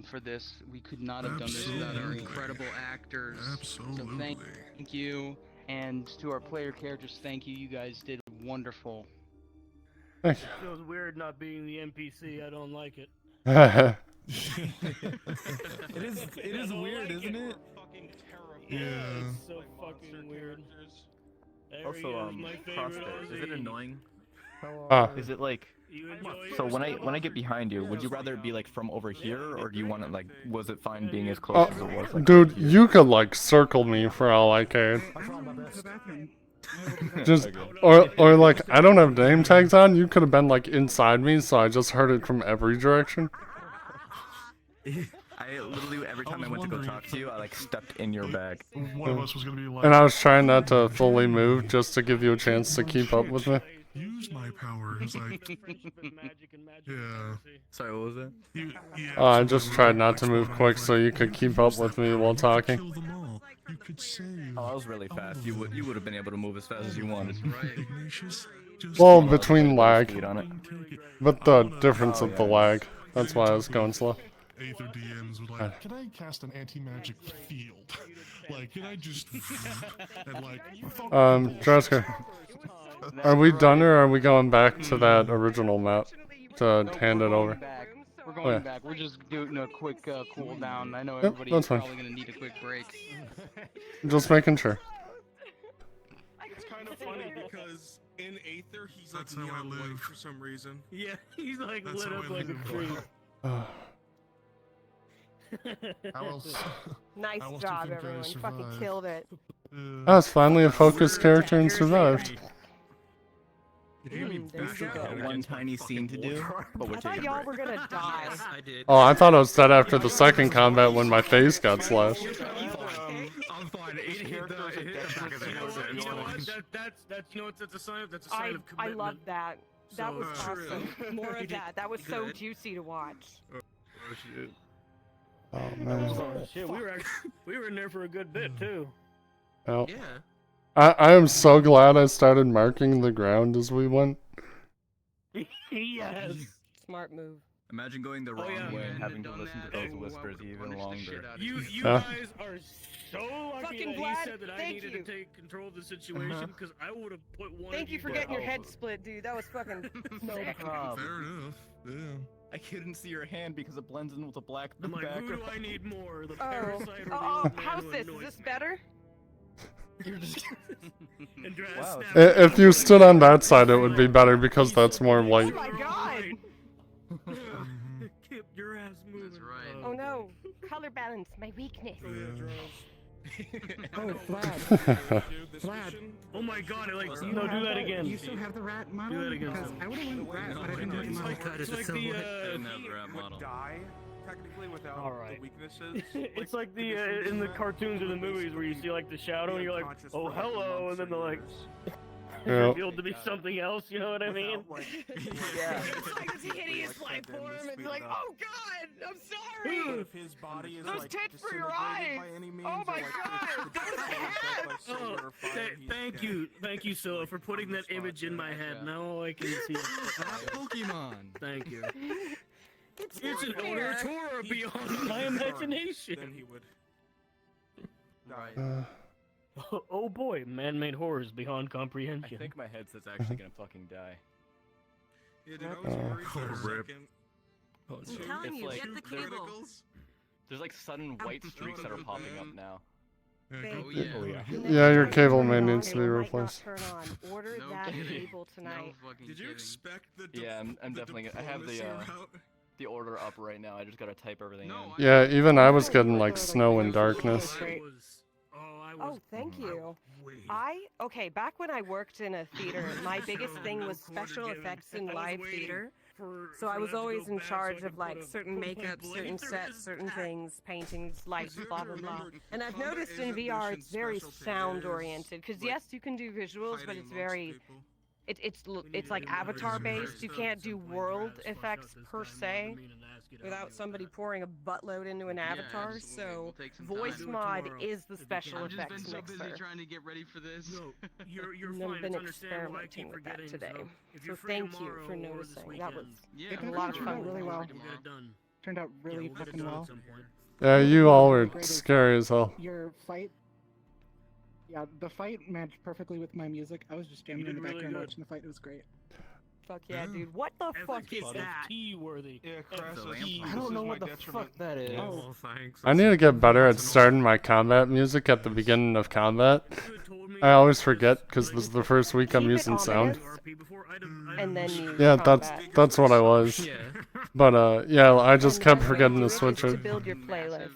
[SPEAKER 6] for this. We could not have done this without our
[SPEAKER 8] Absolutely.
[SPEAKER 6] incredible actors.
[SPEAKER 8] Absolutely.
[SPEAKER 6] So thank you, and to our player characters, thank you. You guys did wonderful.
[SPEAKER 3] Thank
[SPEAKER 2] It feels weird not being the NPC. I don't like it.
[SPEAKER 3] you.
[SPEAKER 11] It is weird, isn't it?
[SPEAKER 8] Yeah.
[SPEAKER 2] It's so fucking weird. There he
[SPEAKER 4] Also,
[SPEAKER 2] is, my favorite
[SPEAKER 4] Crossfit, is it
[SPEAKER 2] Aussie.
[SPEAKER 4] annoying?
[SPEAKER 2] Uh,
[SPEAKER 4] Is it like
[SPEAKER 2] You enjoy
[SPEAKER 4] so when
[SPEAKER 2] yourself?
[SPEAKER 4] I get behind you, would you rather it be like from over here, or do you want it like was it fine being as close
[SPEAKER 3] Oh,
[SPEAKER 4] as it was? Like,
[SPEAKER 3] dude, you could like circle me for all I cared. Just or like I don't have name tags on. You could have been like inside me, so I just heard it from every direction.
[SPEAKER 4] I literally every time I went to go talk to you, I like stepped in your bag.
[SPEAKER 8] One of us was gonna be like,
[SPEAKER 3] And I was trying not to fully move just to give you a chance to keep up with me.
[SPEAKER 8] use my powers, like, yeah.
[SPEAKER 4] Sorry, what was that?
[SPEAKER 3] Oh, I just tried not to move quick so you could keep up with me while talking.
[SPEAKER 8] Kill them all. You could save.
[SPEAKER 4] Oh, I was really fast. You would have been able to move as fast as you wanted.
[SPEAKER 8] Ignatius, just
[SPEAKER 3] Well,
[SPEAKER 8] take
[SPEAKER 3] between lag,
[SPEAKER 4] Speed on it.
[SPEAKER 8] it.
[SPEAKER 3] but the difference of the lag. That's why I was going slow.
[SPEAKER 8] Aether DMs would like, can I cast an anti-magic field? Like, can I just and like
[SPEAKER 3] Drasker, are we done or are we going back to that original map to
[SPEAKER 6] Nope,
[SPEAKER 3] hand
[SPEAKER 6] we're
[SPEAKER 3] it
[SPEAKER 6] going
[SPEAKER 3] over?
[SPEAKER 6] back. We're
[SPEAKER 3] Oh,
[SPEAKER 6] going
[SPEAKER 3] yeah.
[SPEAKER 6] back. We're just doing a quick cool down. I know
[SPEAKER 3] Yep,
[SPEAKER 6] everybody
[SPEAKER 3] that's
[SPEAKER 6] is
[SPEAKER 3] fine.
[SPEAKER 6] probably gonna need a quick break.
[SPEAKER 3] Just making sure.
[SPEAKER 1] It's kind of funny because in Aether he's like
[SPEAKER 8] That's how I
[SPEAKER 1] neon white
[SPEAKER 8] live.
[SPEAKER 1] for some reason.
[SPEAKER 2] Yeah, he's like
[SPEAKER 8] That's
[SPEAKER 2] lit
[SPEAKER 8] how
[SPEAKER 2] up
[SPEAKER 8] I
[SPEAKER 2] like a
[SPEAKER 8] live.
[SPEAKER 2] tree.
[SPEAKER 8] How else?
[SPEAKER 12] Nice
[SPEAKER 8] How else do you
[SPEAKER 12] job,
[SPEAKER 8] think I
[SPEAKER 12] everyone. You fucking
[SPEAKER 8] survived?
[SPEAKER 12] killed it.
[SPEAKER 3] I was finally a focused character and survived.
[SPEAKER 12] There's you go.
[SPEAKER 4] Got one tiny scene to do, but we're
[SPEAKER 12] I thought
[SPEAKER 4] taking a
[SPEAKER 12] y'all
[SPEAKER 4] break.
[SPEAKER 12] were gonna die.
[SPEAKER 11] I did.
[SPEAKER 3] Oh, I thought I was dead after the second combat when my face got slashed.
[SPEAKER 11] I'm fine. It hit the back of the head.
[SPEAKER 2] You know what? That's you know what? That's a sign of
[SPEAKER 12] I
[SPEAKER 2] commitment.
[SPEAKER 12] love that. That was
[SPEAKER 2] So-
[SPEAKER 12] awesome. More of that. That was so
[SPEAKER 11] Good.
[SPEAKER 12] juicy to watch.
[SPEAKER 3] Oh man.
[SPEAKER 2] Oh, shit, we were in there for a good bit too.
[SPEAKER 3] Well,
[SPEAKER 11] Yeah.
[SPEAKER 3] I am so glad I started marking the ground as we went.
[SPEAKER 2] Yes.
[SPEAKER 12] Smart move.
[SPEAKER 4] Imagine going the
[SPEAKER 2] Oh,
[SPEAKER 4] wrong
[SPEAKER 2] yeah,
[SPEAKER 4] way and
[SPEAKER 6] man,
[SPEAKER 4] having to
[SPEAKER 6] done
[SPEAKER 4] listen to
[SPEAKER 6] that,
[SPEAKER 4] those
[SPEAKER 6] oh, I
[SPEAKER 4] whispers
[SPEAKER 6] would've
[SPEAKER 4] even
[SPEAKER 6] punished the
[SPEAKER 4] longer.
[SPEAKER 6] shit out of
[SPEAKER 2] You
[SPEAKER 3] Yeah.
[SPEAKER 2] guys are so lucky
[SPEAKER 12] Fucking
[SPEAKER 2] that
[SPEAKER 12] Vlad,
[SPEAKER 2] he said that I
[SPEAKER 12] thank
[SPEAKER 2] needed
[SPEAKER 12] you.
[SPEAKER 2] to take control of the situation because I would have put one.
[SPEAKER 12] Thank
[SPEAKER 2] of
[SPEAKER 12] you for
[SPEAKER 2] down.
[SPEAKER 12] getting your head split, dude. That was fucking
[SPEAKER 4] No
[SPEAKER 12] sick.
[SPEAKER 4] problem.
[SPEAKER 8] Fair enough. Yeah.
[SPEAKER 4] I couldn't see your hand because it blends in with the black
[SPEAKER 2] I'm like, who
[SPEAKER 4] background.
[SPEAKER 2] do I need more, the
[SPEAKER 12] Oh,
[SPEAKER 2] parasite or the
[SPEAKER 12] oh,
[SPEAKER 2] old man
[SPEAKER 12] how's
[SPEAKER 2] who
[SPEAKER 12] this? Is
[SPEAKER 2] annoys
[SPEAKER 12] this
[SPEAKER 2] me?
[SPEAKER 12] better?
[SPEAKER 2] And Draz
[SPEAKER 4] Wow.
[SPEAKER 2] snapped
[SPEAKER 3] If you stood on that side, it would be better because that's more
[SPEAKER 12] Oh
[SPEAKER 3] white.
[SPEAKER 12] my god!
[SPEAKER 2] Keep your ass moving.
[SPEAKER 6] That's right.
[SPEAKER 12] Oh no. Color balance, my weakness.
[SPEAKER 2] Oh, yeah, Draz.
[SPEAKER 13] Oh, Vlad. Vlad.
[SPEAKER 2] Oh my god, I like.
[SPEAKER 13] Do you
[SPEAKER 2] No, do
[SPEAKER 13] have
[SPEAKER 2] that
[SPEAKER 13] the-
[SPEAKER 2] again.
[SPEAKER 13] Do you still have the rat model?
[SPEAKER 2] Do that again.
[SPEAKER 13] Because I would have went rat, but I didn't have the model.
[SPEAKER 2] It's like the
[SPEAKER 14] Didn't have the rat model.
[SPEAKER 1] Die technically without
[SPEAKER 2] Alright.
[SPEAKER 1] the weaknesses.
[SPEAKER 2] It's like the in the cartoons or the movies where you see like the shadow and you're like, oh hello, and then they're like
[SPEAKER 3] Yeah.
[SPEAKER 2] revealed to be something else. You know what I mean?
[SPEAKER 12] Yeah. It's like this hideous life form. It's like, oh god, I'm sorry.
[SPEAKER 1] If his body is
[SPEAKER 12] Those
[SPEAKER 1] like
[SPEAKER 12] tits for your
[SPEAKER 1] disintegrated
[SPEAKER 12] eyes.
[SPEAKER 1] by any means,
[SPEAKER 12] Oh
[SPEAKER 1] or,
[SPEAKER 12] my
[SPEAKER 1] like,
[SPEAKER 12] god.
[SPEAKER 1] it's dead by solar or fire, he's dead.
[SPEAKER 2] Thank you, Scylla, for putting that image in my head. Now I can see it.
[SPEAKER 14] Pokemon.
[SPEAKER 2] Thank you.
[SPEAKER 12] It's
[SPEAKER 2] It's an
[SPEAKER 12] not
[SPEAKER 2] order
[SPEAKER 12] fair.
[SPEAKER 2] horror beyond my imagination.
[SPEAKER 1] Then he would die.
[SPEAKER 2] Oh boy, man-made horrors beyond
[SPEAKER 4] I
[SPEAKER 2] comprehension.
[SPEAKER 4] think my headset's actually gonna fucking die.
[SPEAKER 1] Yeah, dude, I was worried for a
[SPEAKER 9] rip.
[SPEAKER 1] second.
[SPEAKER 4] It's
[SPEAKER 12] telling you,
[SPEAKER 4] like
[SPEAKER 12] get the
[SPEAKER 4] there's-
[SPEAKER 12] cable.
[SPEAKER 4] There's like sudden white streaks that are popping up now.
[SPEAKER 12] Babe,
[SPEAKER 14] Oh yeah.
[SPEAKER 3] Yeah, your
[SPEAKER 12] next
[SPEAKER 3] cable
[SPEAKER 12] time
[SPEAKER 3] may
[SPEAKER 12] you turn
[SPEAKER 3] needs to be
[SPEAKER 12] on, it might not
[SPEAKER 3] replaced.
[SPEAKER 12] turn on. Order
[SPEAKER 14] No
[SPEAKER 12] that
[SPEAKER 14] kidding.
[SPEAKER 12] cable tonight.
[SPEAKER 14] No fucking
[SPEAKER 9] Did you
[SPEAKER 14] kidding.
[SPEAKER 9] expect the
[SPEAKER 4] Yeah, I'm
[SPEAKER 9] the
[SPEAKER 4] definitely gonna. I have the
[SPEAKER 9] diplomacy route?
[SPEAKER 4] the order up right now. I just gotta type everything
[SPEAKER 14] No,
[SPEAKER 4] in.
[SPEAKER 3] Yeah, even I was getting like snow and darkness.
[SPEAKER 12] Oh, thank you. Okay, back when I worked in a theater, my biggest thing was special effects in live theater. So I was always in charge of like certain makeup, certain sets, certain things, paintings, lights, blah blah blah. And I've noticed in VR it's very sound oriented because yes, you can do visuals, but it's very it's like avatar based. You can't do world effects per se without somebody pouring a buttload into an avatar.
[SPEAKER 14] absolutely.
[SPEAKER 12] So
[SPEAKER 14] We'll take some
[SPEAKER 12] voice
[SPEAKER 14] time.
[SPEAKER 12] mod is the special
[SPEAKER 14] I've just been
[SPEAKER 12] effects
[SPEAKER 14] so
[SPEAKER 12] mixer.
[SPEAKER 14] busy trying to get ready for this.
[SPEAKER 2] No, you're
[SPEAKER 12] And
[SPEAKER 2] fine.
[SPEAKER 12] I've been
[SPEAKER 2] It's understandable. I
[SPEAKER 12] experimenting
[SPEAKER 2] keep
[SPEAKER 12] with that
[SPEAKER 2] forgetting.
[SPEAKER 12] today.
[SPEAKER 2] So, if
[SPEAKER 12] So
[SPEAKER 2] you're free
[SPEAKER 12] thank you
[SPEAKER 2] tomorrow
[SPEAKER 12] for
[SPEAKER 2] or this
[SPEAKER 12] noticing. That was
[SPEAKER 2] weekend,
[SPEAKER 14] Yeah,
[SPEAKER 12] a lot of
[SPEAKER 13] turned
[SPEAKER 12] fun.
[SPEAKER 13] out really well.
[SPEAKER 2] we'll get it done.
[SPEAKER 13] Turned out really
[SPEAKER 2] We'll get it
[SPEAKER 13] fucking
[SPEAKER 2] done
[SPEAKER 13] well.
[SPEAKER 2] at some point.
[SPEAKER 3] Yeah, you all were scary as hell.
[SPEAKER 13] Your fight. Yeah, the fight matched perfectly with my music. I was just jamming in
[SPEAKER 2] did
[SPEAKER 13] the
[SPEAKER 2] really
[SPEAKER 13] background
[SPEAKER 2] good.
[SPEAKER 13] watching the fight. It was great.
[SPEAKER 12] Fuck yeah, dude. What the fuck is that?
[SPEAKER 2] FT worthy.
[SPEAKER 1] Yeah, Crassus,
[SPEAKER 2] FT.
[SPEAKER 1] I don't know what the fuck
[SPEAKER 7] that is.
[SPEAKER 13] Oh,
[SPEAKER 7] thanks.
[SPEAKER 3] I need to get better at starting my combat music at the beginning of combat. I always forget because this is the first week I'm
[SPEAKER 12] Keep it
[SPEAKER 3] using sound.
[SPEAKER 12] ominous, And then you
[SPEAKER 3] Yeah,
[SPEAKER 12] combat.
[SPEAKER 3] that's what I was.
[SPEAKER 7] Yeah.
[SPEAKER 3] But yeah, I just
[SPEAKER 12] And
[SPEAKER 3] kept
[SPEAKER 12] by the way,
[SPEAKER 3] forgetting
[SPEAKER 12] do
[SPEAKER 3] to
[SPEAKER 12] it
[SPEAKER 3] switch
[SPEAKER 12] is
[SPEAKER 3] it.
[SPEAKER 12] To build your playlist.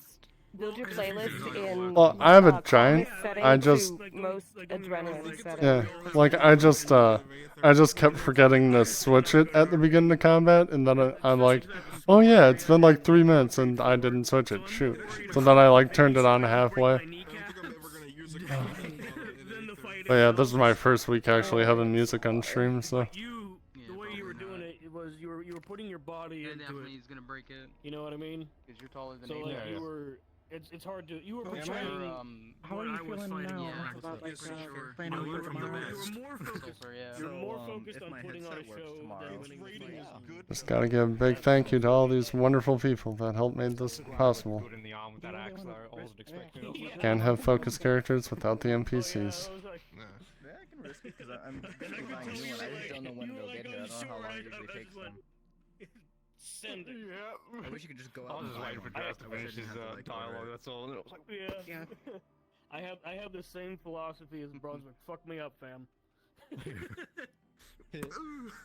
[SPEAKER 12] Build your playlist in.
[SPEAKER 3] Well, I have a
[SPEAKER 12] calmness
[SPEAKER 3] giant.
[SPEAKER 12] setting
[SPEAKER 3] I just
[SPEAKER 12] to most adrenaline setting.
[SPEAKER 3] yeah, like I just kept forgetting to switch it at the beginning of combat, and then I'm like, oh yeah, it's been like 3 minutes and I didn't switch it. Shoot. So then I like turned it on halfway. But yeah, this is my first week actually having music on stream, so.
[SPEAKER 2] The way you were doing it, it was you were putting your body
[SPEAKER 14] Yeah,
[SPEAKER 2] into
[SPEAKER 14] definitely
[SPEAKER 2] it.
[SPEAKER 14] he's gonna break it.
[SPEAKER 2] You know what I mean?
[SPEAKER 5] Because you're taller than
[SPEAKER 2] So
[SPEAKER 5] Aether.
[SPEAKER 2] like you were, it's hard to. You were
[SPEAKER 13] Oh, am I?
[SPEAKER 2] portraying.
[SPEAKER 13] How are
[SPEAKER 2] what
[SPEAKER 13] you
[SPEAKER 2] I was
[SPEAKER 13] feeling
[SPEAKER 2] fighting
[SPEAKER 13] now
[SPEAKER 2] in.
[SPEAKER 13] about like
[SPEAKER 14] for sure.
[SPEAKER 13] playing
[SPEAKER 2] You
[SPEAKER 13] on
[SPEAKER 2] were
[SPEAKER 13] tomorrow?
[SPEAKER 2] more focused.
[SPEAKER 5] Sulfur, yeah.
[SPEAKER 2] You're more
[SPEAKER 4] So,
[SPEAKER 2] focused
[SPEAKER 4] if
[SPEAKER 2] on
[SPEAKER 4] my
[SPEAKER 2] putting on a
[SPEAKER 4] headset works
[SPEAKER 2] show
[SPEAKER 4] tomorrow,
[SPEAKER 2] than winning the fight.
[SPEAKER 3] Just gotta give a big thank you to all these wonderful people that helped make this possible.
[SPEAKER 13] Do you really wanna risk it?
[SPEAKER 3] Can't have focus characters without the NPCs.
[SPEAKER 2] I was like,
[SPEAKER 4] Yeah, I can risk it because I'm gonna be buying a new one. I just don't know when they'll get here. I don't know how long it usually takes them.
[SPEAKER 2] Send it.
[SPEAKER 11] I wish you could just go
[SPEAKER 10] I
[SPEAKER 11] out
[SPEAKER 10] was
[SPEAKER 11] and
[SPEAKER 10] just
[SPEAKER 11] buy
[SPEAKER 10] waiting for
[SPEAKER 11] one.
[SPEAKER 10] Jazz to
[SPEAKER 11] I wish I
[SPEAKER 10] finish
[SPEAKER 11] didn't
[SPEAKER 10] his
[SPEAKER 11] have to, like,
[SPEAKER 10] dialogue,
[SPEAKER 11] order it.
[SPEAKER 10] that's all. And it was like,
[SPEAKER 2] Yeah.
[SPEAKER 13] Yeah.
[SPEAKER 2] I have the same philosophy as Brunswick. Fuck me up, fam.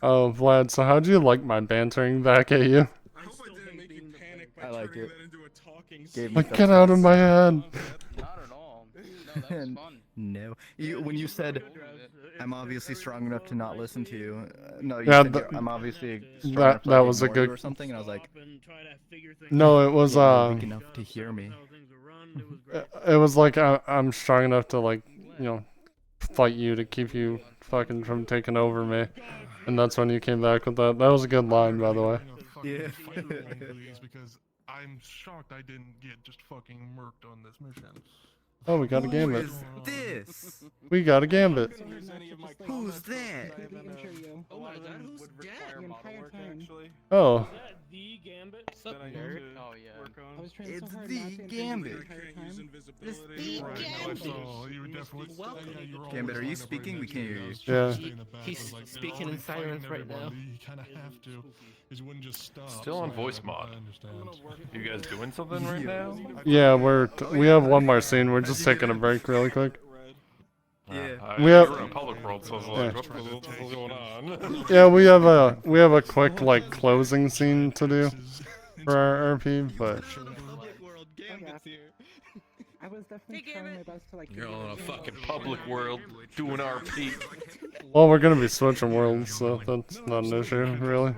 [SPEAKER 3] Oh, Vlad, so how'd you like my bantering back at you?
[SPEAKER 9] I hope I didn't make you panic by
[SPEAKER 4] I like
[SPEAKER 9] turning
[SPEAKER 4] it.
[SPEAKER 9] that into a talking
[SPEAKER 4] Gave
[SPEAKER 9] scene.
[SPEAKER 4] me
[SPEAKER 3] Like, get out of my head.
[SPEAKER 5] Not at all. No, that was fun.
[SPEAKER 11] No. When you said, I'm obviously strong enough to not listen to you. No, you
[SPEAKER 3] Yeah,
[SPEAKER 11] said I'm obviously strong enough to
[SPEAKER 3] that
[SPEAKER 11] like,
[SPEAKER 3] was a
[SPEAKER 11] ignore you
[SPEAKER 3] good-
[SPEAKER 11] or something, and I was like,
[SPEAKER 3] No, it was
[SPEAKER 11] yeah, you're weak enough to hear me.
[SPEAKER 3] it was like I'm strong enough to like, you know, fight you to keep you fucking from taking over me. And that's when you came back with that. That was a good line, by the way.
[SPEAKER 11] Yeah.
[SPEAKER 8] Because I'm shocked I didn't get just fucking murked on this mission.
[SPEAKER 3] Oh, we got a
[SPEAKER 11] Who
[SPEAKER 3] gambit.
[SPEAKER 11] is this?
[SPEAKER 3] We got a gambit.
[SPEAKER 11] Who's that?
[SPEAKER 5] Oh my god, who's
[SPEAKER 13] The entire time.
[SPEAKER 3] Oh,
[SPEAKER 2] The Gambit?
[SPEAKER 5] Oh yeah.
[SPEAKER 13] I was trying
[SPEAKER 11] It's
[SPEAKER 13] so hard
[SPEAKER 11] the
[SPEAKER 13] not to interview
[SPEAKER 11] Gambit.
[SPEAKER 13] the entire time.
[SPEAKER 8] It's
[SPEAKER 12] the Gambit.
[SPEAKER 8] You were definitely
[SPEAKER 11] Gambit, are you speaking? We can't hear you.
[SPEAKER 3] Yeah.
[SPEAKER 7] He's speaking in silence right now.
[SPEAKER 8] You kind of have to. You wouldn't just stop.
[SPEAKER 10] Still on voice mod.
[SPEAKER 8] I understand.
[SPEAKER 10] You guys doing something right now?
[SPEAKER 3] yeah, we have one more scene. We're just taking a break really quick.
[SPEAKER 11] Yeah.
[SPEAKER 3] We have-
[SPEAKER 10] We're in public world, so I was like, what's going on?
[SPEAKER 3] Yeah, we have a quick like closing scene to do for our RP, but
[SPEAKER 11] Public world Gambit's here.
[SPEAKER 13] I was definitely trying my best to like.
[SPEAKER 10] You're all in a fucking public world doing RP.
[SPEAKER 3] Well, we're gonna be switching worlds, so that's not an issue, really.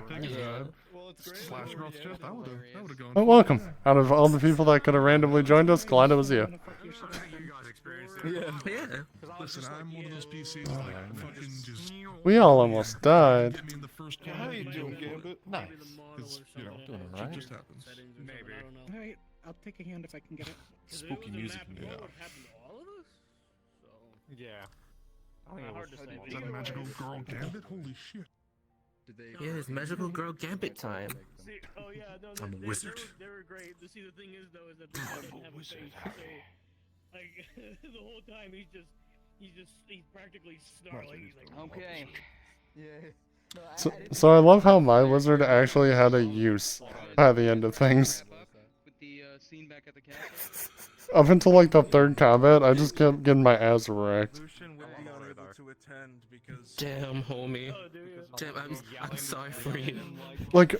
[SPEAKER 8] Slash across the chest. That would've gone.
[SPEAKER 3] But welcome. Out of all the people that could have randomly joined us, glad it was you.
[SPEAKER 8] Yeah. Listen, I'm one of those PCs like fucking just.
[SPEAKER 3] We all almost died.
[SPEAKER 8] Get me in the first call.
[SPEAKER 1] How you doing, Gambit?
[SPEAKER 10] Nice.
[SPEAKER 8] It's, you know,
[SPEAKER 10] Doing
[SPEAKER 8] shit
[SPEAKER 10] alright.
[SPEAKER 8] just happens.
[SPEAKER 2] Maybe.
[SPEAKER 13] All right, I'll take a hand if I can get it.
[SPEAKER 10] Spooky music.
[SPEAKER 2] Yeah. Happened to all of us? So,
[SPEAKER 4] Yeah.
[SPEAKER 2] hard to say.
[SPEAKER 8] Is that a magical girl Gambit? Holy shit.
[SPEAKER 7] Yeah, it's magical girl gambit time.
[SPEAKER 2] See, oh yeah, no,
[SPEAKER 10] I'm a wizard.
[SPEAKER 2] They were great. See, the thing is though, is that they didn't have a face, so like the whole time he's practically snarling. He's like,
[SPEAKER 6] Okay.
[SPEAKER 3] So I love how my wizard actually had a use by the end of things.
[SPEAKER 6] With the scene back at the castle.
[SPEAKER 3] Up until like the third combat, I just kept getting my ass wrecked.
[SPEAKER 1] Lucian will be unable to attend because.
[SPEAKER 7] Damn, homie. Damn, I'm sorry for you.
[SPEAKER 3] Like,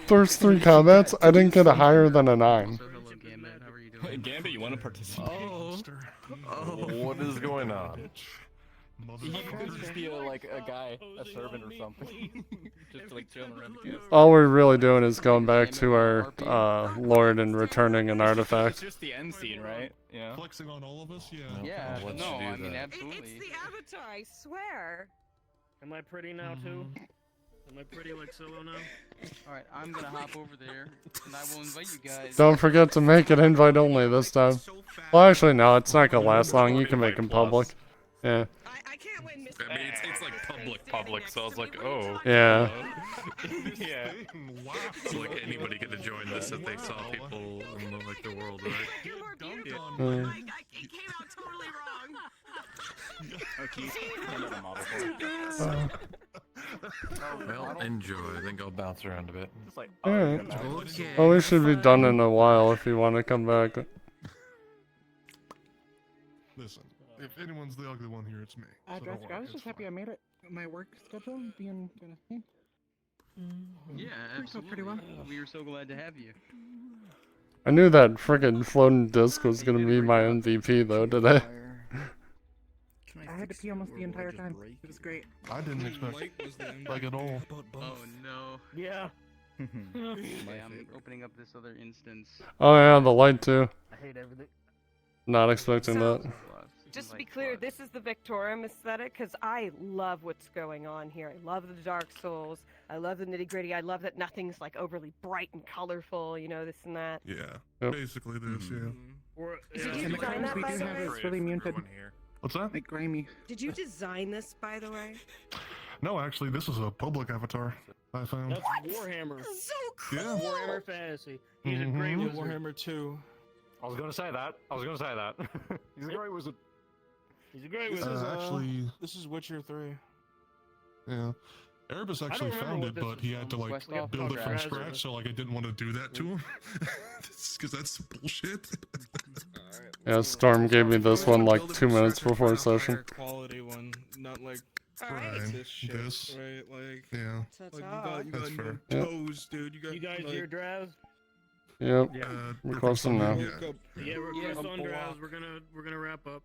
[SPEAKER 3] first 3 combats, I didn't get a higher than a 9.
[SPEAKER 4] Hey, Gambit, you want to participate?
[SPEAKER 10] What is going on?
[SPEAKER 4] You could just be a guy, a servant or something. Just like chilling around the castle.
[SPEAKER 3] All we're really doing is going back to our lord and returning an
[SPEAKER 4] It's
[SPEAKER 3] artifact.
[SPEAKER 4] just the end scene, right? Yeah.
[SPEAKER 8] Flexing on all of us? Yeah.
[SPEAKER 6] Yeah,
[SPEAKER 10] Let's
[SPEAKER 6] no,
[SPEAKER 10] do
[SPEAKER 6] I mean,
[SPEAKER 10] that.
[SPEAKER 6] absolutely.
[SPEAKER 12] It's the Avatar, I swear.
[SPEAKER 2] am I pretty now too? Am I pretty like Solo now?
[SPEAKER 6] Alright, I'm gonna hop over there, and I will invite you guys.
[SPEAKER 3] Don't forget to make it invite only this time. Well, actually, no, it's not gonna last long. You can make them public. Yeah.
[SPEAKER 12] I can't win, Miss.
[SPEAKER 10] I mean, it's like public, so I was like, oh.
[SPEAKER 3] Yeah.
[SPEAKER 10] Yeah.
[SPEAKER 8] Wow.
[SPEAKER 10] So like anybody could have joined this if they saw people in the world, right?
[SPEAKER 12] You're more beautiful.
[SPEAKER 3] Uh,
[SPEAKER 12] It came out totally wrong.
[SPEAKER 4] Okay, another model for it.
[SPEAKER 10] Well, enjoy. I think I'll bounce around a bit.
[SPEAKER 4] It's like,
[SPEAKER 3] Alright.
[SPEAKER 7] Okay.
[SPEAKER 3] Well, we should be done in a while if you want to come back.
[SPEAKER 8] Listen, if anyone's the ugly one here, it's me. So don't
[SPEAKER 13] Jessica, I
[SPEAKER 8] worry,
[SPEAKER 13] was
[SPEAKER 8] it's
[SPEAKER 13] just happy
[SPEAKER 8] fine.
[SPEAKER 13] I made it. My work schedule being kind of.
[SPEAKER 6] Yeah,
[SPEAKER 13] Worked out pretty well.
[SPEAKER 6] We were so glad to have you.
[SPEAKER 3] I knew that frickin' floating disc was gonna be my MVP though today.
[SPEAKER 13] I had to pee almost the entire time. It was great.
[SPEAKER 8] I didn't expect like at all.
[SPEAKER 6] Oh no.
[SPEAKER 2] Yeah.
[SPEAKER 6] Okay, I'm opening up this other instance.
[SPEAKER 3] Oh yeah, the light too.
[SPEAKER 2] I hate everything.
[SPEAKER 3] Not expecting
[SPEAKER 12] So-
[SPEAKER 3] that.
[SPEAKER 12] Just to be clear, this is the Vectorum aesthetic because I love what's going on here. I love the Dark Souls. I love the nitty gritty. I love that nothing's like overly bright and colorful, you know, this and that.
[SPEAKER 8] Yeah.
[SPEAKER 3] Yep.
[SPEAKER 8] Basically this, yeah.
[SPEAKER 2] Or,
[SPEAKER 12] Did you
[SPEAKER 13] And the
[SPEAKER 12] design
[SPEAKER 13] colors
[SPEAKER 12] that,
[SPEAKER 13] we
[SPEAKER 12] by
[SPEAKER 13] do
[SPEAKER 12] the
[SPEAKER 13] have
[SPEAKER 12] way?
[SPEAKER 13] is really muted.
[SPEAKER 8] What's that?
[SPEAKER 13] Like grimy.
[SPEAKER 12] Did you design this, by the way?
[SPEAKER 8] No, actually, this is a public avatar I found.
[SPEAKER 2] that's Warhammer.
[SPEAKER 12] So cool!
[SPEAKER 8] Yeah.
[SPEAKER 2] Warhammer Fantasy. He's a great
[SPEAKER 8] Mhm.
[SPEAKER 2] wizard.
[SPEAKER 1] Warhammer 2.
[SPEAKER 15] I was gonna say that. He's a great wizard.
[SPEAKER 2] He's a great
[SPEAKER 1] This
[SPEAKER 2] wizard.
[SPEAKER 1] is
[SPEAKER 8] Actually,
[SPEAKER 1] this is Witcher 3.
[SPEAKER 8] yeah. Erebus actually
[SPEAKER 2] remember
[SPEAKER 8] found
[SPEAKER 2] what
[SPEAKER 8] it,
[SPEAKER 2] this
[SPEAKER 8] but
[SPEAKER 2] was
[SPEAKER 8] he had to
[SPEAKER 2] from.
[SPEAKER 8] like
[SPEAKER 6] Quest off
[SPEAKER 8] build it from
[SPEAKER 6] progress.
[SPEAKER 8] scratch, so like I didn't want to do that to him. Because that's bullshit.
[SPEAKER 3] Yeah, Storm gave me this one like 2 minutes before session.
[SPEAKER 1] Quality one, not like
[SPEAKER 12] Alright.
[SPEAKER 1] this shit,
[SPEAKER 8] This.
[SPEAKER 1] right? Like,
[SPEAKER 8] Yeah.
[SPEAKER 1] like you
[SPEAKER 8] That's
[SPEAKER 1] got no
[SPEAKER 8] fair.
[SPEAKER 3] Yep.
[SPEAKER 1] toes, dude. You got
[SPEAKER 2] You guys
[SPEAKER 1] like,
[SPEAKER 2] hear Draz?
[SPEAKER 3] Yep.
[SPEAKER 8] requesting
[SPEAKER 3] Requesting now.
[SPEAKER 8] Yeah.
[SPEAKER 1] woke up
[SPEAKER 2] Yeah, request
[SPEAKER 1] a
[SPEAKER 2] on Draz.
[SPEAKER 1] block.
[SPEAKER 2] We're gonna wrap up.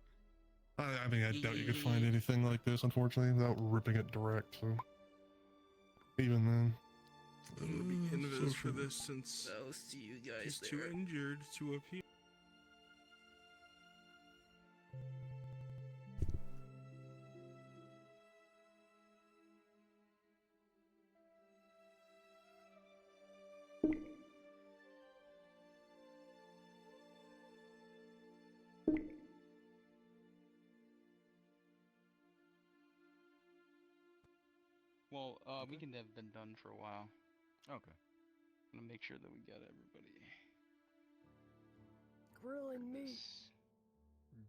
[SPEAKER 8] I mean, I doubt you could find anything like this, unfortunately, without ripping it direct. So even then,
[SPEAKER 1] A little bit invis for this since
[SPEAKER 7] I'll see you
[SPEAKER 1] he's
[SPEAKER 7] guys
[SPEAKER 1] too
[SPEAKER 7] there.
[SPEAKER 1] injured to appear.
[SPEAKER 6] Well, we can have been done for a while.
[SPEAKER 4] Okay.
[SPEAKER 6] I'm gonna make sure that we got everybody.
[SPEAKER 12] Grilling me.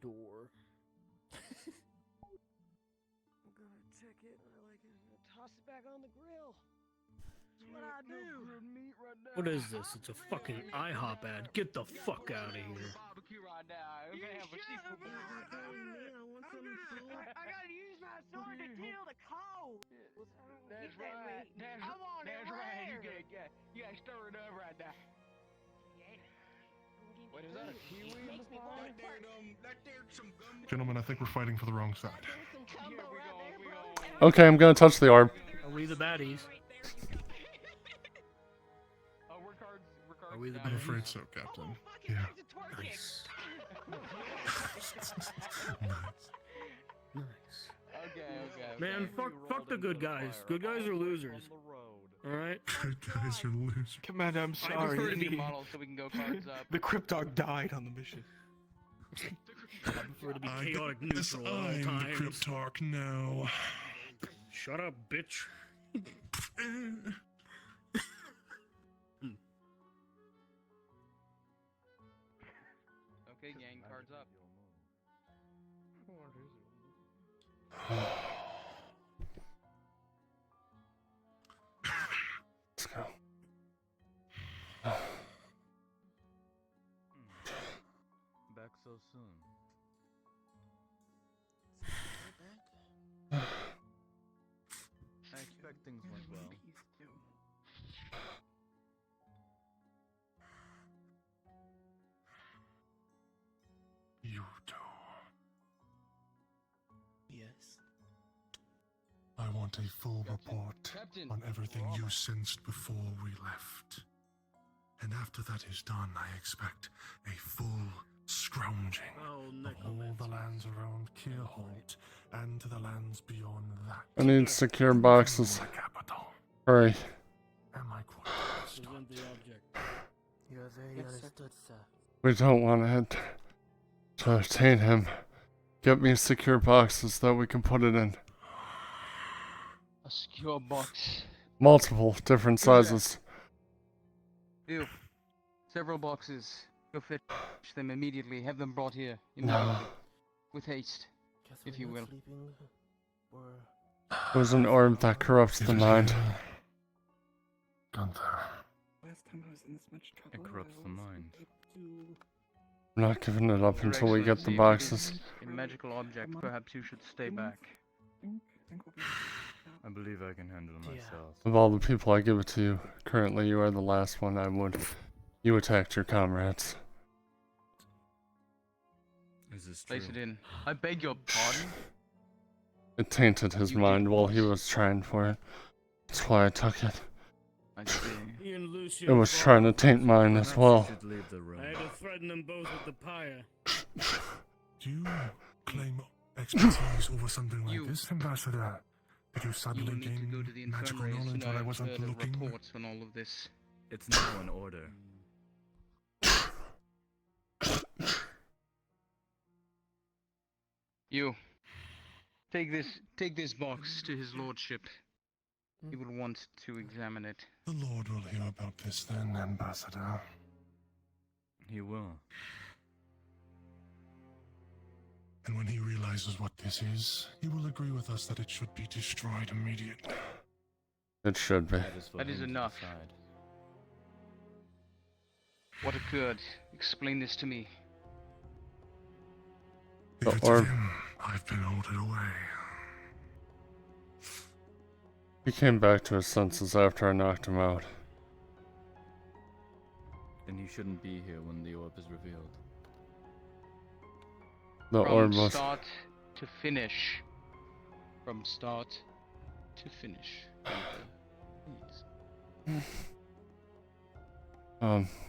[SPEAKER 2] Door.
[SPEAKER 12] I'm gonna check it and I like it. I'm gonna toss it back on the grill. That's what I do.
[SPEAKER 2] What is this? It's a fucking IHOP ad. Get the fuck out of here.
[SPEAKER 6] Barbecue right now. We're gonna have a sequel.
[SPEAKER 12] I gotta use my sword to kill the cold.
[SPEAKER 6] That's right. That's right. You gotta stir it up right now.
[SPEAKER 12] Yeah.
[SPEAKER 5] Wait, is that a kiwi in the pond?
[SPEAKER 8] Gentlemen, I think we're fighting for the wrong side.
[SPEAKER 3] Okay, I'm gonna touch the orb.
[SPEAKER 2] Are we the baddies? Are we the
[SPEAKER 8] I'm
[SPEAKER 2] baddies?
[SPEAKER 8] afraid so, Captain. Yeah.
[SPEAKER 2] Nice. Nice.
[SPEAKER 5] Okay.
[SPEAKER 2] Man, fuck the good guys. Good guys are losers. Alright?
[SPEAKER 8] Good guys are losers.
[SPEAKER 1] Commander, I'm
[SPEAKER 5] I
[SPEAKER 1] sorry.
[SPEAKER 5] prefer to need a model so we can go cards up.
[SPEAKER 1] The Cryptog died on the mission.
[SPEAKER 2] I prefer to be
[SPEAKER 8] I
[SPEAKER 2] chaotic
[SPEAKER 8] guess
[SPEAKER 2] neutral at all
[SPEAKER 8] I'm the
[SPEAKER 2] times.
[SPEAKER 8] Cryptarch now.
[SPEAKER 2] Shut up, bitch.
[SPEAKER 5] Okay, gang, cards up.
[SPEAKER 3] Let's go.
[SPEAKER 4] Back so soon. I expect things went well.
[SPEAKER 8] You do.
[SPEAKER 7] Yes.
[SPEAKER 8] I want a full report
[SPEAKER 5] Captain.
[SPEAKER 8] on everything you sensed before we left. And after that is done, I expect a full scrounging
[SPEAKER 2] Oh,
[SPEAKER 8] of all the lands around Keelholt and to the lands beyond that.
[SPEAKER 3] I need secure boxes.
[SPEAKER 8] The capital.
[SPEAKER 3] Hurry.
[SPEAKER 8] Am I quite understood?
[SPEAKER 2] Present the object.
[SPEAKER 7] You are very understood, sir.
[SPEAKER 3] We don't want to obtain him. Get me secure boxes that we can put it in.
[SPEAKER 5] A secure box.
[SPEAKER 3] Multiple different sizes.
[SPEAKER 5] Ew. Several boxes. Go fetch them immediately. Have them brought here.
[SPEAKER 3] No.
[SPEAKER 5] Immediately. With haste,
[SPEAKER 7] Guess
[SPEAKER 5] if
[SPEAKER 7] we're
[SPEAKER 5] you
[SPEAKER 7] not
[SPEAKER 5] will.
[SPEAKER 7] sleeping, or...
[SPEAKER 3] It was an orb that corrupts the mind.
[SPEAKER 8] Gunther.
[SPEAKER 13] Last time I was in this much trouble,
[SPEAKER 4] It corrupts the mind.
[SPEAKER 3] I'm not giving it up
[SPEAKER 5] Your
[SPEAKER 3] until we get the
[SPEAKER 5] Excellency,
[SPEAKER 3] boxes.
[SPEAKER 5] if it is a magical object. Perhaps you should stay back.
[SPEAKER 4] I believe I can handle it myself.
[SPEAKER 3] Of all the people I give it to you, currently you are the last one I would. You attacked your comrades.
[SPEAKER 4] Is this true?
[SPEAKER 5] Place it in. I beg your pardon.
[SPEAKER 3] It tainted his mind while he was trying for it. That's why I took it.
[SPEAKER 5] I see.
[SPEAKER 2] He and
[SPEAKER 3] It
[SPEAKER 2] Lucian
[SPEAKER 3] was
[SPEAKER 2] fought.
[SPEAKER 3] trying to taint mine as well.
[SPEAKER 4] Should leave the room.
[SPEAKER 2] I had to threaten them both with the pyre.
[SPEAKER 8] Do you claim expertise over something like
[SPEAKER 5] You-
[SPEAKER 8] this, Ambassador? Did you
[SPEAKER 5] You
[SPEAKER 8] suddenly
[SPEAKER 5] will need to go
[SPEAKER 8] gain
[SPEAKER 5] to the
[SPEAKER 8] magical
[SPEAKER 5] infirmary as
[SPEAKER 8] knowledge
[SPEAKER 5] soon
[SPEAKER 8] while I
[SPEAKER 5] as
[SPEAKER 8] wasn't
[SPEAKER 5] further
[SPEAKER 8] looking?
[SPEAKER 5] reports on all of this.
[SPEAKER 4] It's now in order.
[SPEAKER 5] You. Take this box to his lordship. He will want to examine it.
[SPEAKER 8] The Lord will hear about this then, Ambassador.
[SPEAKER 4] He will.
[SPEAKER 8] And when he realizes what this is, he will agree with us that it should be destroyed immediately.
[SPEAKER 3] It should be.
[SPEAKER 5] That is enough. What occurred? Explain this to me.
[SPEAKER 3] The
[SPEAKER 8] If it's
[SPEAKER 3] orb.
[SPEAKER 8] him, I've been ordered away.
[SPEAKER 3] He came back to his senses after I knocked him out.
[SPEAKER 4] Then he shouldn't be here when the orb is revealed.
[SPEAKER 3] The orb
[SPEAKER 5] From
[SPEAKER 3] was.
[SPEAKER 5] start to finish. From start to finish. Please.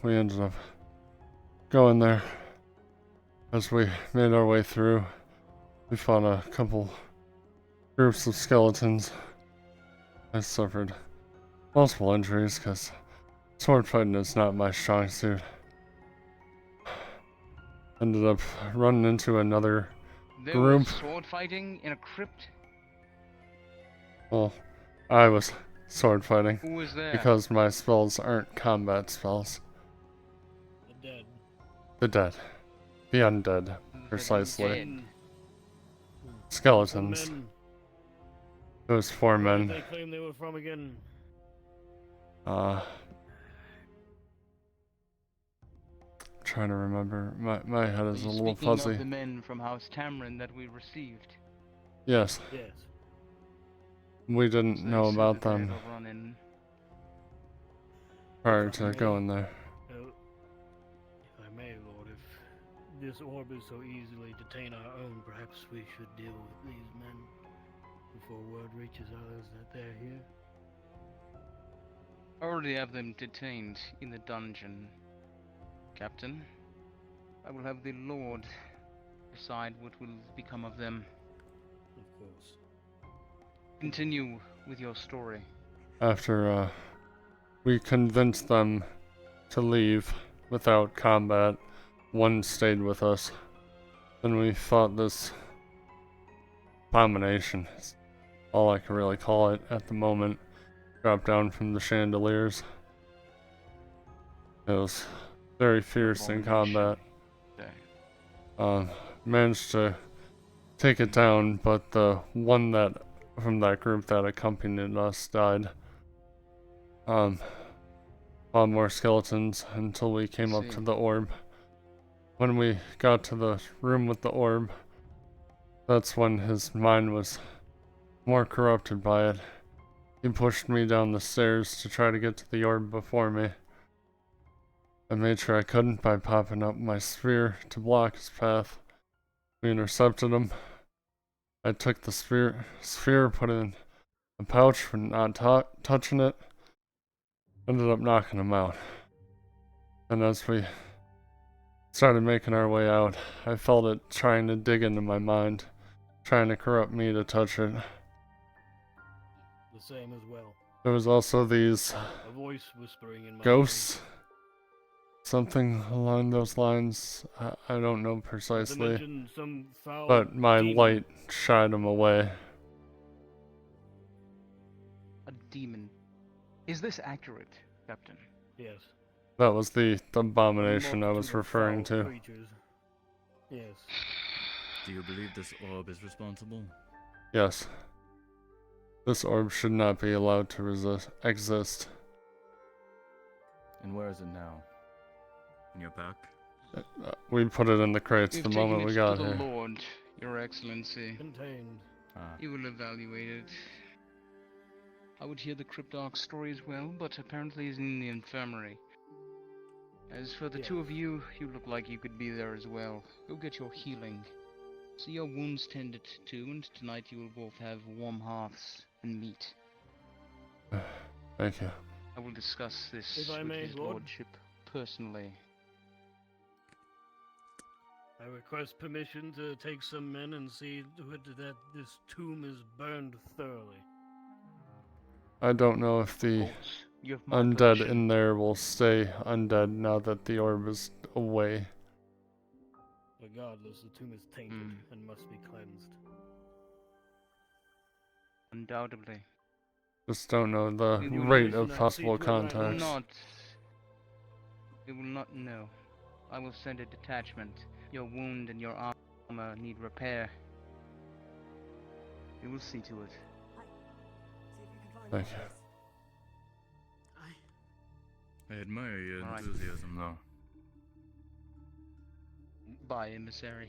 [SPEAKER 3] We ended up going there. As we made our way through, we fought a couple groups of skeletons. I suffered multiple injuries because sword fighting is not my strong suit. Ended up running into another
[SPEAKER 5] There
[SPEAKER 3] group.
[SPEAKER 5] was sword fighting in a crypt.
[SPEAKER 3] Well, I was sword fighting
[SPEAKER 5] Who was there?
[SPEAKER 3] because my spells aren't combat spells.
[SPEAKER 2] The dead.
[SPEAKER 3] The dead. The undead,
[SPEAKER 5] The
[SPEAKER 3] precisely.
[SPEAKER 5] dead.
[SPEAKER 3] Skeletons.
[SPEAKER 2] Men.
[SPEAKER 3] Those four
[SPEAKER 2] Where did
[SPEAKER 3] men.
[SPEAKER 2] they claim they were from again?
[SPEAKER 3] Trying to remember. My head is a little
[SPEAKER 5] Speaking
[SPEAKER 3] fuzzy.
[SPEAKER 5] of the men from House Tamrin that we received.
[SPEAKER 3] Yes,
[SPEAKER 2] Yes.
[SPEAKER 3] we didn't
[SPEAKER 5] They
[SPEAKER 3] know
[SPEAKER 5] said
[SPEAKER 3] about
[SPEAKER 5] that they had
[SPEAKER 3] them
[SPEAKER 5] a run-in.
[SPEAKER 3] prior to going there.
[SPEAKER 2] If I may, Lord. this orb is so easily detained our own, perhaps we should deal with these men before word reaches others that they're here.
[SPEAKER 6] I already have them detained in the dungeon, Captain. I will have the Lord decide what will become of them.
[SPEAKER 2] Of course.
[SPEAKER 6] Continue with your story.
[SPEAKER 3] After we convinced them to leave without combat, one stayed with us. Then we fought this abomination, is all I can really call it at the moment. Dropped down from the chandeliers. It was very fierce in combat. Managed to take it down, but the one that from that group that accompanied us died. A lot more skeletons until we came up to the orb. When we got to the room with the orb, that's when his mind was more corrupted by it. He pushed me down the stairs to try to get to the orb before me. I made sure I couldn't by popping up my sphere to block his path. We intercepted him. I took the sphere, put it in a pouch for not touching it. Ended up knocking him out. And as we started making our way out, I felt it trying to dig into my mind, trying to corrupt me to touch it.
[SPEAKER 2] The same as well.
[SPEAKER 3] There was also these
[SPEAKER 2] A voice whispering in my
[SPEAKER 3] ghosts. Something along those lines. I don't know precisely.
[SPEAKER 2] Some foul
[SPEAKER 3] But my
[SPEAKER 2] demon.
[SPEAKER 3] light shied him away.
[SPEAKER 6] A demon. Is this accurate, Captain?
[SPEAKER 2] Yes.
[SPEAKER 3] That was the abomination I was referring to.
[SPEAKER 2] Creatures. Yes.
[SPEAKER 4] Do you believe this orb is responsible?
[SPEAKER 3] Yes. This orb should not be allowed to exist.
[SPEAKER 4] And where is it now? In your pack?
[SPEAKER 3] We put it in the crates
[SPEAKER 6] We've
[SPEAKER 3] the
[SPEAKER 6] taken
[SPEAKER 3] moment we
[SPEAKER 6] it
[SPEAKER 3] got
[SPEAKER 6] to the
[SPEAKER 3] here.
[SPEAKER 6] Lord, Your Excellency.
[SPEAKER 2] Contained.
[SPEAKER 6] He will evaluate it. I would hear the Cryptarch's story as well, but apparently he's in the infirmary. As for the two of you, you look like you could be there as well. Go get your healing. See your wounds tended to, and tonight you will both have warm hearths and meat.
[SPEAKER 3] Thank you.
[SPEAKER 6] I will discuss this
[SPEAKER 2] If I
[SPEAKER 6] with
[SPEAKER 2] may,
[SPEAKER 6] his
[SPEAKER 2] Lord?
[SPEAKER 6] lordship personally.
[SPEAKER 2] I request permission to take some men and see that this tomb is burned thoroughly.
[SPEAKER 3] I don't know if the
[SPEAKER 6] You have my
[SPEAKER 3] undead
[SPEAKER 6] permission.
[SPEAKER 3] in there will stay undead now that the orb is away.
[SPEAKER 2] Regardless, the tomb is tainted and must be cleansed.
[SPEAKER 6] Undoubtedly.
[SPEAKER 3] Just don't know the
[SPEAKER 6] We will
[SPEAKER 3] rate
[SPEAKER 6] not
[SPEAKER 3] of possible
[SPEAKER 6] We
[SPEAKER 3] contacts.
[SPEAKER 6] will not know. I will send a detachment. Your wound and your armor need repair. We will see to it.
[SPEAKER 3] Thank you.
[SPEAKER 4] I admire your
[SPEAKER 6] All right.
[SPEAKER 4] enthusiasm, though.
[SPEAKER 6] Bye, emissary.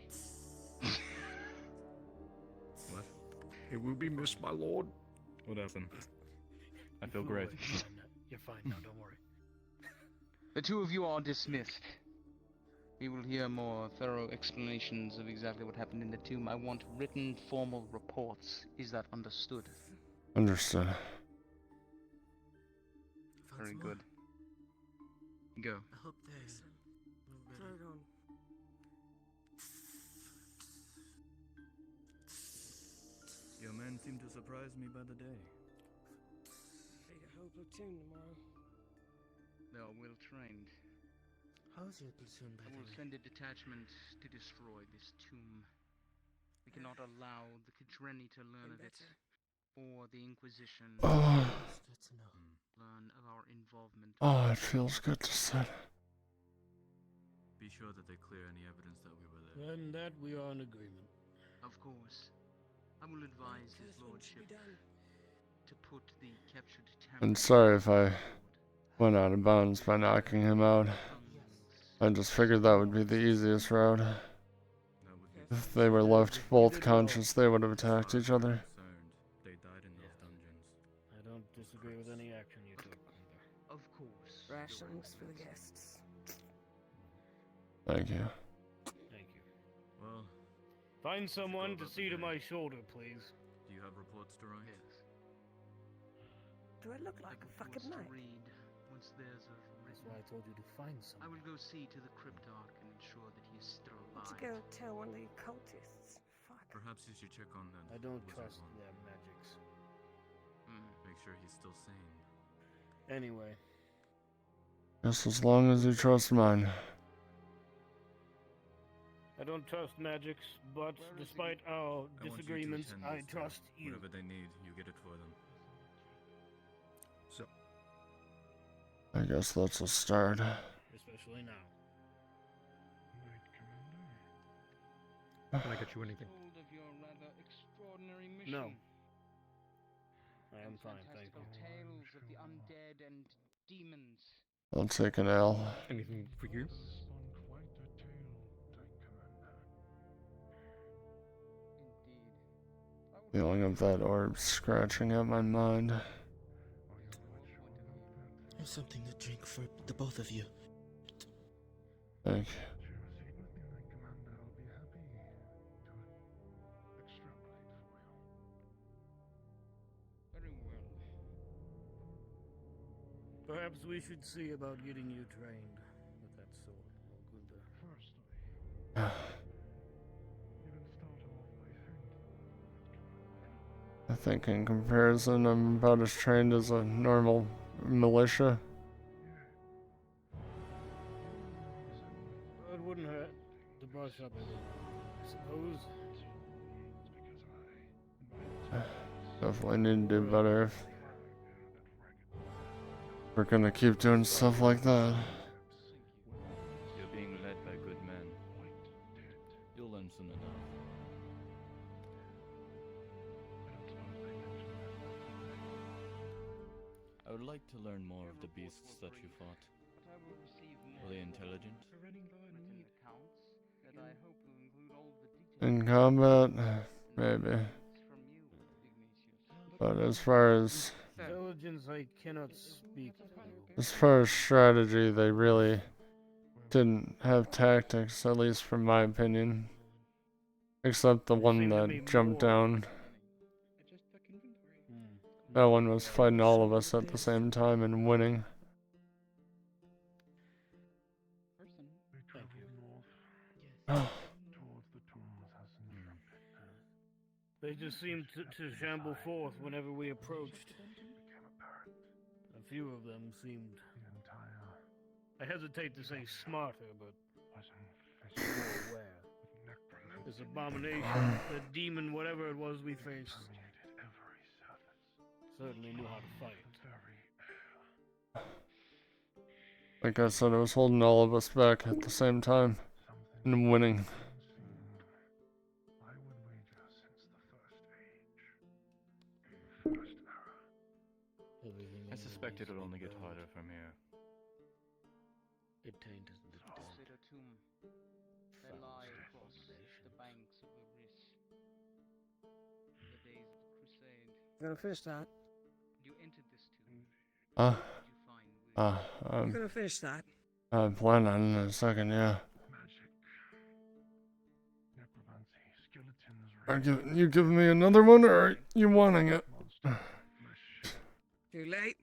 [SPEAKER 4] What?
[SPEAKER 10] It will be missed, my lord.
[SPEAKER 4] What happened? I feel great.
[SPEAKER 2] You're fine now, don't worry.
[SPEAKER 6] The two of you are dismissed. We will hear more thorough explanations of exactly what happened in the tomb. I want written, formal reports. Is that understood?
[SPEAKER 3] Understood.
[SPEAKER 6] Very good. Go.
[SPEAKER 7] I hope they
[SPEAKER 4] Your men seem to surprise me by the day.
[SPEAKER 12] Ready to whole platoon tomorrow.
[SPEAKER 6] They are well trained.
[SPEAKER 7] How's your platoon, by
[SPEAKER 6] I
[SPEAKER 7] the
[SPEAKER 6] will
[SPEAKER 7] way?
[SPEAKER 6] send a detachment to destroy this tomb. We cannot allow the Kidreni to learn of it, or the Inquisition
[SPEAKER 7] That's good to know.
[SPEAKER 6] learn of our involvement.
[SPEAKER 3] Oh, it feels good to sit.
[SPEAKER 4] Be sure that they clear any evidence that we were there.
[SPEAKER 2] And that we are in agreement.
[SPEAKER 6] Of course. I will advise his lordship to put the captured
[SPEAKER 3] And sorry if I went out of bounds by knocking him out. I just figured that would be the easiest route. If they were left both conscious, they would have attacked each other.
[SPEAKER 4] They died in those dungeons.
[SPEAKER 2] I don't disagree with any action you took either.
[SPEAKER 6] Of course.
[SPEAKER 12] Rations for the guests.
[SPEAKER 3] Thank you.
[SPEAKER 2] Thank Find someone to see to my shoulder, please.
[SPEAKER 4] Do you have reports to write?
[SPEAKER 5] Yes.
[SPEAKER 12] Do I look like a
[SPEAKER 5] Reports
[SPEAKER 12] fucking
[SPEAKER 5] to
[SPEAKER 12] knight?
[SPEAKER 5] read once theirs are
[SPEAKER 2] That's
[SPEAKER 5] written.
[SPEAKER 2] why I told you to find
[SPEAKER 5] I
[SPEAKER 2] someone.
[SPEAKER 5] will go see to the cryptarch and ensure that he is still
[SPEAKER 12] To
[SPEAKER 5] alive.
[SPEAKER 12] go tell one of the occultists. Fuck.
[SPEAKER 10] Perhaps you should check on that.
[SPEAKER 2] I don't
[SPEAKER 10] wizard
[SPEAKER 2] trust
[SPEAKER 10] one.
[SPEAKER 2] their magics.
[SPEAKER 10] Make sure he's still sane.
[SPEAKER 2] Anyway,
[SPEAKER 3] Just as long as you trust mine.
[SPEAKER 2] I don't trust magics, but despite our
[SPEAKER 10] I want you to
[SPEAKER 2] disagreements,
[SPEAKER 10] attend
[SPEAKER 2] I
[SPEAKER 10] this
[SPEAKER 2] trust
[SPEAKER 10] day.
[SPEAKER 2] you.
[SPEAKER 10] Whatever they need, you get it for them.
[SPEAKER 9] So,
[SPEAKER 3] I guess that's a start.
[SPEAKER 2] Especially now.
[SPEAKER 15] Can I get you anything?
[SPEAKER 5] Told of your rather extraordinary mission.
[SPEAKER 2] No. I am
[SPEAKER 5] Those
[SPEAKER 2] fine, thank
[SPEAKER 5] fantastical
[SPEAKER 2] you.
[SPEAKER 5] tales of the undead and demons.
[SPEAKER 3] I'll take an L.
[SPEAKER 15] Anything for you?
[SPEAKER 5] Indeed.
[SPEAKER 3] Feeling of that orb scratching at my mind.
[SPEAKER 7] Here's something to drink for the both of you.
[SPEAKER 3] Thank you.
[SPEAKER 5] Very well.
[SPEAKER 2] Perhaps we should see about getting you trained with that sword, Gunther.
[SPEAKER 3] I think in comparison, I'm about as trained as a normal militia.
[SPEAKER 2] It wouldn't hurt to brush up a little, I suppose.
[SPEAKER 3] Definitely need to do better if we're gonna keep doing stuff like that.
[SPEAKER 4] You're being led by good men. You'll learn soon enough. I would like to learn more of the beasts that you fought.
[SPEAKER 5] But I will receive more
[SPEAKER 4] Were they intelligent?
[SPEAKER 5] written accounts that I hope will include all the details
[SPEAKER 3] In combat, maybe.
[SPEAKER 5] from you, Ignatius.
[SPEAKER 3] But as far as
[SPEAKER 2] Intelligence, I cannot speak to.
[SPEAKER 3] strategy, they really didn't have tactics, at least from my opinion. Except the one that jumped down. That one was fighting all of us at the same time and winning.
[SPEAKER 2] They just seemed to shamble forth whenever we approached. A few of them seemed... I hesitate to say smarter, but more aware. This abomination, the demon, whatever it was we faced, certainly knew how to fight.
[SPEAKER 3] Like I said, it was holding all of us back at the same time and winning.
[SPEAKER 4] I suspect it'll only get harder from here.
[SPEAKER 2] It tainted the
[SPEAKER 5] Crusader tomb. They lie across the banks of the Riss. The days of the Crusade.
[SPEAKER 12] Gonna finish that.
[SPEAKER 5] You entered this tomb.
[SPEAKER 12] Gonna finish that.
[SPEAKER 3] I plan on it in a second, yeah. You giving me another one, or are you wanting it?
[SPEAKER 12] Too late.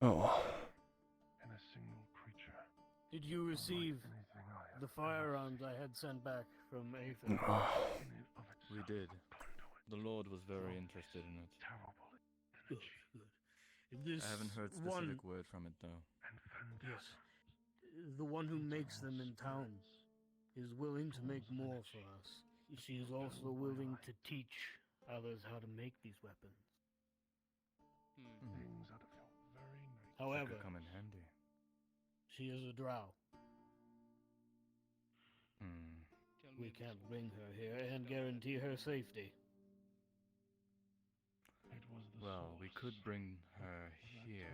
[SPEAKER 3] Oh.
[SPEAKER 2] Did you receive the firearms I had sent back from Aether?
[SPEAKER 4] We did. The Lord was very interested in it.
[SPEAKER 2] Good, good. If this
[SPEAKER 4] I haven't heard specific word from it though.
[SPEAKER 2] Yes. The one who makes them in town is willing to make more for us. She is also willing to teach others how to make these weapons. However,
[SPEAKER 4] That could come in handy.
[SPEAKER 2] she is a drow. We can't bring her here and guarantee her safety.
[SPEAKER 4] Well, we could bring her here.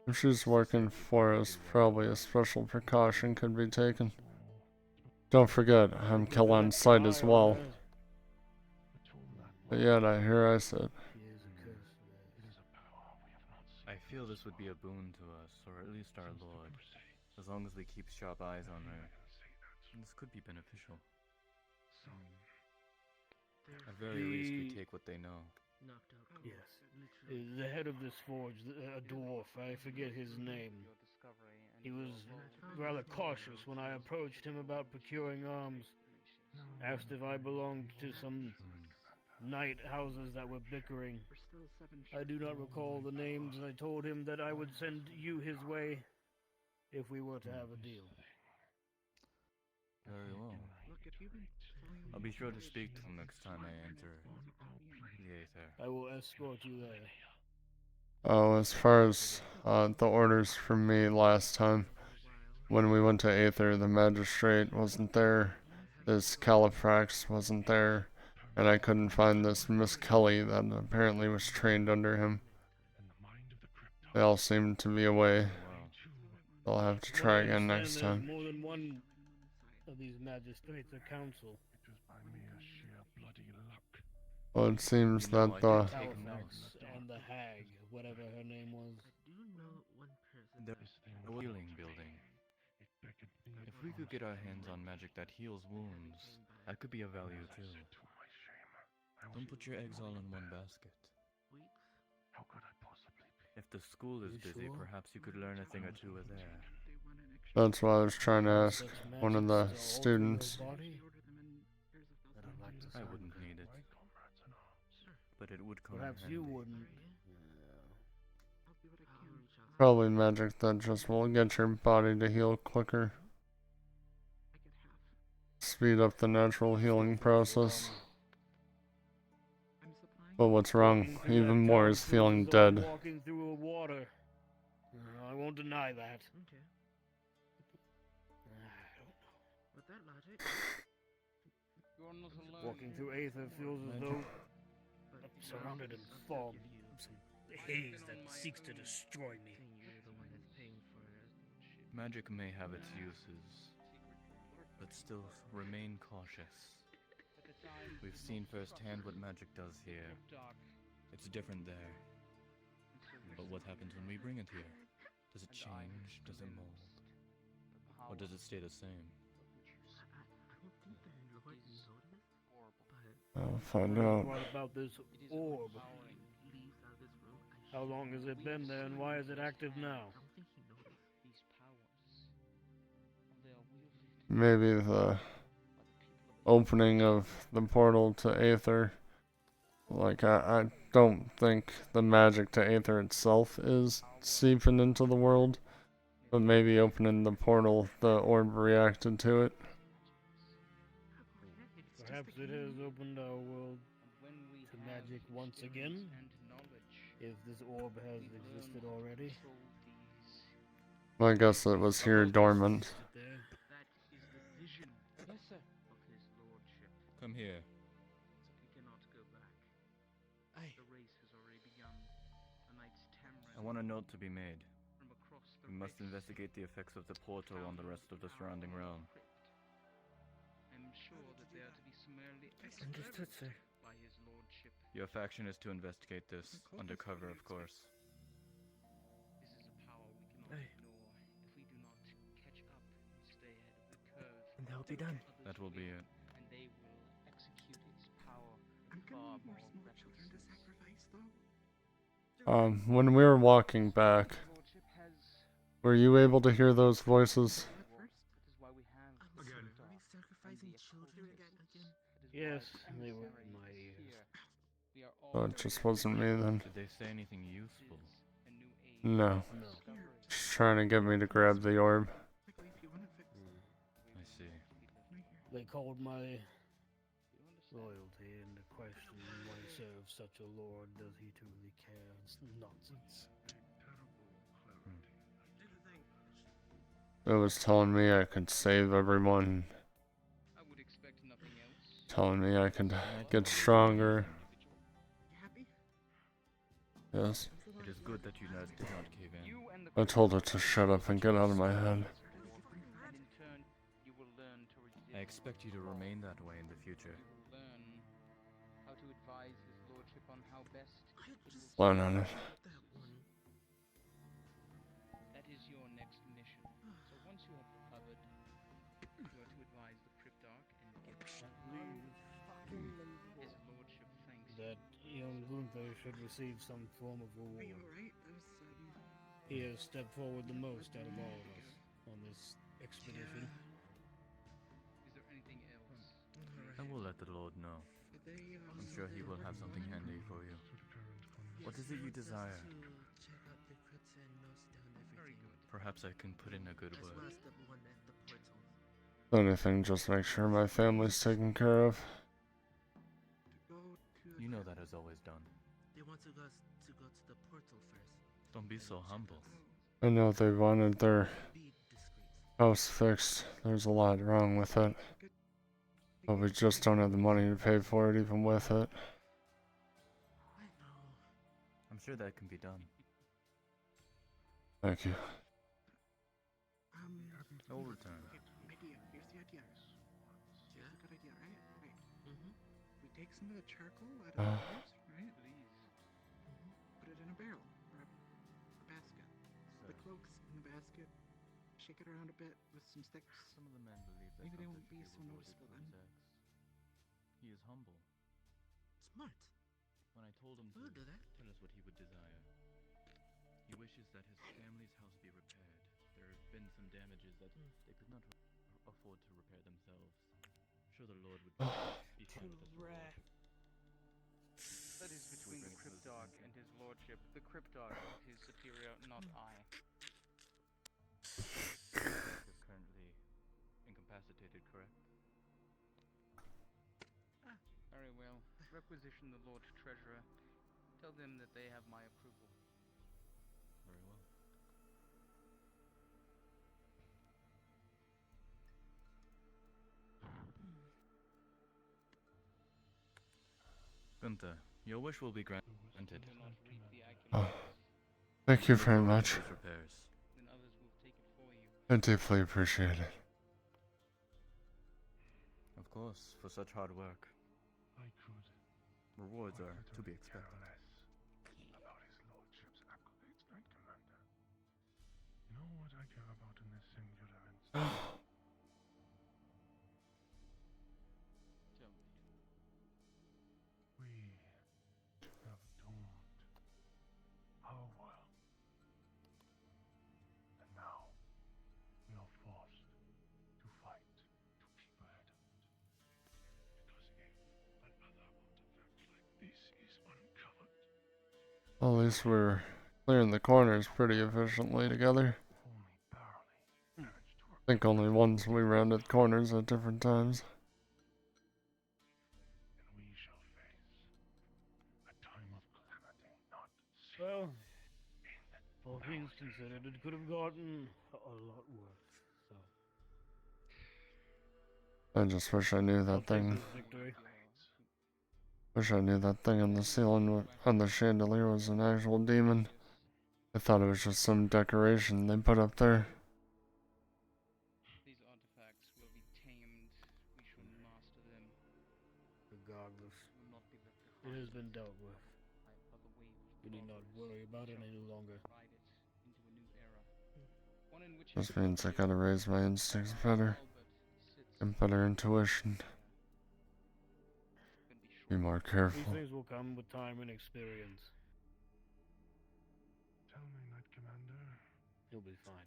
[SPEAKER 3] If she's working for us, probably a special precaution could be taken. Don't forget, I'm kill on sight as well. But yet, I hear I said.
[SPEAKER 4] I feel this would be a boon to us, or at least our Lord. As long as we keep sharp eyes on her, this could be beneficial. At very least, we take what they know.
[SPEAKER 2] Yes. The head of this forge, a dwarf, I forget his name. He was rather cautious when I approached him about procuring arms. Asked if I belonged to some knight houses that were bickering. I do not recall the names. I told him that I would send you his way if we were to have a deal.
[SPEAKER 4] Very well. I'll be sure to speak to them next time I enter the Aether.
[SPEAKER 2] I will escort you there.
[SPEAKER 3] Oh, as far as the orders from me last time, when we went to Aether, the magistrate wasn't there, this Caliphrax wasn't there, and I couldn't find this Miss Kelly that apparently was trained under him. They all seem to be away. I'll have to try again next time.
[SPEAKER 2] More than one of these magistrates or council.
[SPEAKER 3] Well, it seems that the
[SPEAKER 2] and the hag, whatever her name was.
[SPEAKER 4] The healing building. If we could get our hands on magic that heals wounds, that could be of value too. Don't put your eggs all in one basket. If the school is busy, perhaps you could learn a thing or two there.
[SPEAKER 3] That's why I was trying to ask one of the students.
[SPEAKER 4] I wouldn't need it, but it would come
[SPEAKER 2] Perhaps
[SPEAKER 4] in
[SPEAKER 2] you
[SPEAKER 4] handy.
[SPEAKER 2] wouldn't.
[SPEAKER 3] Probably magic that just will get your body to heal quicker. Speed up the natural healing process. But what's wrong even more is feeling dead.
[SPEAKER 2] Walking through a water. I won't deny that. Walking through Aether feels as though I'm surrounded in fog, some haze that seeks to destroy me.
[SPEAKER 4] Magic may have its uses, but still remain cautious. We've seen firsthand what magic does here. It's different there. But what happens when we bring it here? Does it change? Does it mold? Or does it stay the same?
[SPEAKER 3] I'll find out.
[SPEAKER 2] What about this orb? How long has it been there and why is it active now?
[SPEAKER 3] Maybe the opening of the portal to Aether. Like, I don't think the magic to Aether itself is seeping into the world. But maybe opening the portal, the orb reacted to it.
[SPEAKER 2] Perhaps it has opened our world to magic once again, if this orb has existed already.
[SPEAKER 3] I guess it was here dormant.
[SPEAKER 4] Come here. I want a note to be made. We must investigate the effects of the portal on the rest of the surrounding realm.
[SPEAKER 2] Understood, sir.
[SPEAKER 4] Your faction is to investigate this, undercover, of course.
[SPEAKER 7] And that'll be done.
[SPEAKER 4] That will be it.
[SPEAKER 3] When we were walking back, were you able to hear those voices?
[SPEAKER 2] Yes, they were in my ears.
[SPEAKER 3] Oh, it just wasn't me then.
[SPEAKER 4] Did they say anything useful?
[SPEAKER 3] No. Just trying to get me to grab the orb.
[SPEAKER 4] I see.
[SPEAKER 2] They called my loyalty into question. Why serve such a lord? Does he truly care? It's nonsense.
[SPEAKER 3] It was telling me I could save everyone. Telling me I could get stronger. Yes.
[SPEAKER 4] It is good that you did not cave in.
[SPEAKER 3] I told her to shut up and get out of my head.
[SPEAKER 4] I expect you to remain that way in the future.
[SPEAKER 3] Plan on it.
[SPEAKER 6] Hubbard, you are to advise the Cryptarch and give his lordship thanks.
[SPEAKER 2] That young Gunther should receive some form of reward.
[SPEAKER 13] Are you alright?
[SPEAKER 2] He has stepped forward the most out of all of us on this expedition.
[SPEAKER 6] Is there anything else?
[SPEAKER 4] I will let the Lord know. I'm sure he will have something handy for you. What is it you desire? Perhaps I can put in a good word.
[SPEAKER 3] If anything, just make sure my family's taken care of.
[SPEAKER 4] You know that is always done.
[SPEAKER 7] They want to go to the portal first.
[SPEAKER 4] Don't be so humble.
[SPEAKER 3] I know they wanted their house fixed. There's a lot wrong with it. But we just don't have the money to pay for it, even with it.
[SPEAKER 4] I'm sure that can be done.
[SPEAKER 3] Thank you.
[SPEAKER 4] No return.
[SPEAKER 13] Idea. Here's the idea. Yeah. It's a good idea, right? Right. We take some of the charcoal out of the fires, right? Put it in a barrel or a basket. The cloaks in the basket. Shake it around a bit with some sticks.
[SPEAKER 4] Some of the men believe that
[SPEAKER 13] Maybe they
[SPEAKER 4] Gunther
[SPEAKER 13] won't be
[SPEAKER 4] should
[SPEAKER 13] so
[SPEAKER 4] rewarded
[SPEAKER 13] noticeable
[SPEAKER 4] for
[SPEAKER 13] then.
[SPEAKER 4] his acts. He is humble.
[SPEAKER 7] Smart.
[SPEAKER 4] When I told him
[SPEAKER 7] We'll
[SPEAKER 4] to
[SPEAKER 7] do that.
[SPEAKER 4] tell us what he would desire, he wishes that his family's house be repaired. There have been some damages that they could not afford to repair themselves. I'm sure the Lord would be fine with this reward.
[SPEAKER 6] That is between the Cryptarch and his lordship. The Cryptarch is his superior, not I.
[SPEAKER 4] Cryptarch is currently incapacitated, correct?
[SPEAKER 6] Very well. Requisition the Lord Treasurer. Tell them that they have my approval.
[SPEAKER 4] Very well. Gunther, your wish will be granted.
[SPEAKER 3] Oh, thank you very much.
[SPEAKER 4] Repairs.
[SPEAKER 6] Then others will take it for you.
[SPEAKER 3] I deeply appreciate it.
[SPEAKER 4] Of course, for such hard work.
[SPEAKER 8] I could.
[SPEAKER 4] Rewards are to be expected.
[SPEAKER 8] About his lordship's accolades, Knight Commander. You know what I care about in this singular instance? We have doomed our world. And now we are forced to fight to keep ahead of it. Because if another artifact like this is uncovered,
[SPEAKER 3] Well, at least we're clearing the corners pretty efficiently together. I think only once we rounded corners at different times.
[SPEAKER 8] we shall face a time of calamity not
[SPEAKER 2] Well, all things considered, it could have gotten a lot worse. So
[SPEAKER 3] I just wish I knew
[SPEAKER 2] I'll
[SPEAKER 3] that
[SPEAKER 2] take
[SPEAKER 3] thing.
[SPEAKER 2] this victory.
[SPEAKER 3] Wish I knew that thing on the ceiling on the chandelier was an actual demon. I thought it was just some decoration they put up there.
[SPEAKER 6] These artifacts will be tamed. We shall master them.
[SPEAKER 2] Regardless,
[SPEAKER 6] Will not be left
[SPEAKER 2] it
[SPEAKER 6] behind
[SPEAKER 2] has been dealt with.
[SPEAKER 6] by the wave of
[SPEAKER 2] We need not
[SPEAKER 6] progress.
[SPEAKER 2] worry about it any longer.
[SPEAKER 6] Ride it into a new era. One in which
[SPEAKER 3] This means I gotta raise my instincts better. And better intuition. Be more
[SPEAKER 2] These
[SPEAKER 3] careful.
[SPEAKER 2] things will come with time and experience.
[SPEAKER 8] tell me, Knight Commander.
[SPEAKER 2] You'll be fine.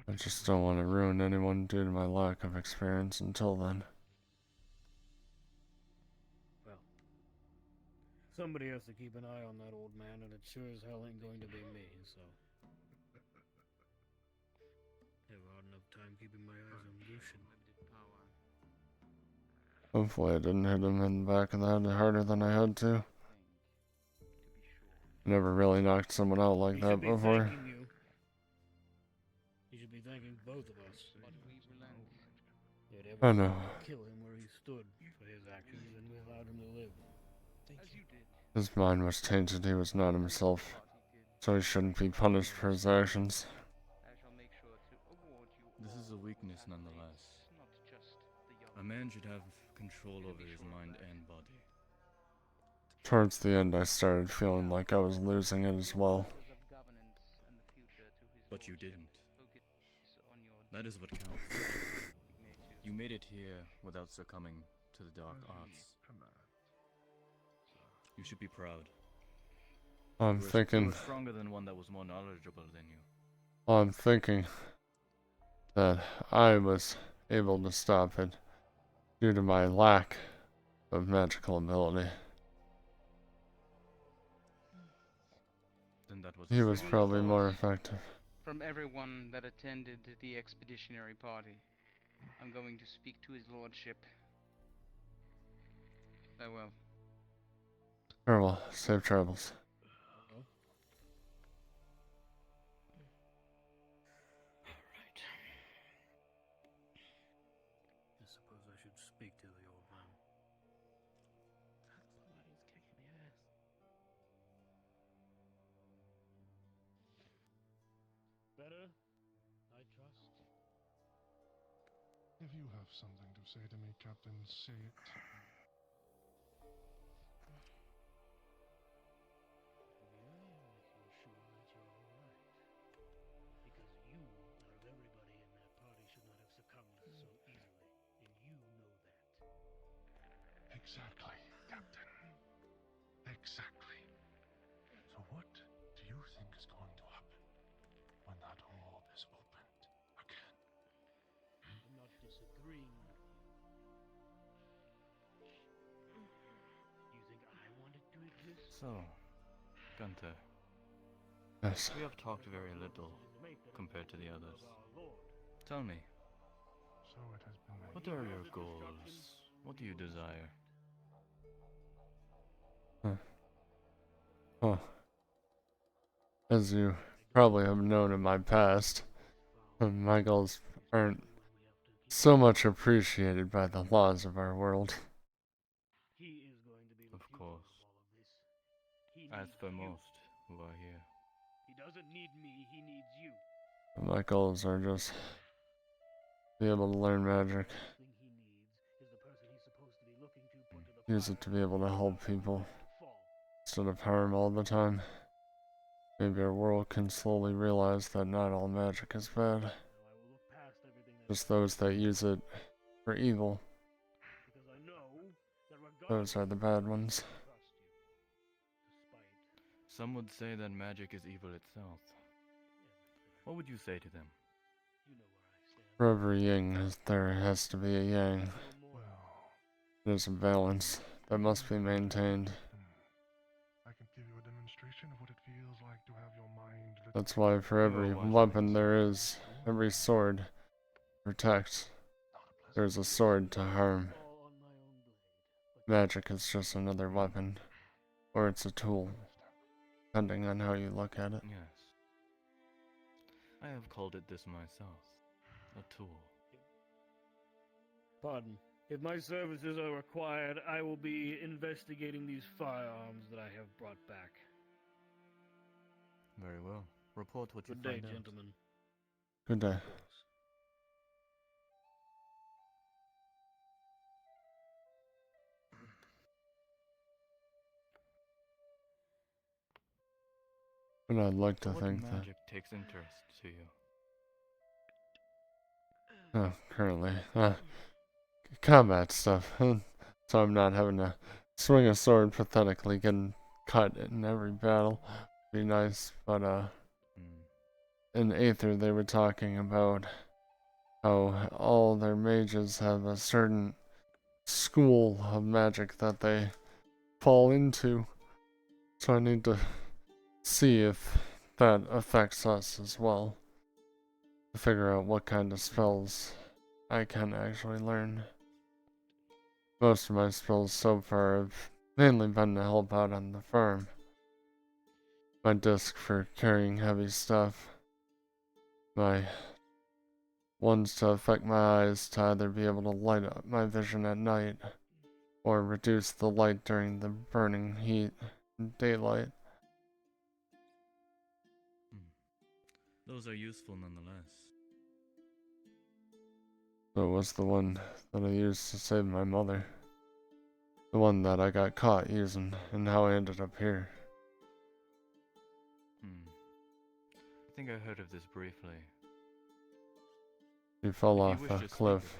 [SPEAKER 3] I just don't want to ruin anyone due to my lack of experience until then.
[SPEAKER 2] Well, somebody has to keep an eye on that old man, and it sure as hell ain't going to be me, so. Have a hard enough time keeping my eyes on Lucian.
[SPEAKER 3] Hopefully I didn't hit him in the back of the head harder than I had to. Never really knocked someone out like that before.
[SPEAKER 2] He should be thanking both of us.
[SPEAKER 3] I know.
[SPEAKER 2] Kill him where he stood for his actions, and we allowed him to live.
[SPEAKER 6] As you did.
[SPEAKER 3] His mind was tainted, he was not himself. So he shouldn't be punished for his actions.
[SPEAKER 6] I shall make sure to award you
[SPEAKER 4] This is a weakness nonetheless.
[SPEAKER 6] not just the young.
[SPEAKER 4] A man should have control over his mind and body.
[SPEAKER 3] Towards the end I started feeling like I was losing it as well.
[SPEAKER 4] But you didn't.
[SPEAKER 6] Focus on your
[SPEAKER 4] That is what counts. You made it here without succumbing to the dark arts. You should be proud.
[SPEAKER 3] I'm
[SPEAKER 4] You were
[SPEAKER 3] thinking,
[SPEAKER 4] stronger than one that was more knowledgeable than you.
[SPEAKER 3] I'm thinking that I was able to stop it due to my lack of magical ability.
[SPEAKER 4] Then that was
[SPEAKER 3] He was
[SPEAKER 6] From the
[SPEAKER 3] probably more
[SPEAKER 6] thoughts
[SPEAKER 3] effective.
[SPEAKER 6] from everyone that attended the expeditionary party, I'm going to speak to his lordship. Farewell.
[SPEAKER 3] Farewell, safe travels.
[SPEAKER 2] Alright. I suppose I should speak to the old man.
[SPEAKER 7] That's why he's kicking the ass.
[SPEAKER 2] Better? I trust.
[SPEAKER 8] If you have something to say to me, Captain, say it.
[SPEAKER 2] Because you, out of everybody in that party, should not have succumbed so easily. And you know that.
[SPEAKER 8] Exactly, Captain. Exactly. So what do you think is going to happen when that orb is opened again?
[SPEAKER 2] I'm not disagreeing with you. You think I want it to exist?
[SPEAKER 4] So, Gunther,
[SPEAKER 3] Yes.
[SPEAKER 4] we have talked very little compared to the others. Tell me,
[SPEAKER 8] So it has been made.
[SPEAKER 4] what are your goals? What do you desire?
[SPEAKER 3] Huh. As you probably have known in my past, my goals aren't so much appreciated by the laws of our world.
[SPEAKER 4] Of course. As for most who are here.
[SPEAKER 2] He doesn't need me, he needs you.
[SPEAKER 3] My goals are just be able to learn magic, use it to be able to help people instead of harm all the time. Maybe our world can slowly realize that not all magic is bad. Just those that use it for evil. Those are the bad ones.
[SPEAKER 4] Some would say that magic is evil itself. What would you say to them?
[SPEAKER 3] For every yin, there has to be a yang. There's a balance that must be maintained.
[SPEAKER 8] I can give you a demonstration of what it feels like to have your mind lit.
[SPEAKER 3] That's why for every weapon there is, every sword protects. There's a sword to harm. Magic is just another weapon, or it's a tool, depending on how you look at it.
[SPEAKER 4] Yes. I have called it this myself. A tool.
[SPEAKER 2] Pardon. If my services are required, I will be investigating these firearms that I have brought back.
[SPEAKER 4] Very well. Report what you
[SPEAKER 2] Good day,
[SPEAKER 4] find out.
[SPEAKER 2] gentlemen.
[SPEAKER 3] Good day. But I'd like to
[SPEAKER 4] What
[SPEAKER 3] think that
[SPEAKER 4] magic takes interest to you?
[SPEAKER 3] currently, combat stuff. So I'm not having to swing a sword pathetically, getting cut in every battle. Be nice, but in Aether they were talking about how all their mages have a certain school of magic that they fall into. So I need to see if that affects us as well. To figure out what kind of spells I can actually learn. Most of my spells so far have mainly been to help out on the farm. My disc for carrying heavy stuff. My ones to affect my eyes to either be able to light up my vision at night or reduce the light during the burning heat in daylight.
[SPEAKER 4] Those are useful nonetheless.
[SPEAKER 3] So it was the one that I used to save my mother. The one that I got caught using and how I ended up here.
[SPEAKER 4] I think I heard of this briefly.
[SPEAKER 3] She fell
[SPEAKER 4] If
[SPEAKER 3] off
[SPEAKER 4] you
[SPEAKER 3] a
[SPEAKER 4] wish to speak
[SPEAKER 3] cliff.
[SPEAKER 4] of it,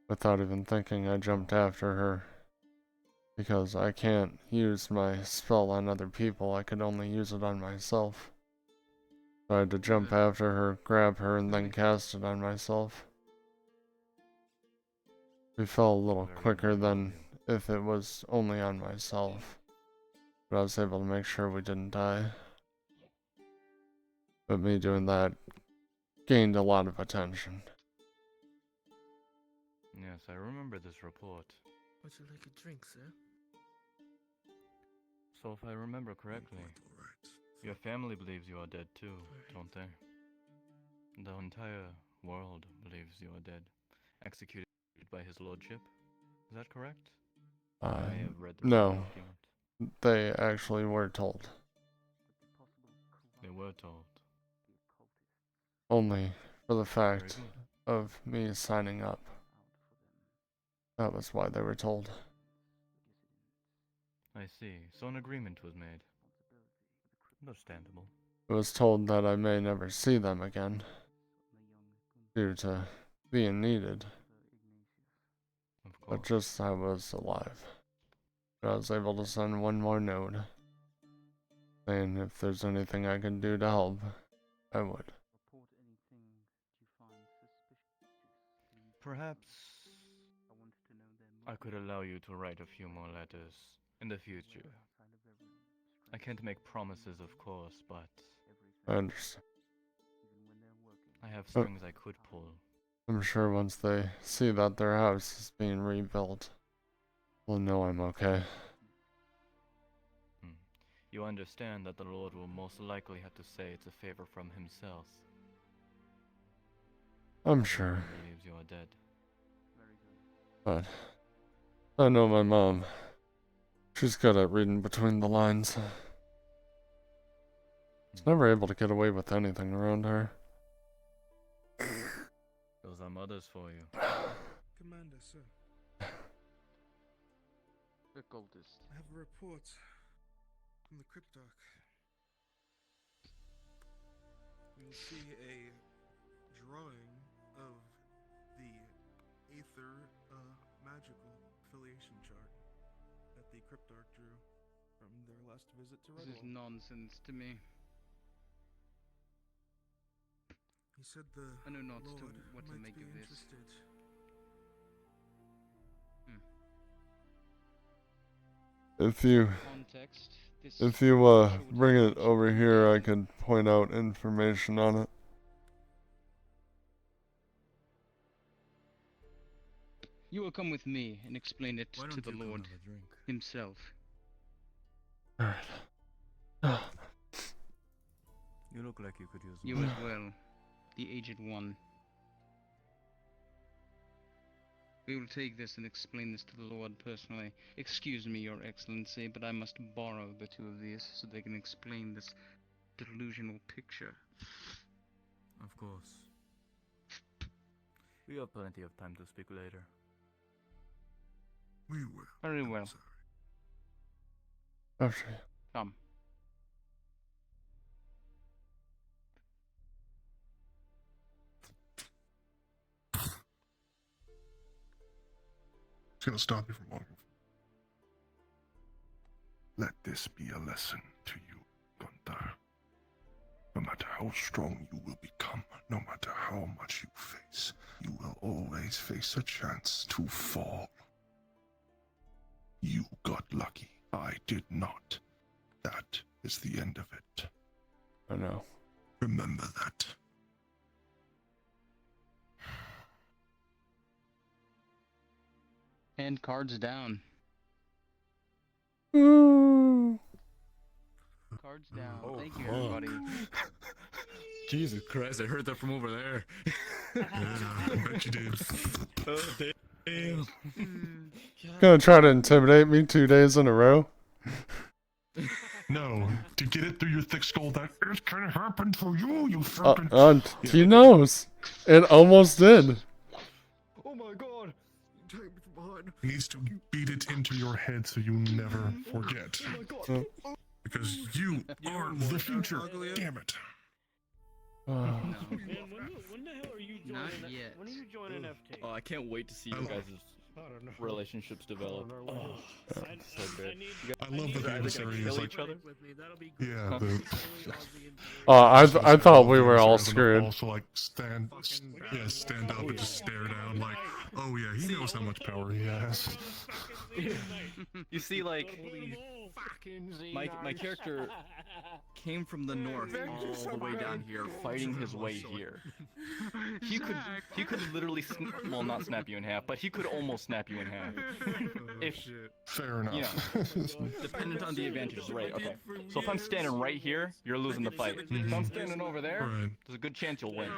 [SPEAKER 3] Without even thinking, I jumped after her. Because I can't use my spell on other people, I could only use it on myself. So I had to jump after her, grab her, and then cast it on myself. We fell a little
[SPEAKER 4] Very
[SPEAKER 3] quicker
[SPEAKER 4] noble of
[SPEAKER 3] than if it was only on myself. But I was able to make sure we didn't die. But me doing that gained a lot of attention.
[SPEAKER 4] yes, I remember this report.
[SPEAKER 7] Would you like a drink, sir?
[SPEAKER 4] So if I remember correctly, your family believes you are dead too, don't they? The entire world believes you are dead, executed by his lordship. Is that correct? I may have read the wrong
[SPEAKER 3] No.
[SPEAKER 4] document.
[SPEAKER 3] They actually were told.
[SPEAKER 4] They were told.
[SPEAKER 3] Only for the
[SPEAKER 4] Very
[SPEAKER 3] fact
[SPEAKER 4] good.
[SPEAKER 3] of me signing up. That was why they were told.
[SPEAKER 4] I see. So an agreement was made. Understandable.
[SPEAKER 3] It was told that I may never see them again. Due to being needed.
[SPEAKER 4] Of course.
[SPEAKER 3] But just I was alive. I was able to send one more note. Saying if there's anything I can do to help, I would.
[SPEAKER 4] Perhaps I could allow you to write a few more letters in the future. I can't make promises, of course, but
[SPEAKER 3] I understand.
[SPEAKER 4] I have strings I could pull.
[SPEAKER 3] I'm sure once they see that their house is being rebuilt, they'll know I'm okay.
[SPEAKER 4] You understand that the Lord will most likely have to say it's a favor from himself.
[SPEAKER 3] I'm sure.
[SPEAKER 4] He believes you are dead.
[SPEAKER 3] But I know my mom. She's good at reading between the lines. She's never able to get away with anything around her.
[SPEAKER 4] Those are mothers for you.
[SPEAKER 1] Commander, sir.
[SPEAKER 5] The cultist.
[SPEAKER 1] I have a report from the Cryptarch. You'll see a drawing of the Aether magical affiliation chart that the Cryptarch drew from their last visit to
[SPEAKER 6] This is
[SPEAKER 1] Redwall.
[SPEAKER 6] nonsense to me.
[SPEAKER 1] He said the
[SPEAKER 6] I know not
[SPEAKER 1] Lord
[SPEAKER 6] what to
[SPEAKER 1] might
[SPEAKER 6] make
[SPEAKER 1] be
[SPEAKER 6] of this.
[SPEAKER 1] interested.
[SPEAKER 3] If you
[SPEAKER 6] Context. This
[SPEAKER 3] bring it over here, I could point out information on it.
[SPEAKER 6] You will come with me and explain it to the Lord himself.
[SPEAKER 3] Alright.
[SPEAKER 4] You look like you could use
[SPEAKER 6] You
[SPEAKER 4] more.
[SPEAKER 6] as well, the aged one. We will take this and explain this to the Lord personally. Excuse me, Your Excellency, but I must borrow the two of these so they can explain this delusional picture.
[SPEAKER 4] Of course. We have plenty of time to speak later.
[SPEAKER 8] We will.
[SPEAKER 6] Very well.
[SPEAKER 3] After you.
[SPEAKER 6] Come.
[SPEAKER 8] It's gonna stop you from walking. Let this be a lesson to you, Gunther. No matter how strong you will become, no matter how much you face, you will always face a chance to fall. You got lucky. I did not. That is the end of it.
[SPEAKER 3] I know.
[SPEAKER 8] Remember that.
[SPEAKER 6] And cards down.
[SPEAKER 3] Ooh.
[SPEAKER 6] Cards down.
[SPEAKER 10] Oh,
[SPEAKER 6] Thank you,
[SPEAKER 10] fuck.
[SPEAKER 6] everybody.
[SPEAKER 10] Jesus Christ, I heard that from over there.
[SPEAKER 8] I bet you did.
[SPEAKER 10] Oh, damn.
[SPEAKER 3] Gonna try to intimidate me 2 days in a row?
[SPEAKER 8] No, to get it through your thick skull that it can happen to you, you fucking...
[SPEAKER 3] He knows. It almost did.
[SPEAKER 15] Oh my god! You take me from behind.
[SPEAKER 8] He needs to beat it into your head so you never forget.
[SPEAKER 15] Oh my god!
[SPEAKER 8] Because you are the future. Damn it.
[SPEAKER 2] Man, when the hell are you joining?
[SPEAKER 14] Not yet.
[SPEAKER 2] When are you joining FT?
[SPEAKER 4] Oh, I can't wait to see you guys' relationships develop. Oh, so good.
[SPEAKER 9] I love the
[SPEAKER 4] Are
[SPEAKER 9] game
[SPEAKER 4] they gonna
[SPEAKER 9] series.
[SPEAKER 4] kill
[SPEAKER 9] Like,
[SPEAKER 4] each other?
[SPEAKER 9] yeah,
[SPEAKER 3] I thought we were all screwed.
[SPEAKER 9] Also, like stand up and just stare down. Like, oh yeah, he knows how much power he has.
[SPEAKER 4] You see, like, my character came from the north all the way down here, fighting his way here. He could literally well, not snap you in half, but he could almost snap you in half. If
[SPEAKER 9] Fair enough.
[SPEAKER 4] you know, dependent on the advantages, right? Okay. So if I'm standing right here, you're losing the fight. If I'm standing over there, there's a good chance you'll win.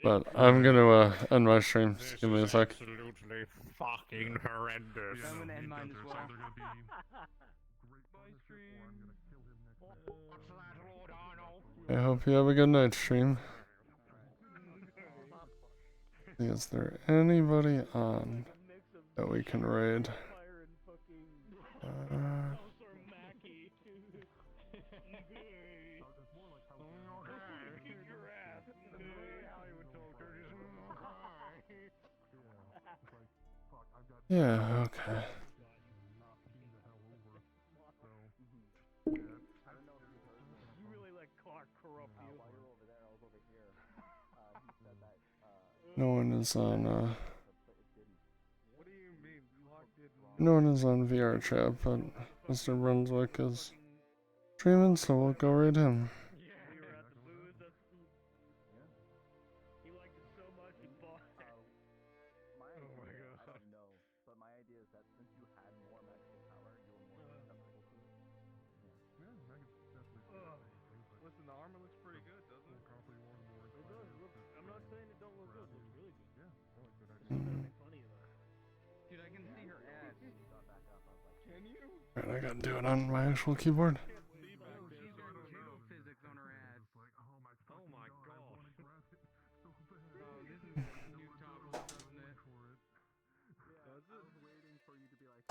[SPEAKER 3] But I'm gonna end my stream. Just give me a sec.
[SPEAKER 15] Absolutely fucking horrendous.
[SPEAKER 6] I'm gonna end mine as well.
[SPEAKER 3] I hope you have a good night, stream. Is there anybody on that we can raid? Yeah, okay. No one is on, no one is on VR chat, but Mr. Brunswick is streaming, so we'll go raid him.
[SPEAKER 1] Listen, the armor looks pretty good, doesn't it?
[SPEAKER 2] It does. I'm not saying it don't look good. It looks really good.
[SPEAKER 1] Yeah, I like that idea.
[SPEAKER 6] Dude, I can see her ass.
[SPEAKER 1] Can you?
[SPEAKER 3] Alright, I gotta do it on my actual keyboard.
[SPEAKER 6] She's got jiggle physics on her ass.
[SPEAKER 15] Oh my god.
[SPEAKER 6] Oh, this is new toggle, doesn't it?
[SPEAKER 15] Does it?
[SPEAKER 6] Waiting for you to be like.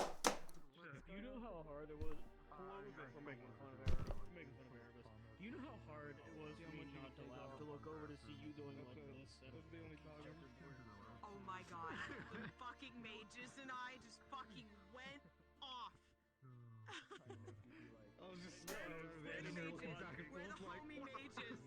[SPEAKER 2] You know how hard it was? We're making fun of Erebus. Do you know how hard it was for me not to laugh, to look over to see you doing like this?
[SPEAKER 12] Oh my god. The fucking mages and I just fucking went off.
[SPEAKER 6] I was just
[SPEAKER 12] Where the mages? Where the homie mages?